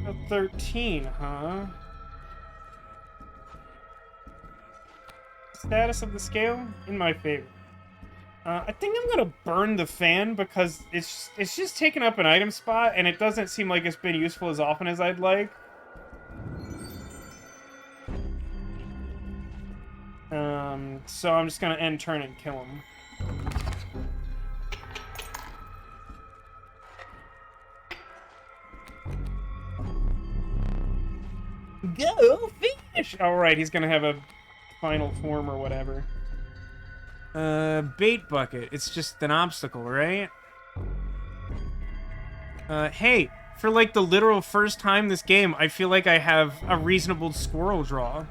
A: Level 13, huh? Status of the scale? In my favor. I think I'm gonna burn the fan because it's just taking up an item spot and it doesn't seem like it's been useful as often as I'd like. So I'm just gonna end turn and kill him. Go fish! Alright, he's gonna have a final form or whatever. Bait bucket. It's just an obstacle, right? Hey, for like the literal first time this game, I feel like I have a reasonable squirrel draw.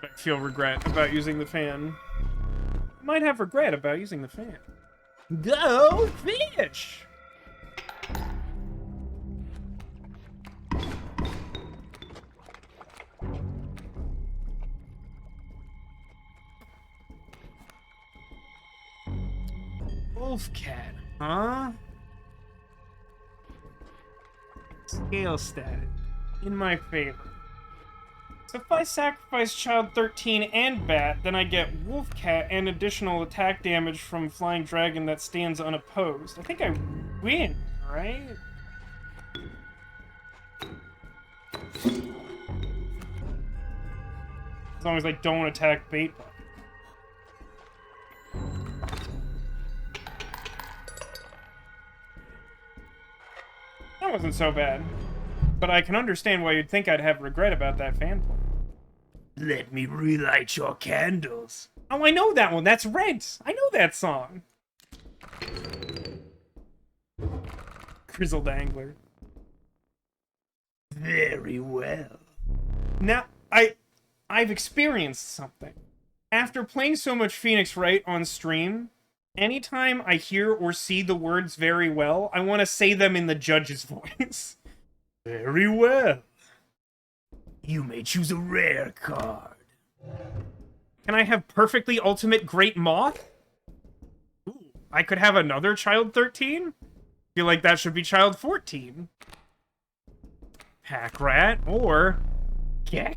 A: I feel regret about using the fan. Might have regret about using the fan. Go fish!
C: wolf cat.
A: Huh? Scale stat. In my favor. So if I sacrifice Child 13 and Bat, then I get Wolf Cat and additional attack damage from Flying Dragon that stands unopposed. I think I win, right? As long as I don't attack Bait Buck. That wasn't so bad. But I can understand why you'd think I'd have regret about that fan point.
C: Let me relight your candles.
A: Oh, I know that one. That's Rent. I know that song. Grizzled Angler.
C: Very well.
A: Now, I've experienced something. After playing so much Phoenix Wright on stream, anytime I hear or see the words very well, I want to say them in the judge's voice.
C: Very well. You may choose a rare card.
A: Can I have Perfectly Ultimate Great Moth? Ooh, I could have another Child 13? Feel like that should be Child 14. Pack Rat or Gek.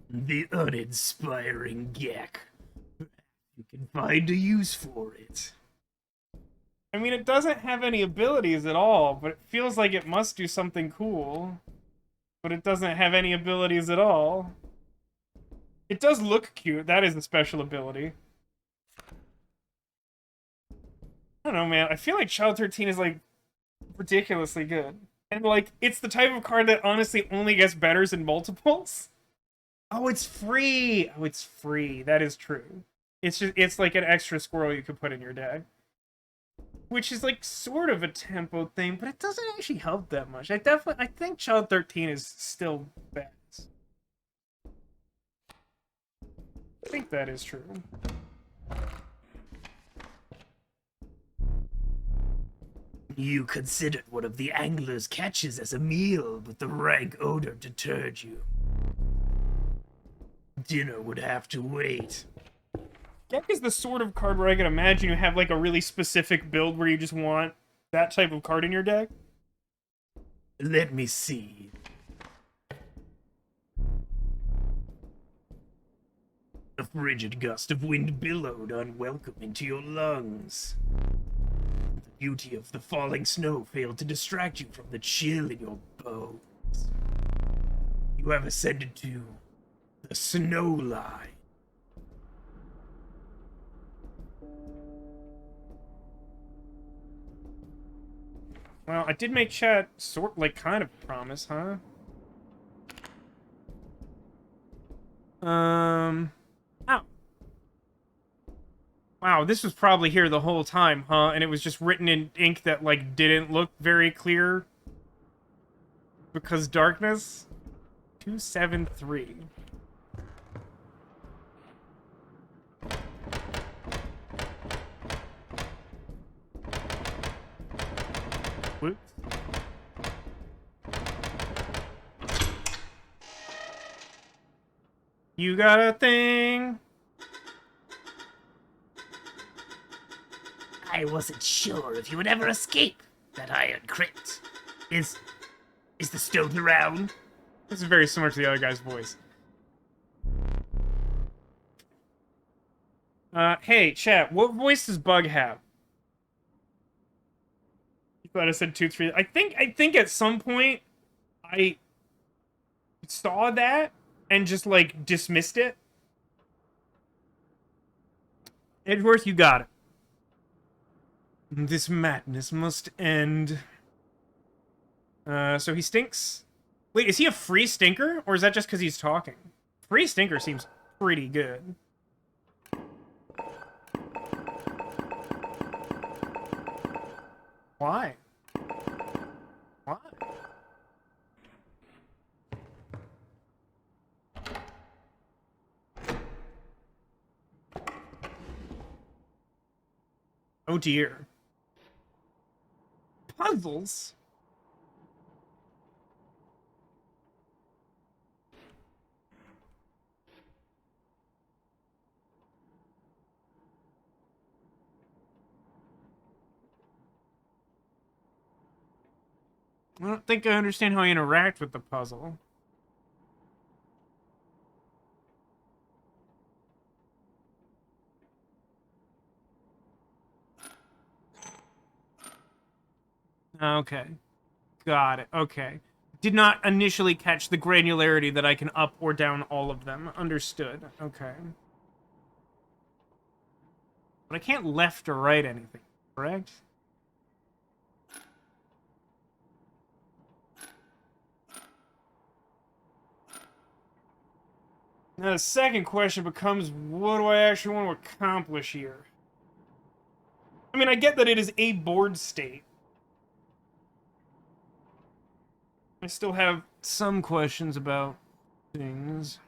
C: The uninspiring Gek. You can find a use for it.
A: I mean, it doesn't have any abilities at all, but it feels like it must do something cool. But it doesn't have any abilities at all. It does look cute. That is a special ability. I don't know, man. I feel like Child 13 is, like, ridiculously good. And, like, it's the type of card that honestly only gets betters in multiples. Oh, it's free! Oh, it's free. That is true. It's like an extra squirrel you could put in your deck. Which is, like, sort of a tempo thing, but it doesn't actually help that much. I think Child 13 is still best. I think that is true.
C: You considered one of the angler's catches as a meal, but the rank odor deterred you. Dinner would have to wait.
A: Gek is the sort of card where I can imagine you have, like, a really specific build where you just want that type of card in your deck.
C: Let me see. A frigid gust of wind billowed unwelcome into your lungs. The beauty of the falling snow failed to distract you from the chill in your bones. You have ascended to the snow line.
A: Well, I did make chat kind of promise, huh? Oh. Wow, this was probably here the whole time, huh? And it was just written in ink that, like, didn't look very clear. Because darkness? 273. Whoops. You got a thing?
C: I wasn't sure if you would ever escape that iron crypt. Is the stone around?
A: This is very similar to the other guy's voice. Hey, chat, what voice does Bug have? You thought I said 2, 3. I think at some point I saw that and just, like, dismissed it. Edgeworth, you got it. This madness must end. So he stinks. Wait, is he a free stinker? Or is that just because he's talking? Free stinker seems pretty good. Why? Why? Oh dear. Puzzles? I don't think I understand how I interact with the puzzle. Okay. Got it. Okay. Did not initially catch the granularity that I can up or down all of them. Understood. Okay. But I can't left or right anything, correct? Now the second question becomes, what do I actually want to accomplish here? I mean, I get that it is a board state. I still have some questions about things.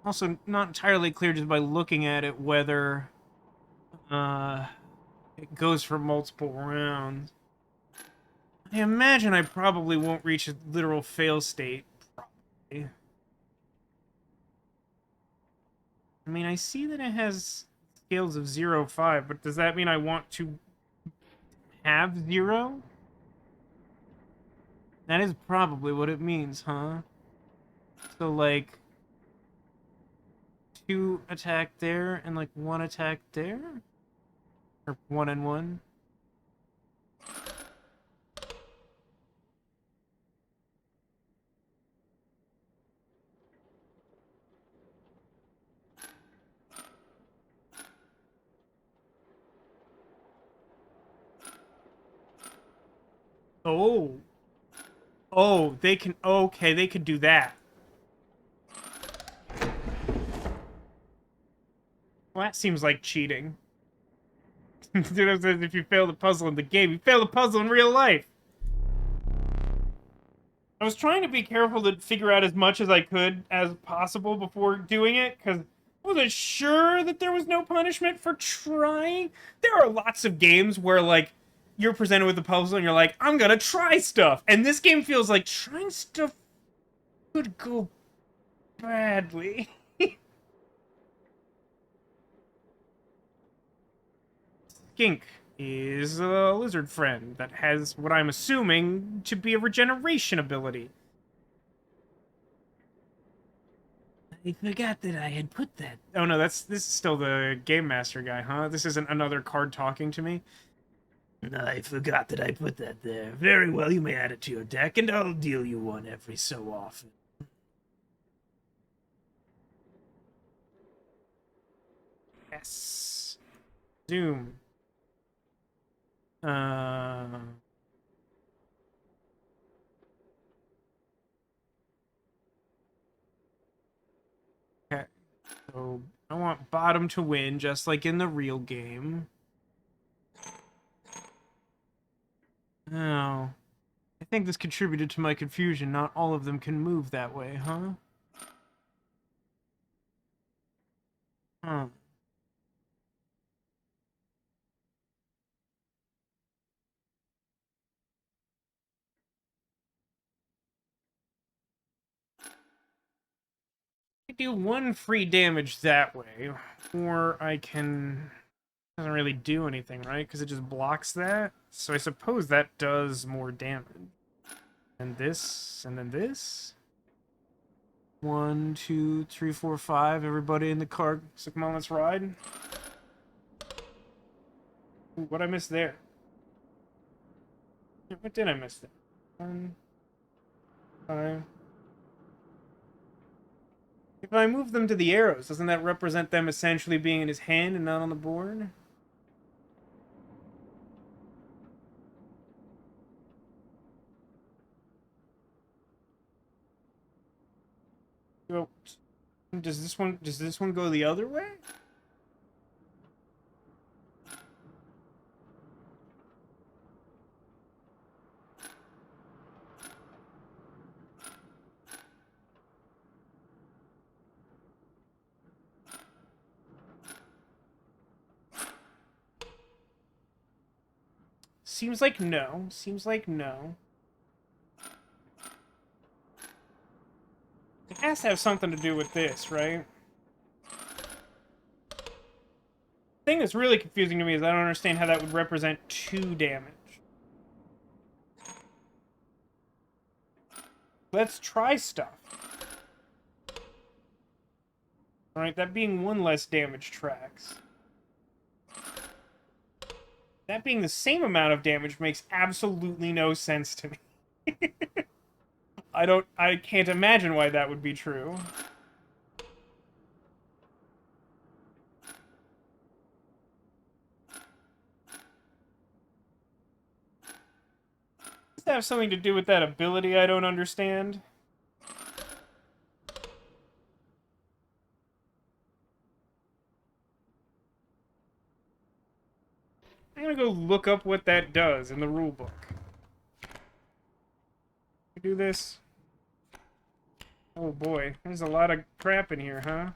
A: Also, not entirely clear just by looking at it whether it goes for multiple rounds. I imagine I probably won't reach a literal fail state. Probably. I mean, I see that it has scales of 0, 5, but does that mean I want to have 0? That is probably what it means, huh? So, like, 2 attack there and, like, 1 attack there? Or 1 and 1? Oh. Oh, they can... Okay, they could do that. Well, that seems like cheating. If you fail the puzzle in the game, you fail the puzzle in real life. I was trying to be careful to figure out as much as I could as possible before doing it, because I wasn't sure that there was no punishment for trying. There are lots of games where, like, you're presented with a puzzle and you're like, I'm gonna try stuff. And this game feels like trying stuff could go badly. Skink is a lizard friend that has what I'm assuming to be a regeneration ability. I forgot that I had put that. Oh no, this is still the Game Master guy, huh? This isn't another card talking to me.
C: I forgot that I put that there. Very well, you may add it to your deck, and I'll deal you one every so often.
A: Yes. Zoom. Uh. Okay. So I want bottom to win, just like in the real game. Oh. I think this contributed to my confusion. Not all of them can move that way, huh? Huh. I do 1 free damage that way, or I can... Doesn't really do anything, right? Because it just blocks that. So I suppose that does more damage. And this, and then this. 1, 2, 3, 4, 5. Everybody in the car. So come on, let's ride. Ooh, what'd I miss there? What did I miss there? 1, 5. If I move them to the arrows, doesn't that represent them essentially being in his hand and not on the board? Well, does this one go the other way? Seems like no. Seems like no. It has to have something to do with this, right? The thing that's really confusing to me is I don't understand how that would represent 2 damage. Let's try stuff. Alright, that being 1 less damage tracks. That being the same amount of damage makes absolutely no sense to me. I can't imagine why that would be true. Does that have something to do with that ability I don't understand? I'm gonna go look up what that does in the rulebook. Do this. Oh boy, there's a lot of crap in here, huh?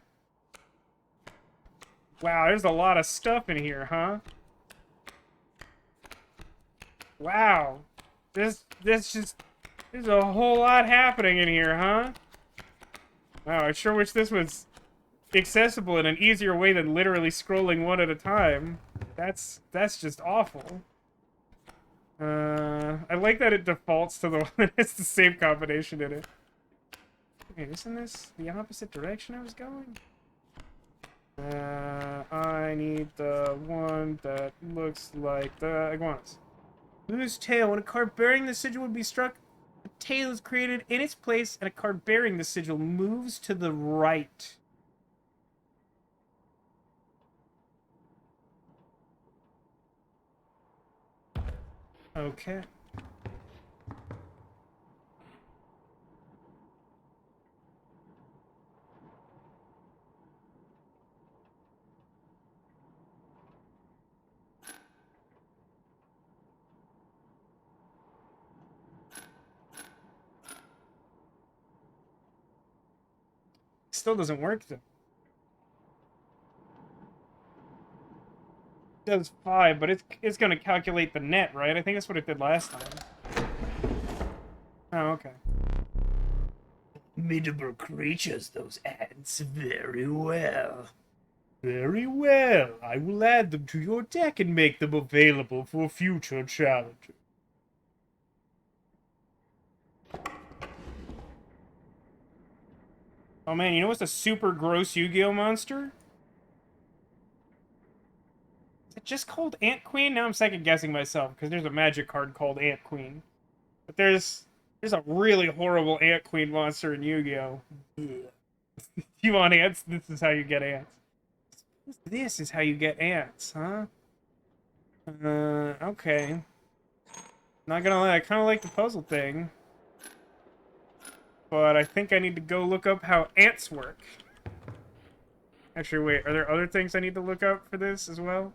A: Wow, there's a lot of stuff in here, huh? Wow. There's a whole lot happening in here, huh? Wow, I sure wish this was accessible in an easier way than literally scrolling one at a time. That's just awful. I like that it defaults to the one that has the same combination in it. Wait, isn't this the opposite direction I was going? I need the one that looks like the iguanas. Lose tail. When a card bearing the sigil would be struck, a tail is created in its place, and a card bearing the sigil moves to the right. Okay. Still doesn't work though. It does 5, but it's going to calculate the net, right? I think that's what it did last time. Oh, okay.
C: Formidable creatures, those ants. Very well. Very well. I will add them to your deck and make them available for future challenges.
A: Oh man, you know what's a super gross Yu-Gi-Oh monster? Is it just called Ant Queen? Now I'm second guessing myself because there's a magic card called Ant Queen. But there's a really horrible Ant Queen monster in Yu-Gi-Oh. You want ants? This is how you get ants. This is how you get ants, huh? Okay. Not gonna lie, I kind of like the puzzle thing. But I think I need to go look up how ants work. Actually, wait, are there other things I need to look up for this as well?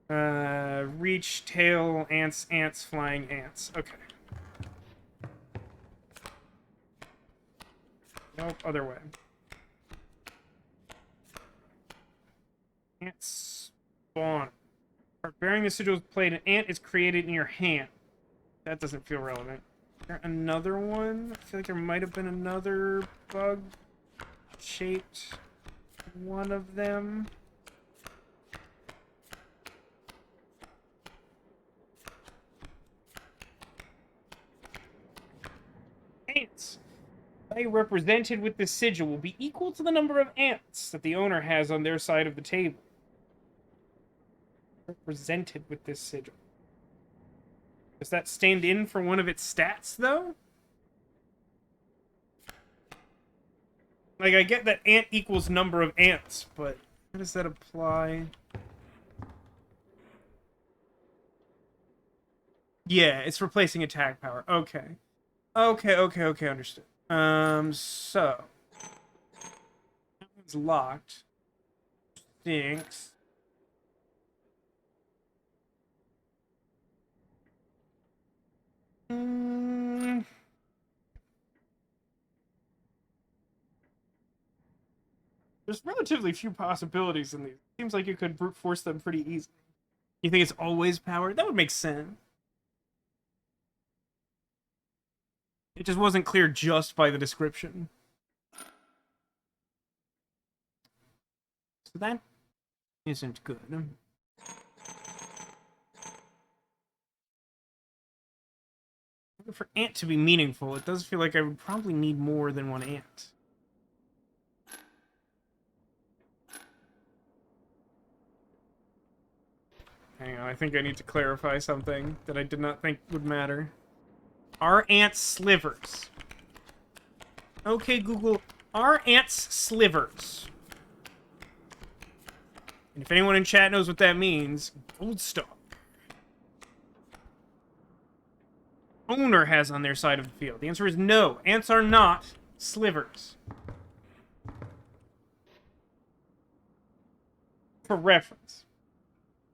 A: Reach, tail, ants, flying ants. Okay. Nope, other way. Ants spawn. Bearing the sigil is played, an ant is created in your hand. That doesn't feel relevant. Is there another one? I feel like there might have been another bug-shaped one of them. Ants. Value represented with this sigil will be equal to the number of ants that the owner has on their side of the table. Represented with this sigil. Does that stand in for one of its stats, though? Like, I get that ant equals number of ants, but how does that apply? Yeah, it's replacing attack power. Okay. Okay, understood. So. That one's locked. Stinks. There's relatively few possibilities in these. Seems like you could brute force them pretty easily. You think it's always powered? That would make sense. It just wasn't clear just by the description. So that isn't good. For ant to be meaningful, it does feel like I would probably need more than one ant. Hang on, I think I need to clarify something that I did not think would matter. Are ants slivers? Okay, Google, are ants slivers? And if anyone in chat knows what that means, gold star. Owner has on their side of the field. The answer is no. Ants are not slivers. For reference,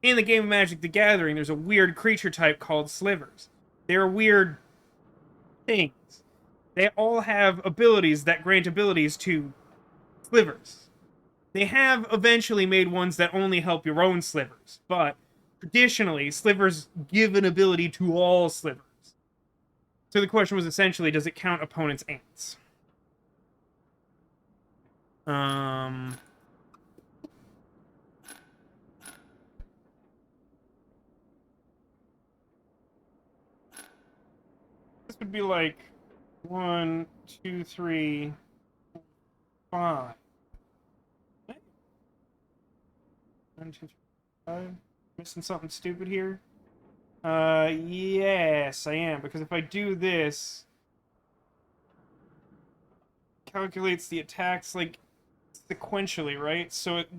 A: in the game of Magic the Gathering, there's a weird creature type called slivers. They're weird things. They all have abilities that grant abilities to slivers. They have eventually made ones that only help your own slivers, but traditionally, slivers give an ability to all slivers. So the question was essentially, does it count opponents' ants? This would be like 1, 2, 3, 5. 1, 2, 3, 5. Missing something stupid here? Yes, I am, because if I do this, calculates the attacks, like, sequentially, right? So it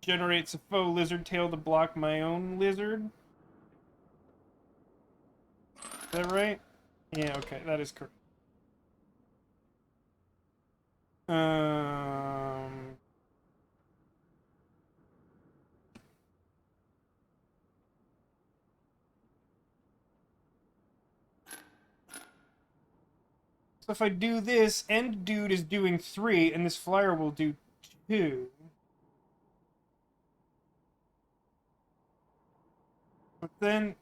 A: generates a faux lizard tail to block my own lizard? Is that right? Yeah, okay, that is correct. So if I do this, end dude is doing 3, and this flyer will do 2. But then,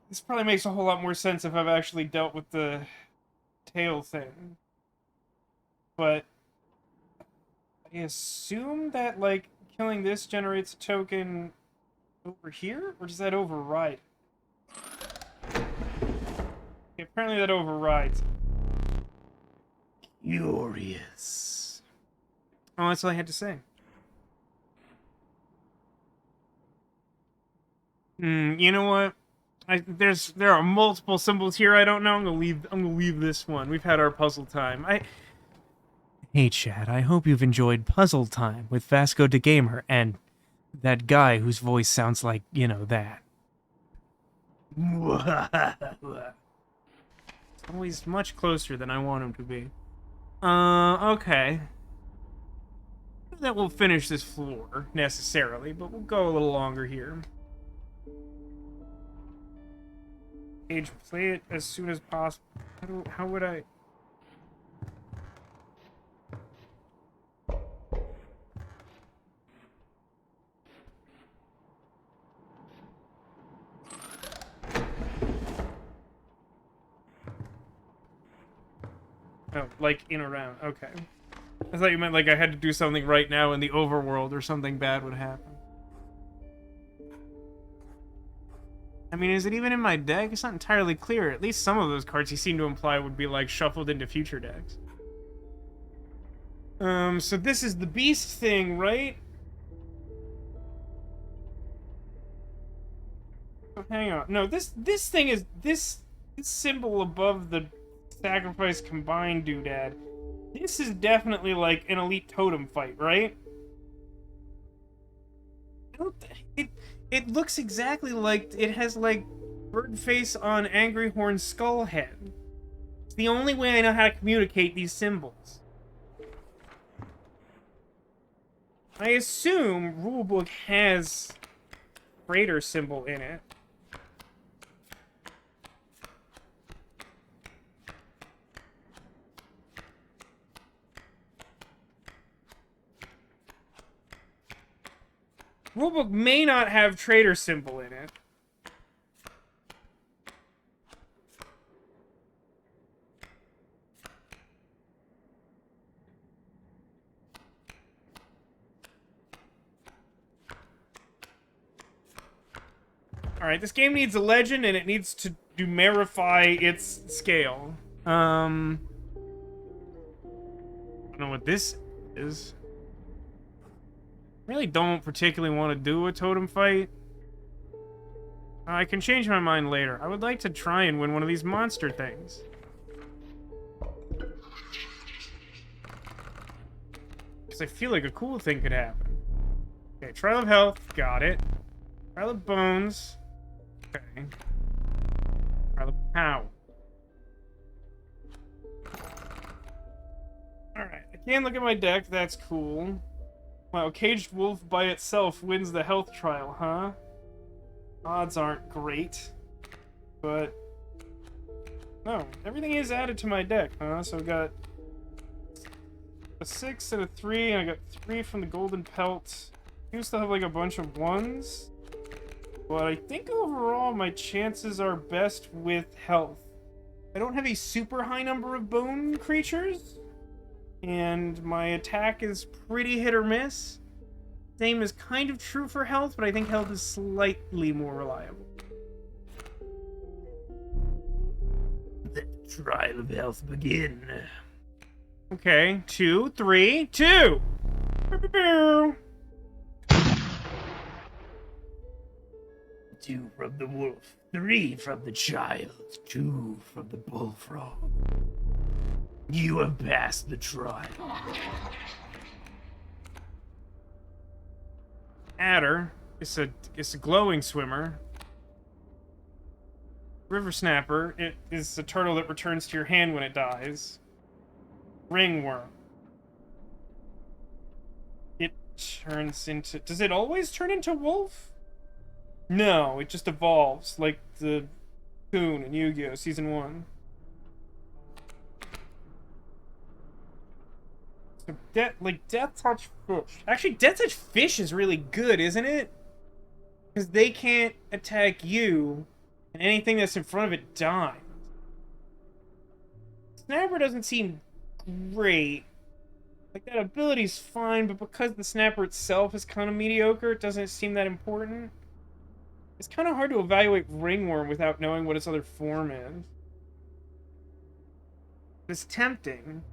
A: this probably makes a whole lot more sense if I've actually dealt with the tail thing. But I assume that, like, killing this generates a token over here? Or does that override? Okay, apparently that overrides. Curious. Oh, that's all I had to say. You know what? There are multiple symbols here I don't know. I'm gonna leave this one. We've had our puzzle time. Hey chat, I hope you've enjoyed Puzzle Time with VascoDaGamer and that guy whose voice sounds like, you know, that. It's always much closer than I want him to be. Okay. That will finish this floor, necessarily, but we'll go a little longer here. Age, play it as soon as possible. How would I... Oh, like in a round. Okay. I thought you meant like I had to do something right now in the overworld or something bad would happen. I mean, is it even in my deck? It's not entirely clear. At least some of those cards you seem to imply would be like shuffled into future decks. So this is the beast thing, right? Oh, hang on. No, this thing is this symbol above the sacrifice combined doodad. This is definitely like an elite totem fight, right? It looks exactly like it has like bird face on Angry Horn's skull head. It's the only way I know how to communicate these symbols. I assume rulebook has freighter symbol in it. Rulebook may not have trader symbol in it. Alright, this game needs a legend, and it needs to numerify its scale. I don't know what this is. Really don't particularly want to do a totem fight. I can change my mind later. I would like to try and win one of these monster things. Because I feel like a cool thing could happen. Okay, trial of health. Got it. Trial of bones. Okay. Trial of power. Alright, I can look at my deck. That's cool. Wow, Caged Wolf by itself wins the health trial, huh? Odds aren't great. But... no, everything is added to my deck, huh? So I've got a 6 and a 3, and I got 3 from the Golden Pelt. I do still have like a bunch of 1s. But I think overall my chances are best with health. I don't have a super high number of bone creatures. And my attack is pretty hit or miss. Same is kind of true for health, but I think health is slightly more reliable.
C: Let the trial of health begin.
A: Okay, 2, 3, 2!
C: 2 from the wolf, 3 from the child, 2 from the bullfrog. You have passed the trial.
A: Adder is a glowing swimmer. River Snapper, it is a turtle that returns to your hand when it dies. Ringworm. It turns into... does it always turn into wolf? No, it just evolves, like the Coon in Yu-Gi-Oh! Season 1. So, Death Touch Fish. Actually, Death Touch Fish is really good, isn't it? Because they can't attack you, and anything that's in front of it dies. Snapper doesn't seem great. Like, that ability's fine, but because the Snapper itself is kind of mediocre, it doesn't seem that important. It's kind of hard to evaluate Ringworm without knowing what its other form is. It's tempting.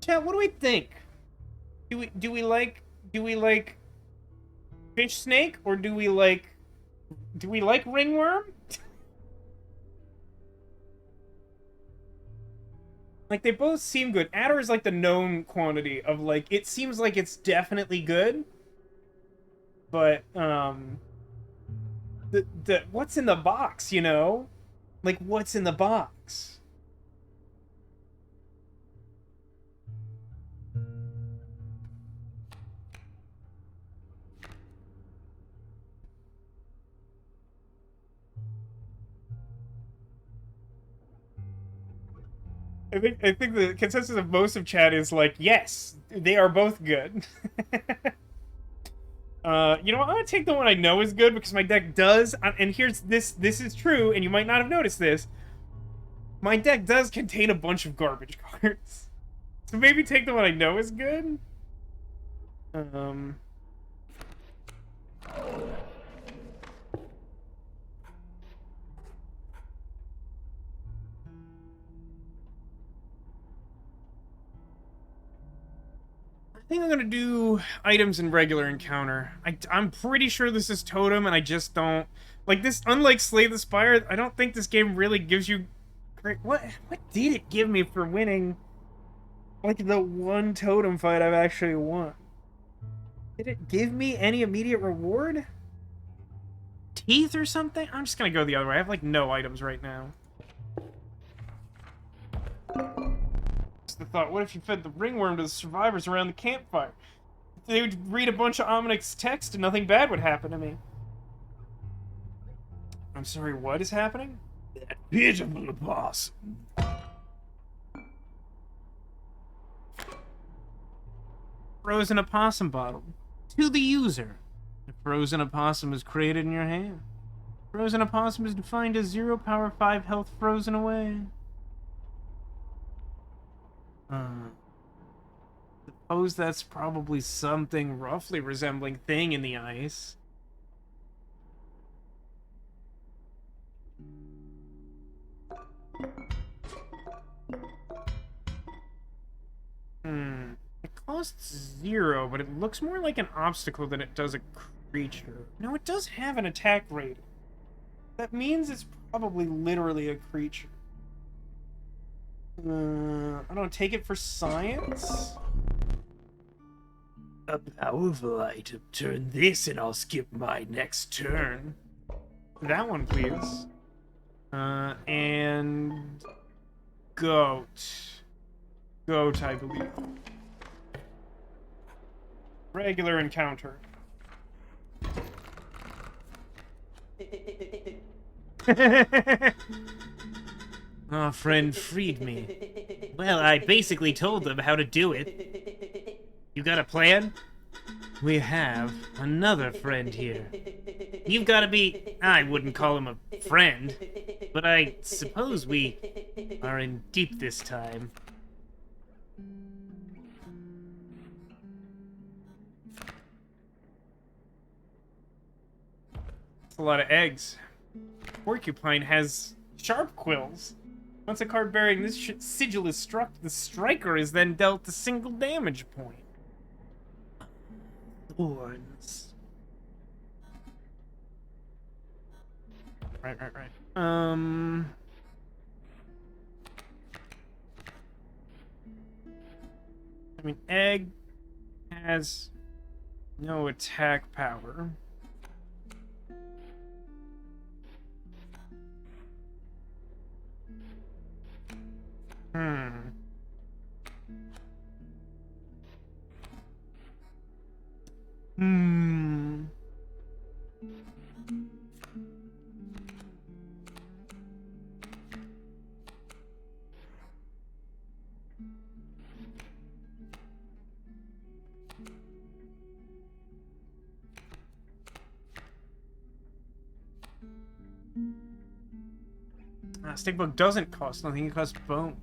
A: Chat, what do we think? Do we like Fish Snake, or do we like Ringworm? Like, they both seem good. Adder is like the known quantity of, like, it seems like it's definitely good. But, what's in the box, you know? Like, what's in the box? I think the consensus of most of chat is like, yes, they are both good. You know what? I'm gonna take the one I know is good because my deck does, and here's this is true, and you might not have noticed this. My deck does contain a bunch of garbage cards. So maybe take the one I know is good. I think I'm gonna do items in regular encounter. I'm pretty sure this is totem, and I just don't like this. Unlike Slay the Spire, I don't think this game really gives you great. What did it give me for winning? Like the one totem fight I've actually won. Did it give me any immediate reward? Teeth or something? I'm just gonna go the other way. I have like no items right now. The thought, what if you fed the ringworm to the survivors around the campfire? They would read a bunch of ominous text and nothing bad would happen to me. I'm sorry, what is happening?
C: That pitiful opossum.
A: Frozen opossum bottle. To the user. A frozen opossum is created in your hand. Frozen opossum is defined as 0 power 5 health frozen away. Suppose that's probably something roughly resembling thing in the ice. It costs 0, but it looks more like an obstacle than it does a creature. No, it does have an attack rating. That means it's probably literally a creature. I don't take it for science.
C: A powerful item. Turn this and I'll skip my next turn.
A: That one, please. And goat. Goat, I believe. Regular encounter.
C: Our friend freed me. Well, I basically told them how to do it. You got a plan? We have another friend here. You've got to be... I wouldn't call him a friend, but I suppose we are in deep this time.
A: That's a lot of eggs. Porcupine has sharp quills. Once a card bearing this sigil is struck, the striker is then dealt a single damage point.
C: Thorns.
A: Right. I mean, egg has no attack power. Stickbook doesn't cost nothing, it costs bone.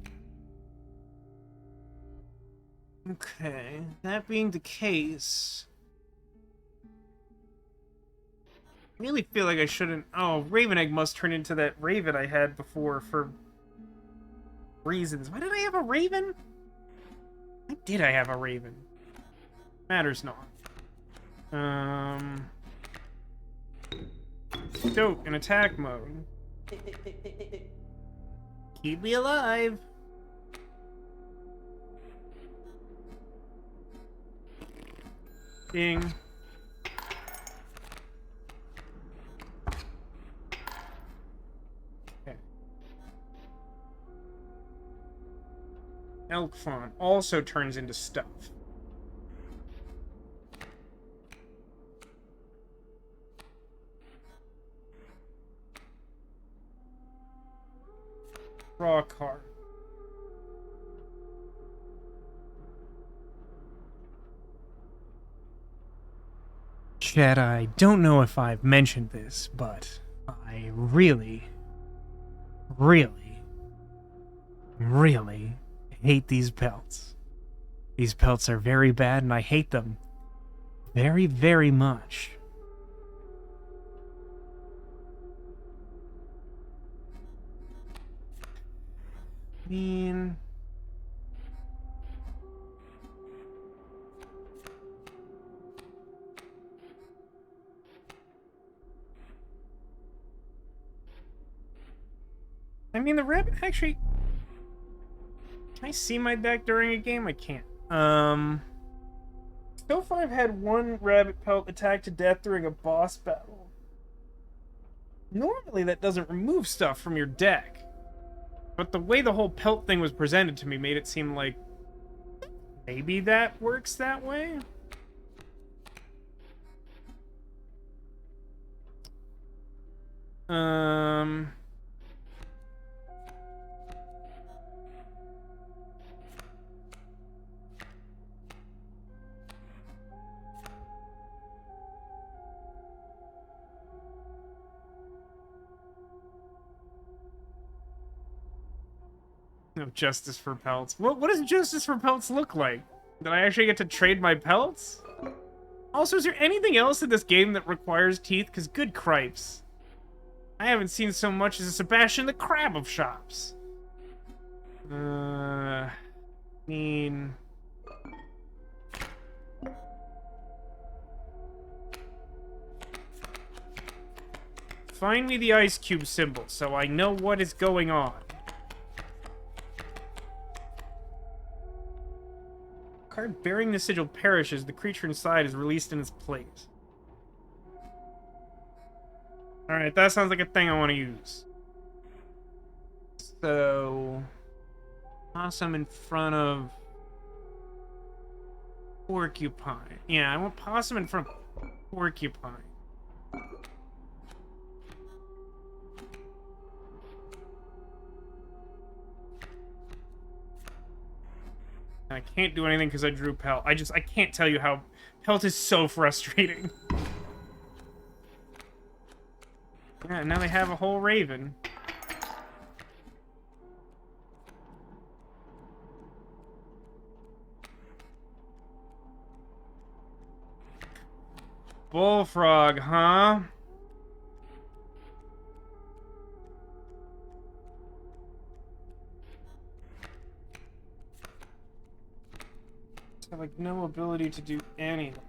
A: Okay, that being the case... I really feel like I shouldn't... Oh, Raven Egg must turn into that Raven I had before for... reasons. Why did I have a Raven? Why did I have a Raven? Matters not. Stoke in attack mode.
C: Keep me alive.
A: Ding. Okay. Elk Fawn also turns into stuff. Draw a card. Chat, I don't know if I've mentioned this, but I really hate these pelts. These pelts are very bad and I hate them very, very much. I mean... the rabbit actually... Can I see my deck during a game? I can't. So far I've had one rabbit pelt attack to death during a boss battle. Normally that doesn't remove stuff from your deck. But the way the whole pelt thing was presented to me made it seem like maybe that works that way? No justice for pelts. What does justice for pelts look like? Did I actually get to trade my pelts? Also, is there anything else in this game that requires teeth? Because good cripes. I haven't seen so much as a Sebastian the Crab of shops. I mean... Find me the ice cube symbol so I know what is going on. Card bearing the sigil perishes. The creature inside is released in its place. Alright, that sounds like a thing I want to use. So... Possum in front of... Porcupine. Yeah, I want Possum in front of Porcupine. I can't do anything because I drew Pelt. I can't tell you how... Pelt is so frustrating. Yeah, now they have a whole Raven. Bullfrog, huh? I have, like, no ability to do anything.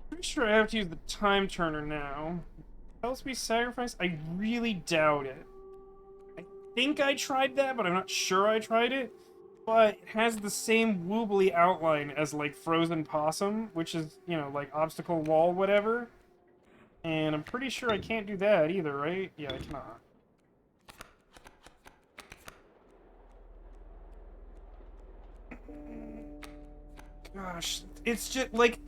A: Pretty sure I have to use the time turner now. Else be sacrificed? I really doubt it. I think I tried that, but I'm not sure I tried it. But it has the same woobly outline as, like, Frozen Possum, which is, you know, like, obstacle wall, whatever. And I'm pretty sure I can't do that either, right? Yeah, I cannot. Gosh, it's just, like,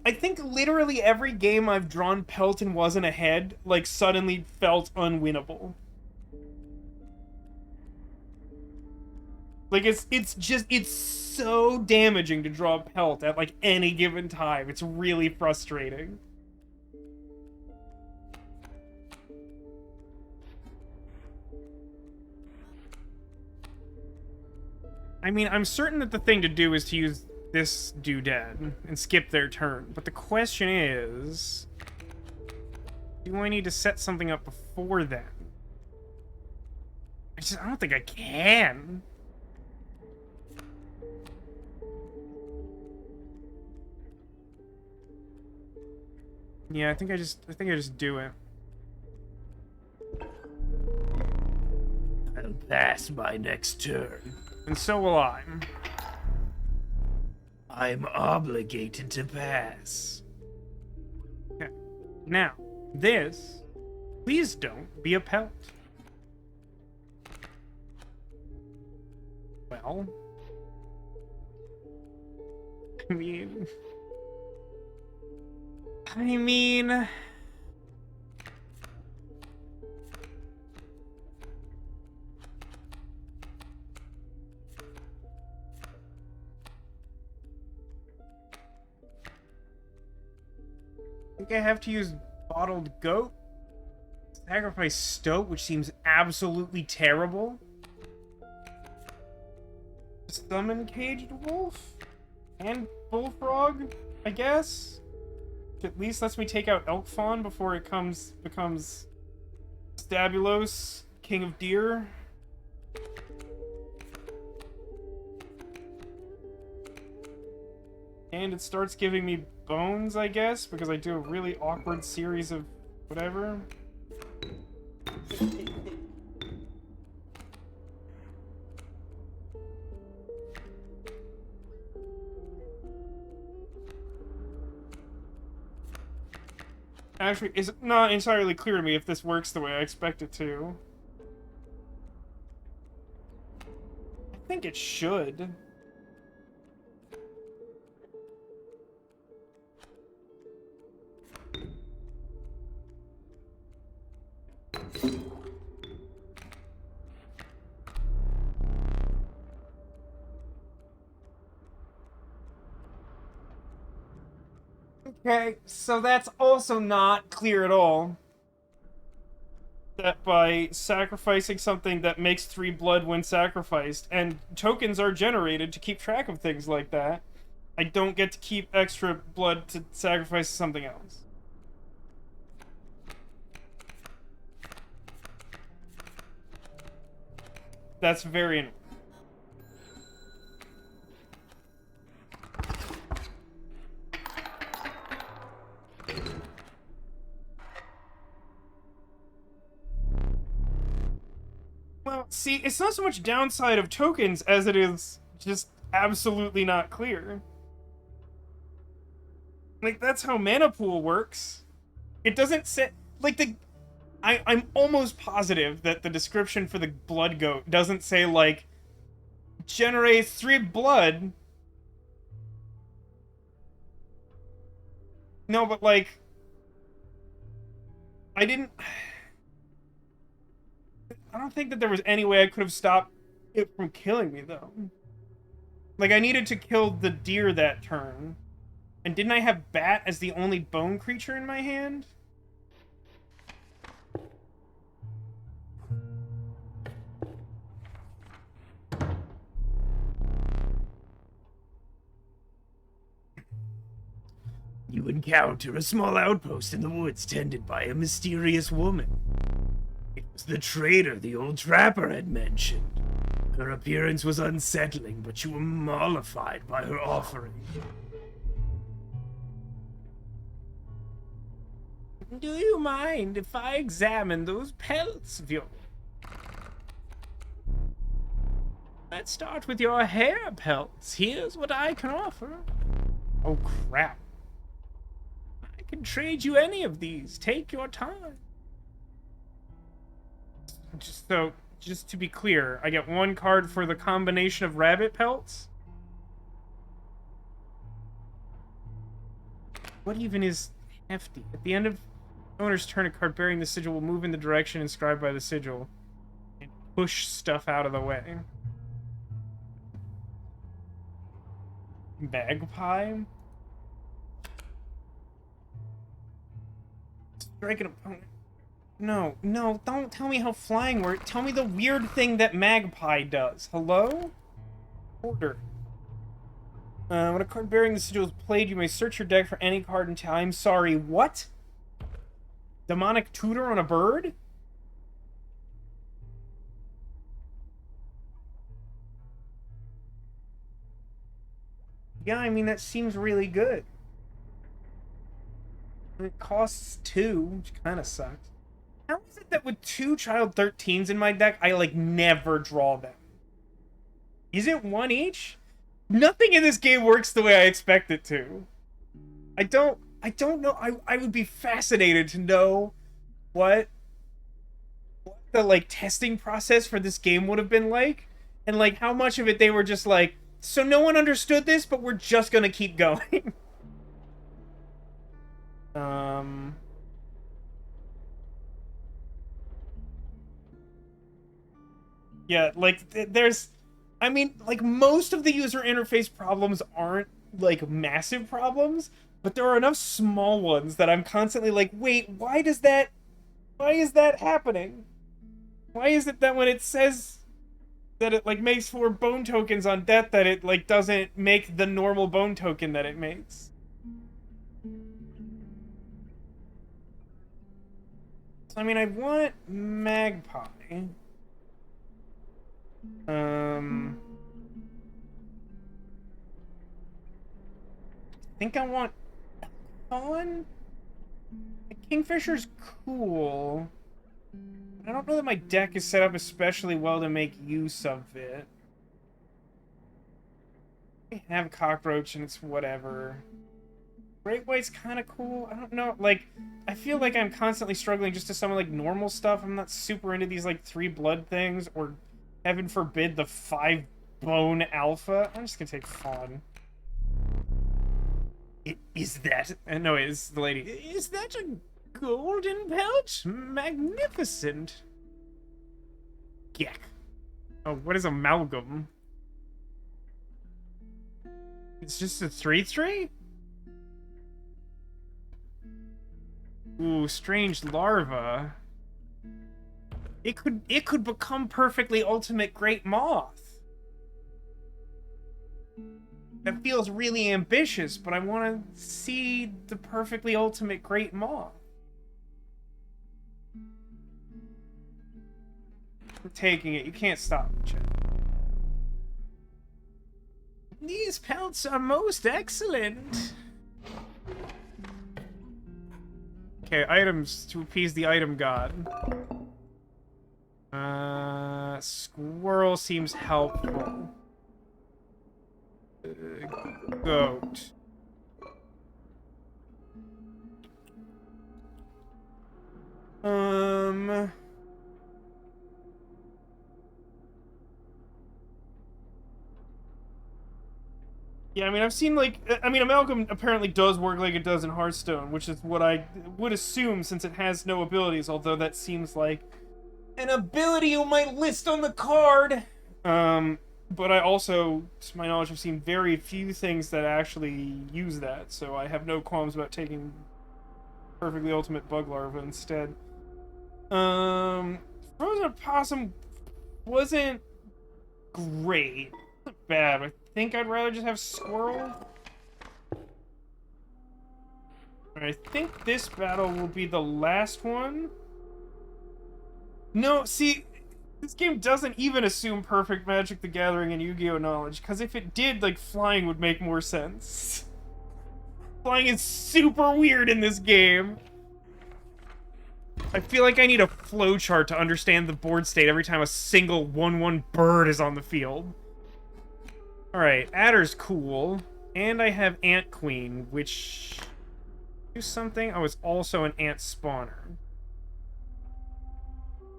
A: I think literally every game I've drawn Pelt and wasn't ahead, like, suddenly felt unwinnable. Like, it's so damaging to draw Pelt at, like, any given time. It's really frustrating. I mean, I'm certain that the thing to do is to use this doodad and skip their turn. But the question is... Do I need to set something up before then? I don't think I can. Yeah, I think I just do it.
C: I'll pass my next turn.
A: And so will I.
C: I'm obligated to pass.
A: Okay. Now, this... Please don't be a Pelt. Well... I mean... I think I have to use Bottled Goat. Sacrifice Stoat, which seems absolutely terrible. Summon Caged Wolf? And Bullfrog, I guess? At least lets me take out Elk Fawn before it becomes Stabulos, King of Deer. And it starts giving me bones, I guess, because I do a really awkward series of whatever. Actually, it's not entirely clear to me if this works the way I expect it to. I think it should. Okay, so that's also not clear at all. That by sacrificing something that makes 3 blood when sacrificed, and tokens are generated to keep track of things like that, I don't get to keep extra blood to sacrifice something else. That's very annoying. See, it's not so much downside of tokens as it is just absolutely not clear. Like, that's how mana pool works. It doesn't say... Like, I'm almost positive that the description for the blood goat doesn't say, like, generate 3 blood. No, but, like... I don't think that there was any way I could have stopped it from killing me, though. Like, I needed to kill the deer that turn. And didn't I have bat as the only bone creature in my hand?
C: You encounter a small outpost in the woods tended by a mysterious woman. It was the trader the old trapper had mentioned. Her appearance was unsettling, but you were mollified by her offering. Do you mind if I examine those pelts of yours? Let's start with your hair pelts. Here's what I can offer.
A: Oh, crap.
C: I can trade you any of these. Take your time.
A: Just to be clear, I get 1 card for the combination of rabbit pelts? What even is hefty? At the end of owner's turn, a card bearing the sigil will move in the direction inscribed by the sigil and push stuff out of the way. Magpie? Strike an opponent. No, don't tell me how flying works. Tell me the weird thing that Magpie does. Hello? Order. When a card bearing the sigil is played, you may search your deck for any card until... I'm sorry, what? Demonic Tutor on a bird? Yeah, I mean, that seems really good. It costs 2, which kind of sucks. How is it that with 2 Child 13s in my deck, I, like, never draw them? Is it 1 each? Nothing in this game works the way I expect it to. I don't know. I would be fascinated to know what the, like, testing process for this game would have been like. And, like, how much of it they were just like, so no one understood this, but we're just gonna keep going. Yeah, like, there's... I mean, like, most of the user interface problems aren't, like, massive problems, but there are enough small ones that I'm constantly like, wait, why is that happening? Why is it that when it says that it, like, makes 4 bone tokens on death, that it, like, doesn't make the normal bone token that it makes? So, I mean, I want Magpie. I think I want Elkhorn? Kingfisher's cool. I don't know that my deck is set up especially well to make use of it. I have Cockroach and it's whatever. Great White's kind of cool. I don't know. Like, I feel like I'm constantly struggling just to summon, like, normal stuff. I'm not super into these, like, 3 blood things, or, heaven forbid, the 5 bone alpha. I'm just gonna take Fawn.
C: Is that...
A: No, it's the lady.
C: Is that a golden pelt? Magnificent.
A: Geck. Oh, what is Amalgam? It's just a 3/3? Ooh, Strange Larva. It could become perfectly Ultimate Great Moth. That feels really ambitious, but I want to see the perfectly Ultimate Great Moth. I'm taking it. You can't stop me, Chad.
C: These pelts are most excellent.
A: Okay, items to appease the item god. Squirrel seems helpful. Goat. Yeah, I mean, I've seen, like... I mean, Amalgam apparently does work like it does in Hearthstone, which is what I would assume since it has no abilities, although that seems like an ability you might list on the card! But I also, to my knowledge, have seen very few things that actually use that, so I have no qualms about taking Perfectly Ultimate Bug Larva instead. Frozen Opossum wasn't great. It wasn't bad. I think I'd rather just have Squirrel. I think this battle will be the last one. No, see, this game doesn't even assume perfect Magic the Gathering and Yu-Gi-Oh! Knowledge, because if it did, like, flying would make more sense. Flying is super weird in this game. I feel like I need a flowchart to understand the board state every time a single 1/1 bird is on the field. Alright, Adder's cool. And I have Ant Queen, which... do something? Oh, it's also an ant spawner.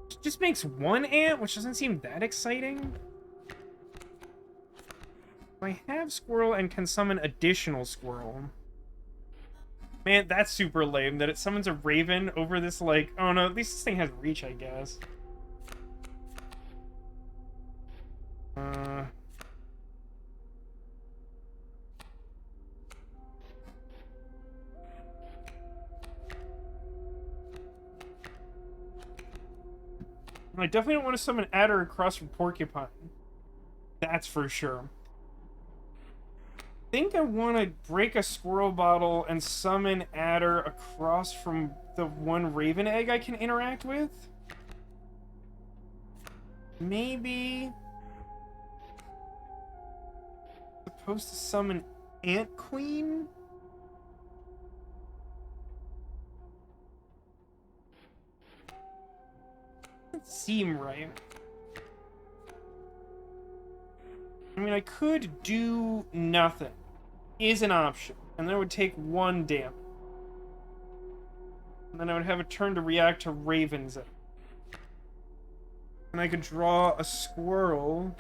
A: It just makes one ant, which doesn't seem that exciting. I have Squirrel and can summon additional Squirrel. Man, that's super lame, that it summons a Raven over this, like... oh no, at least this thing has reach, I guess. I definitely don't want to summon Adder across from Porcupine. That's for sure. I think I want to break a Squirrel Bottle and summon Adder across from the one Raven Egg I can interact with. Maybe... supposed to summon Ant Queen? Doesn't seem right. I mean, I could do nothing. Is an option. And then it would take 1 damage. And then I would have a turn to react to Raven's Egg. And I could draw a Squirrel.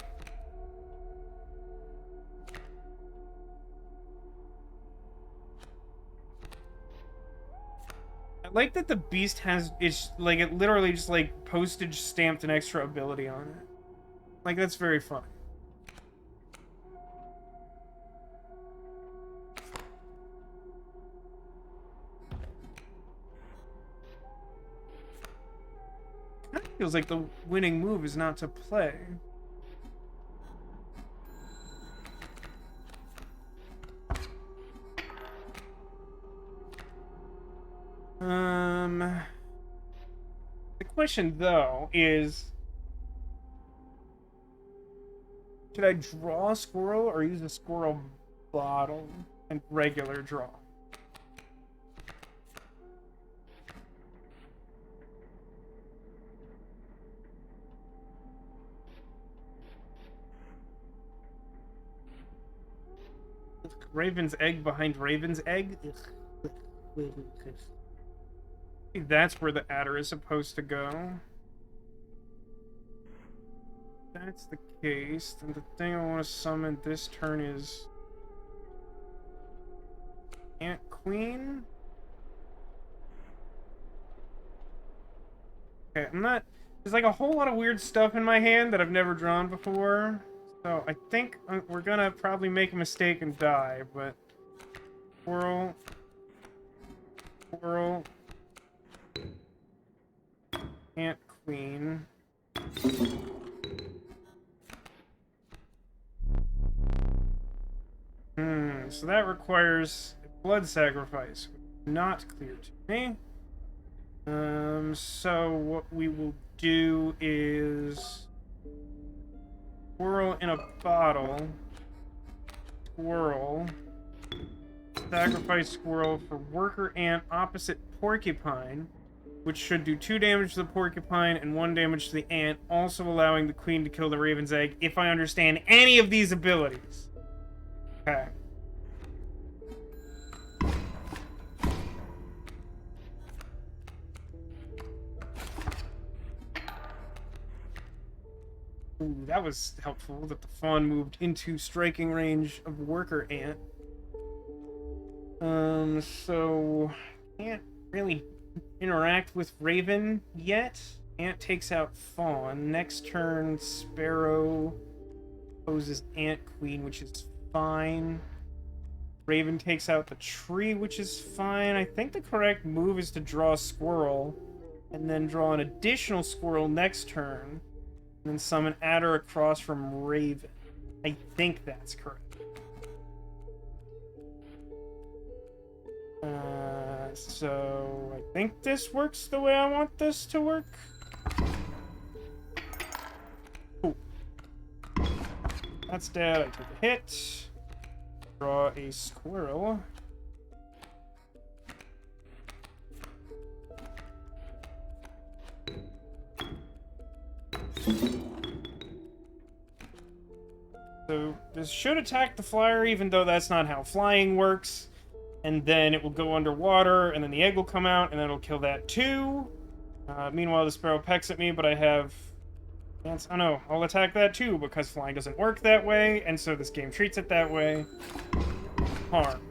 A: I like that the beast has, it's like, it literally just like postage stamped an extra ability on it. Like, that's very funny. Kind of feels like the winning move is not to play. The question, though, is... should I draw a Squirrel or use a Squirrel Bottle and regular draw? Raven's Egg behind Raven's Egg? That's where the Adder is supposed to go. If that's the case, then the thing I want to summon this turn is... Ant Queen? Okay, I'm not... there's like a whole lot of weird stuff in my hand that I've never drawn before. So I think we're gonna probably make a mistake and die, but... Squirrel... Squirrel... Ant Queen. So that requires a blood sacrifice. Not clear to me. So what we will do is... Squirrel in a bottle. Squirrel. Sacrifice Squirrel for Worker Ant opposite Porcupine. which should do 2 damage to the porcupine and 1 damage to the ant, also allowing the queen to kill the raven's egg, if I understand any of these abilities. Okay. Ooh, that was helpful that the fawn moved into striking range of worker ant. So can't really interact with Raven yet. Ant takes out fawn. Next turn, Sparrow poses Ant Queen, which is fine. Raven takes out the tree, which is fine. I think the correct move is to draw a squirrel, and then draw an additional squirrel next turn, and then summon Adder across from Raven. I think that's correct. So I think this works the way I want this to work. Ooh. That's dead. I took a hit. Draw a squirrel. So this should attack the flyer, even though that's not how flying works. And then it will go underwater, and then the egg will come out, and then it'll kill that too. Meanwhile, the sparrow pecks at me, but I have... Oh no, I'll attack that too, because flying doesn't work that way, and so this game treats it that way. Harm.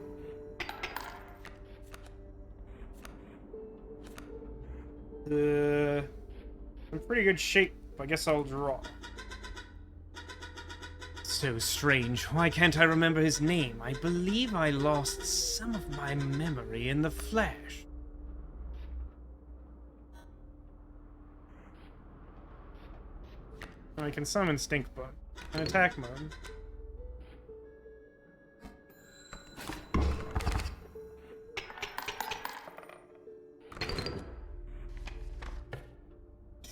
A: I'm in pretty good shape. I guess I'll draw.
C: So strange. Why can't I remember his name? I believe I lost some of my memory in the flash.
A: I can summon Stink Bug in attack mode.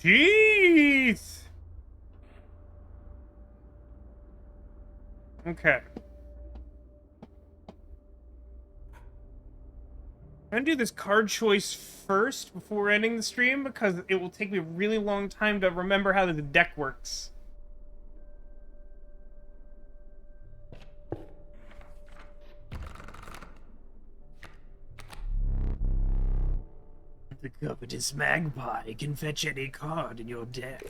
A: Jeez! Okay. I'm gonna do this card choice first before ending the stream because it will take me a really long time to remember how the deck works.
C: The covetous magpie can fetch any card in your deck.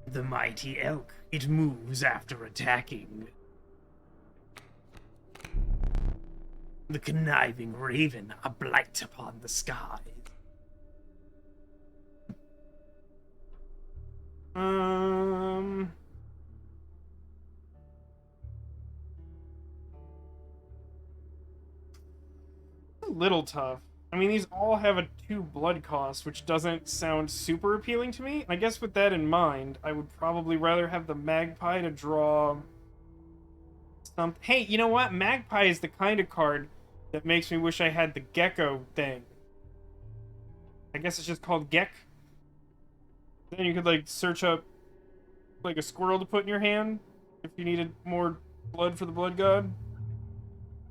C: The mighty elk, it moves after attacking. The conniving raven, a blight upon the skies.
A: A little tough. I mean, these all have a 2 blood cost, which doesn't sound super appealing to me. I guess with that in mind, I would probably rather have the magpie to draw something. Hey, you know what? Magpie is the kind of card that makes me wish I had the gecko thing. I guess it's just called Gek. Then you could, like, search up, like, a squirrel to put in your hand if you needed more blood for the blood god.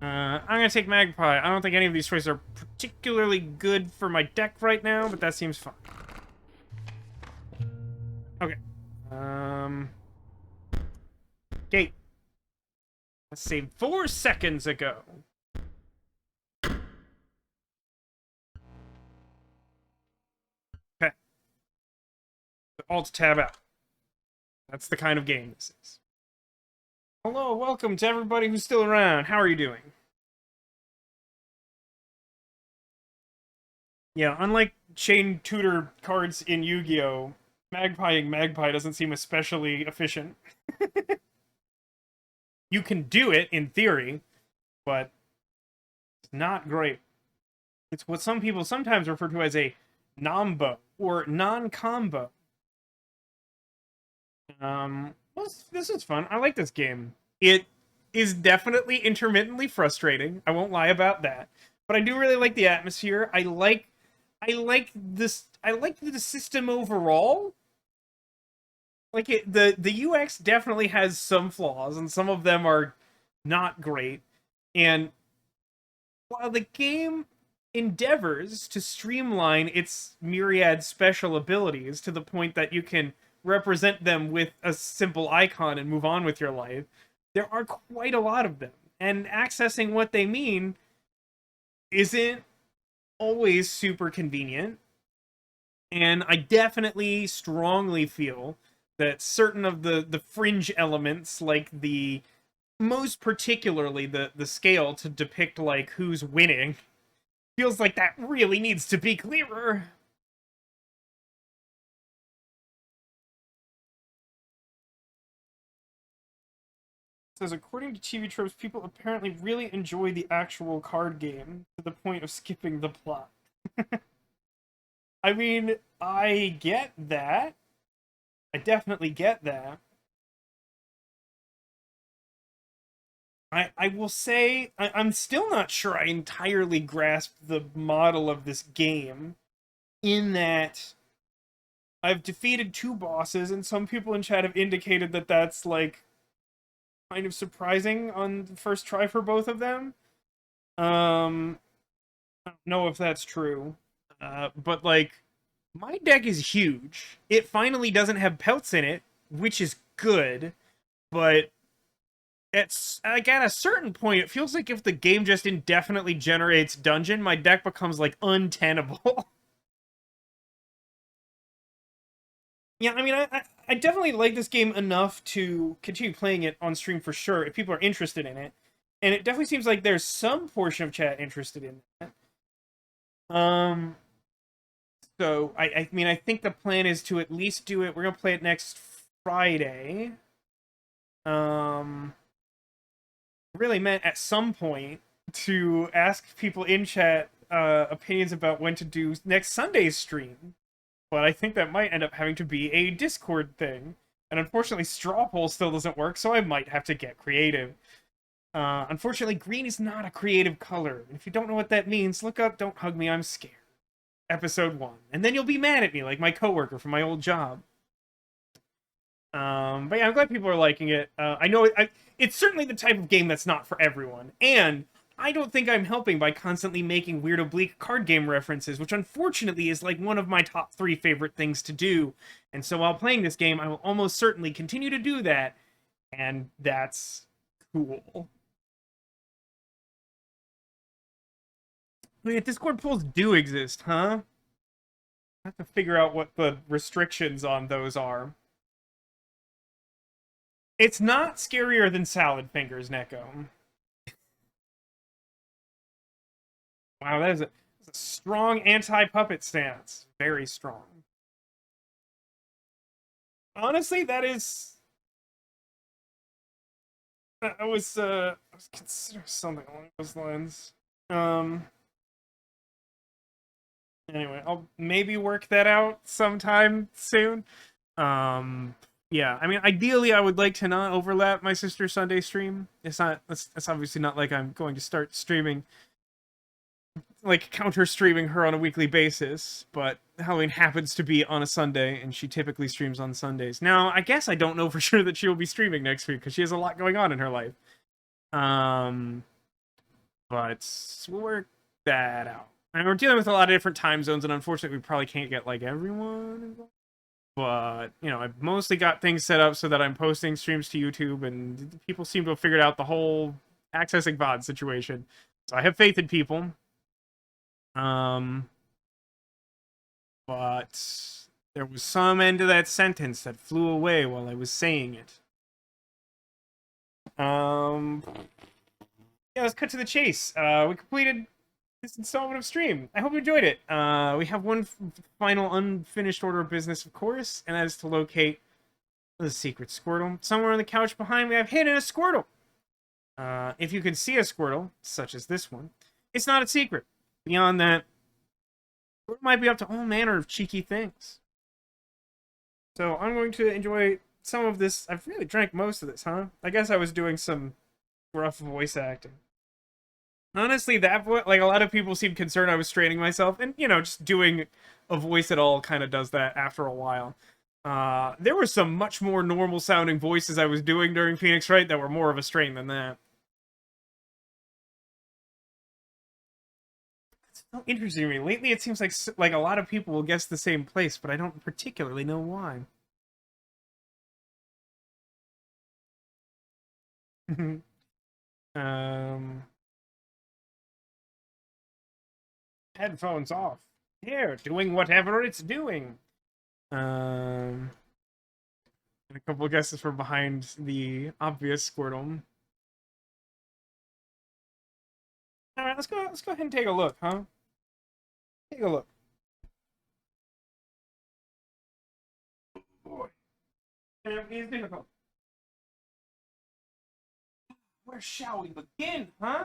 A: I'm gonna take Magpie. I don't think any of these choices are particularly good for my deck right now, but that seems fun. Okay. Gate. I saved 4 seconds ago. Okay. Alt-tab out. That's the kind of game this is. Hello, welcome to everybody who's still around. How are you doing? Yeah, unlike chain tutor cards in Yu-Gi-Oh!, Magpieing Magpie doesn't seem especially efficient. You can do it, in theory, but it's not great. It's what some people sometimes refer to as a nombo, or non-combo. This is fun. I like this game. It is definitely intermittently frustrating. I won't lie about that. But I do really like the atmosphere. I like this. I like the system overall. Like the UX definitely has some flaws, and some of them are not great. And while the game endeavors to streamline its myriad special abilities to the point that you can represent them with a simple icon and move on with your life, there are quite a lot of them. And accessing what they mean isn't always super convenient. And I definitely strongly feel that certain of the fringe elements, like the most particularly the scale to depict like who's winning, feels like that really needs to be clearer. It says, according to TV tropes, people apparently really enjoy the actual card game to the point of skipping the plot. I mean, I get that. I definitely get that. I will say, I'm still not sure I entirely grasp the model of this game, in that I've defeated 2 bosses, and some people in chat have indicated that that's, like, kind of surprising on the first try for both of them. I don't know if that's true. But, like, my deck is huge. It finally doesn't have pelts in it, which is good, but it's like at a certain point, it feels like if the game just indefinitely generates dungeon, my deck becomes like untenable. Yeah, I mean, I definitely like this game enough to continue playing it on stream for sure if people are interested in it, and it definitely seems like there's some portion of chat interested in that. So I mean, I think the plan is to at least do it. We're gonna play it next Friday. Really meant at some point to ask people in chat opinions about when to do next Sunday's stream, but I think that might end up having to be a Discord thing. And unfortunately, straw poll still doesn't work, so I might have to get creative. Unfortunately, green is not a creative color. If you don't know what that means, look up Don't Hug Me, I'm Scared. Episode 1. And then you'll be mad at me, like my coworker from my old job. But yeah, I'm glad people are liking it. I know it's certainly the type of game that's not for everyone. And I don't think I'm helping by constantly making weird oblique card game references, which unfortunately is like one of my top 3 favorite things to do. And so while playing this game, I will almost certainly continue to do that. And that's cool. Wait, Discord polls do exist, huh? I have to figure out what the restrictions on those are. It's not scarier than Salad Fingers, Neko. Wow, that is a strong anti-puppet stance. Very strong. Honestly, that is... I was considering something along those lines. Anyway, I'll maybe work that out sometime soon. Yeah, I mean, ideally, I would like to not overlap my sister's Sunday stream. It's obviously not like I'm going to start streaming, like counter streaming her on a weekly basis, but Halloween happens to be on a Sunday, and she typically streams on Sundays. Now, I guess I don't know for sure that she will be streaming next week because she has a lot going on in her life. But we'll work that out. And we're dealing with a lot of different time zones, and unfortunately, we probably can't get like everyone involved. But, you know, I've mostly got things set up so that I'm posting streams to YouTube, and people seem to have figured out the whole accessing VOD situation. So I have faith in people. But there was some end to that sentence that flew away while I was saying it. Yeah, let's cut to the chase. We completed this installment of stream. I hope you enjoyed it. We have one final unfinished order of business, of course, and that is to locate the secret Squirtle. Somewhere on the couch behind me, I've hidden a Squirtle. If you can see a Squirtle, such as this one, it's not a secret. Beyond that, Squirtle might be up to all manner of cheeky things. So I'm going to enjoy some of this. I've really drank most of this, huh? I guess I was doing some rough voice acting. Honestly, that like a lot of people seem concerned I was straining myself, and you know, just doing a voice at all kind of does that after a while. There were some much more normal sounding voices I was doing during Phoenix Wright that were more of a strain than that. That's so interesting to me. Lately, it seems like a lot of people will guess the same place, but I don't particularly know why. um, headphones off. Here, doing whatever it's doing. And a couple of guesses from behind the obvious Squirtle. All right, let's go ahead and take a look, huh? Take a look. Boy, it's difficult. Where shall we begin, huh?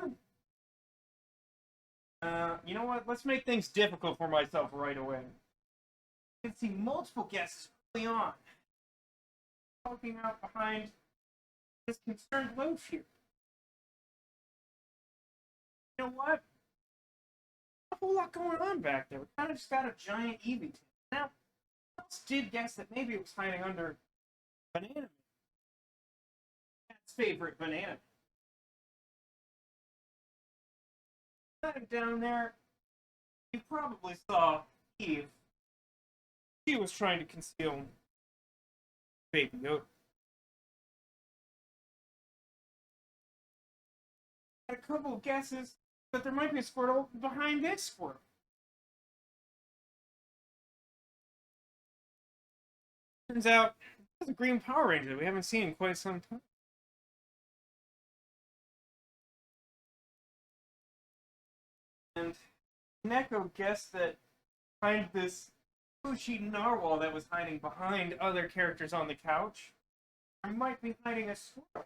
A: You know what? Let's make things difficult for myself right away. I can see multiple guesses early on. Poking out behind this concerned loaf here. You know what? A whole lot going on back there. We kind of just got a giant Eevee. Now, else did guess that maybe it was hiding under banana. That's favorite banana. Down there, you probably saw Eve. She was trying to conceal Baby Yoda. Had a couple of guesses that there might be a Squirtle behind this Squirtle. Turns out, there's a green Power Ranger that we haven't seen in quite some time. And Neko guessed that behind this Fushi narwhal that was hiding behind other characters on the couch, there might be hiding a squirrel.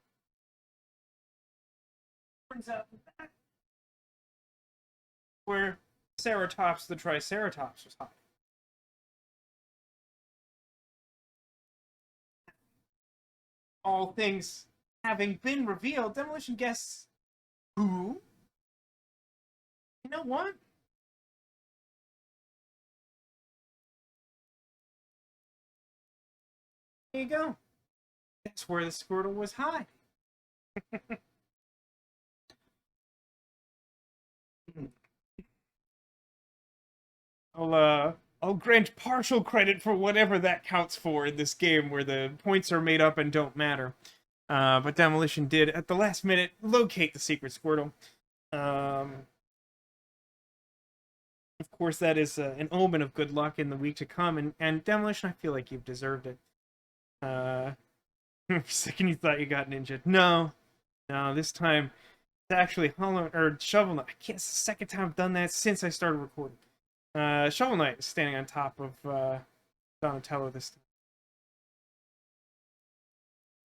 A: Turns out that where Ceratops the Triceratops was hiding. All things having been revealed, Demolition guesses who? You know what? There you go. That's where the Squirtle was hiding. I'll grant partial credit for whatever that counts for in this game where the points are made up and don't matter. But Demolition did, at the last minute, locate the secret Squirtle. Of course, that is an omen of good luck in the week to come, and Demolition, I feel like you've deserved it. For a second you thought you got ninja. No, this time it's actually Shovel Knight. I can't. It's the second time I've done that since I started recording. Shovel Knight is standing on top of Donatello this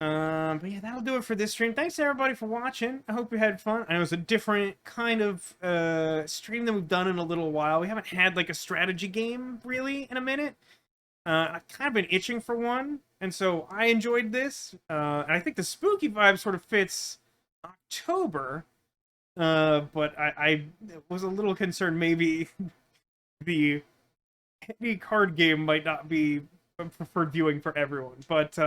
A: time. But yeah, that'll do it for this stream. Thanks everybody for watching. I hope you had fun. I know it's a different kind of stream than we've done in a little while. We haven't had like a strategy game really in a minute. I've kind of been itching for one, and so I enjoyed this. And I think the spooky vibe sort of fits October. But I was a little concerned maybe the heavy card game might not be a preferred viewing for everyone. But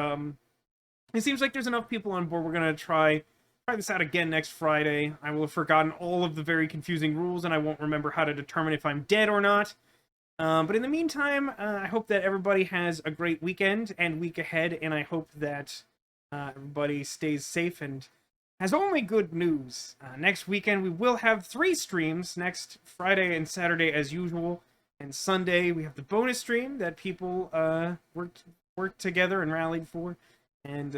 A: it seems like there's enough people on board. We're gonna try this out again next Friday. I will have forgotten all of the very confusing rules, and I won't remember how to determine if I'm dead or not. But in the meantime, I hope that everybody has a great weekend and week ahead, and I hope that everybody stays safe and has only good news. Next weekend, we will have 3 streams, next Friday and Saturday as usual, and Sunday we have the bonus stream that people worked together and rallied for, and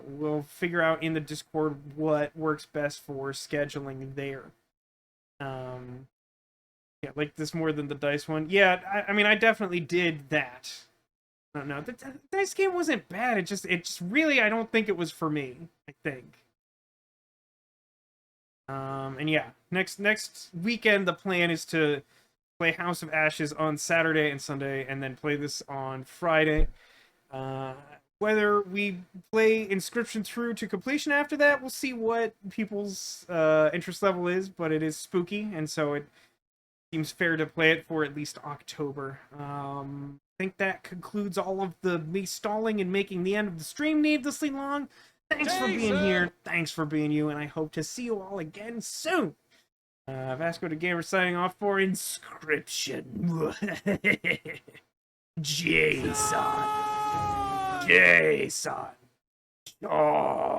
A: we'll figure out in the Discord what works best for scheduling there. Yeah, like this more than the dice one. Yeah, I mean, I definitely did that. I don't know. The dice game wasn't bad. It just really, I don't think it was for me. I think. And yeah, next weekend the plan is to play House of Ashes on Saturday and Sunday, and then play this on Friday. Whether we play Inscryption through to completion after that, we'll see what people's interest level is. But it is spooky, and so it seems fair to play it for at least October. I think that concludes all of the me stalling and making the end of the stream needlessly long. Thanks for being here. Thanks for being you, and I hope to see you all again soon. VascoDaGamer signing off for Inscryption.
C: Jason. Jason. Oh.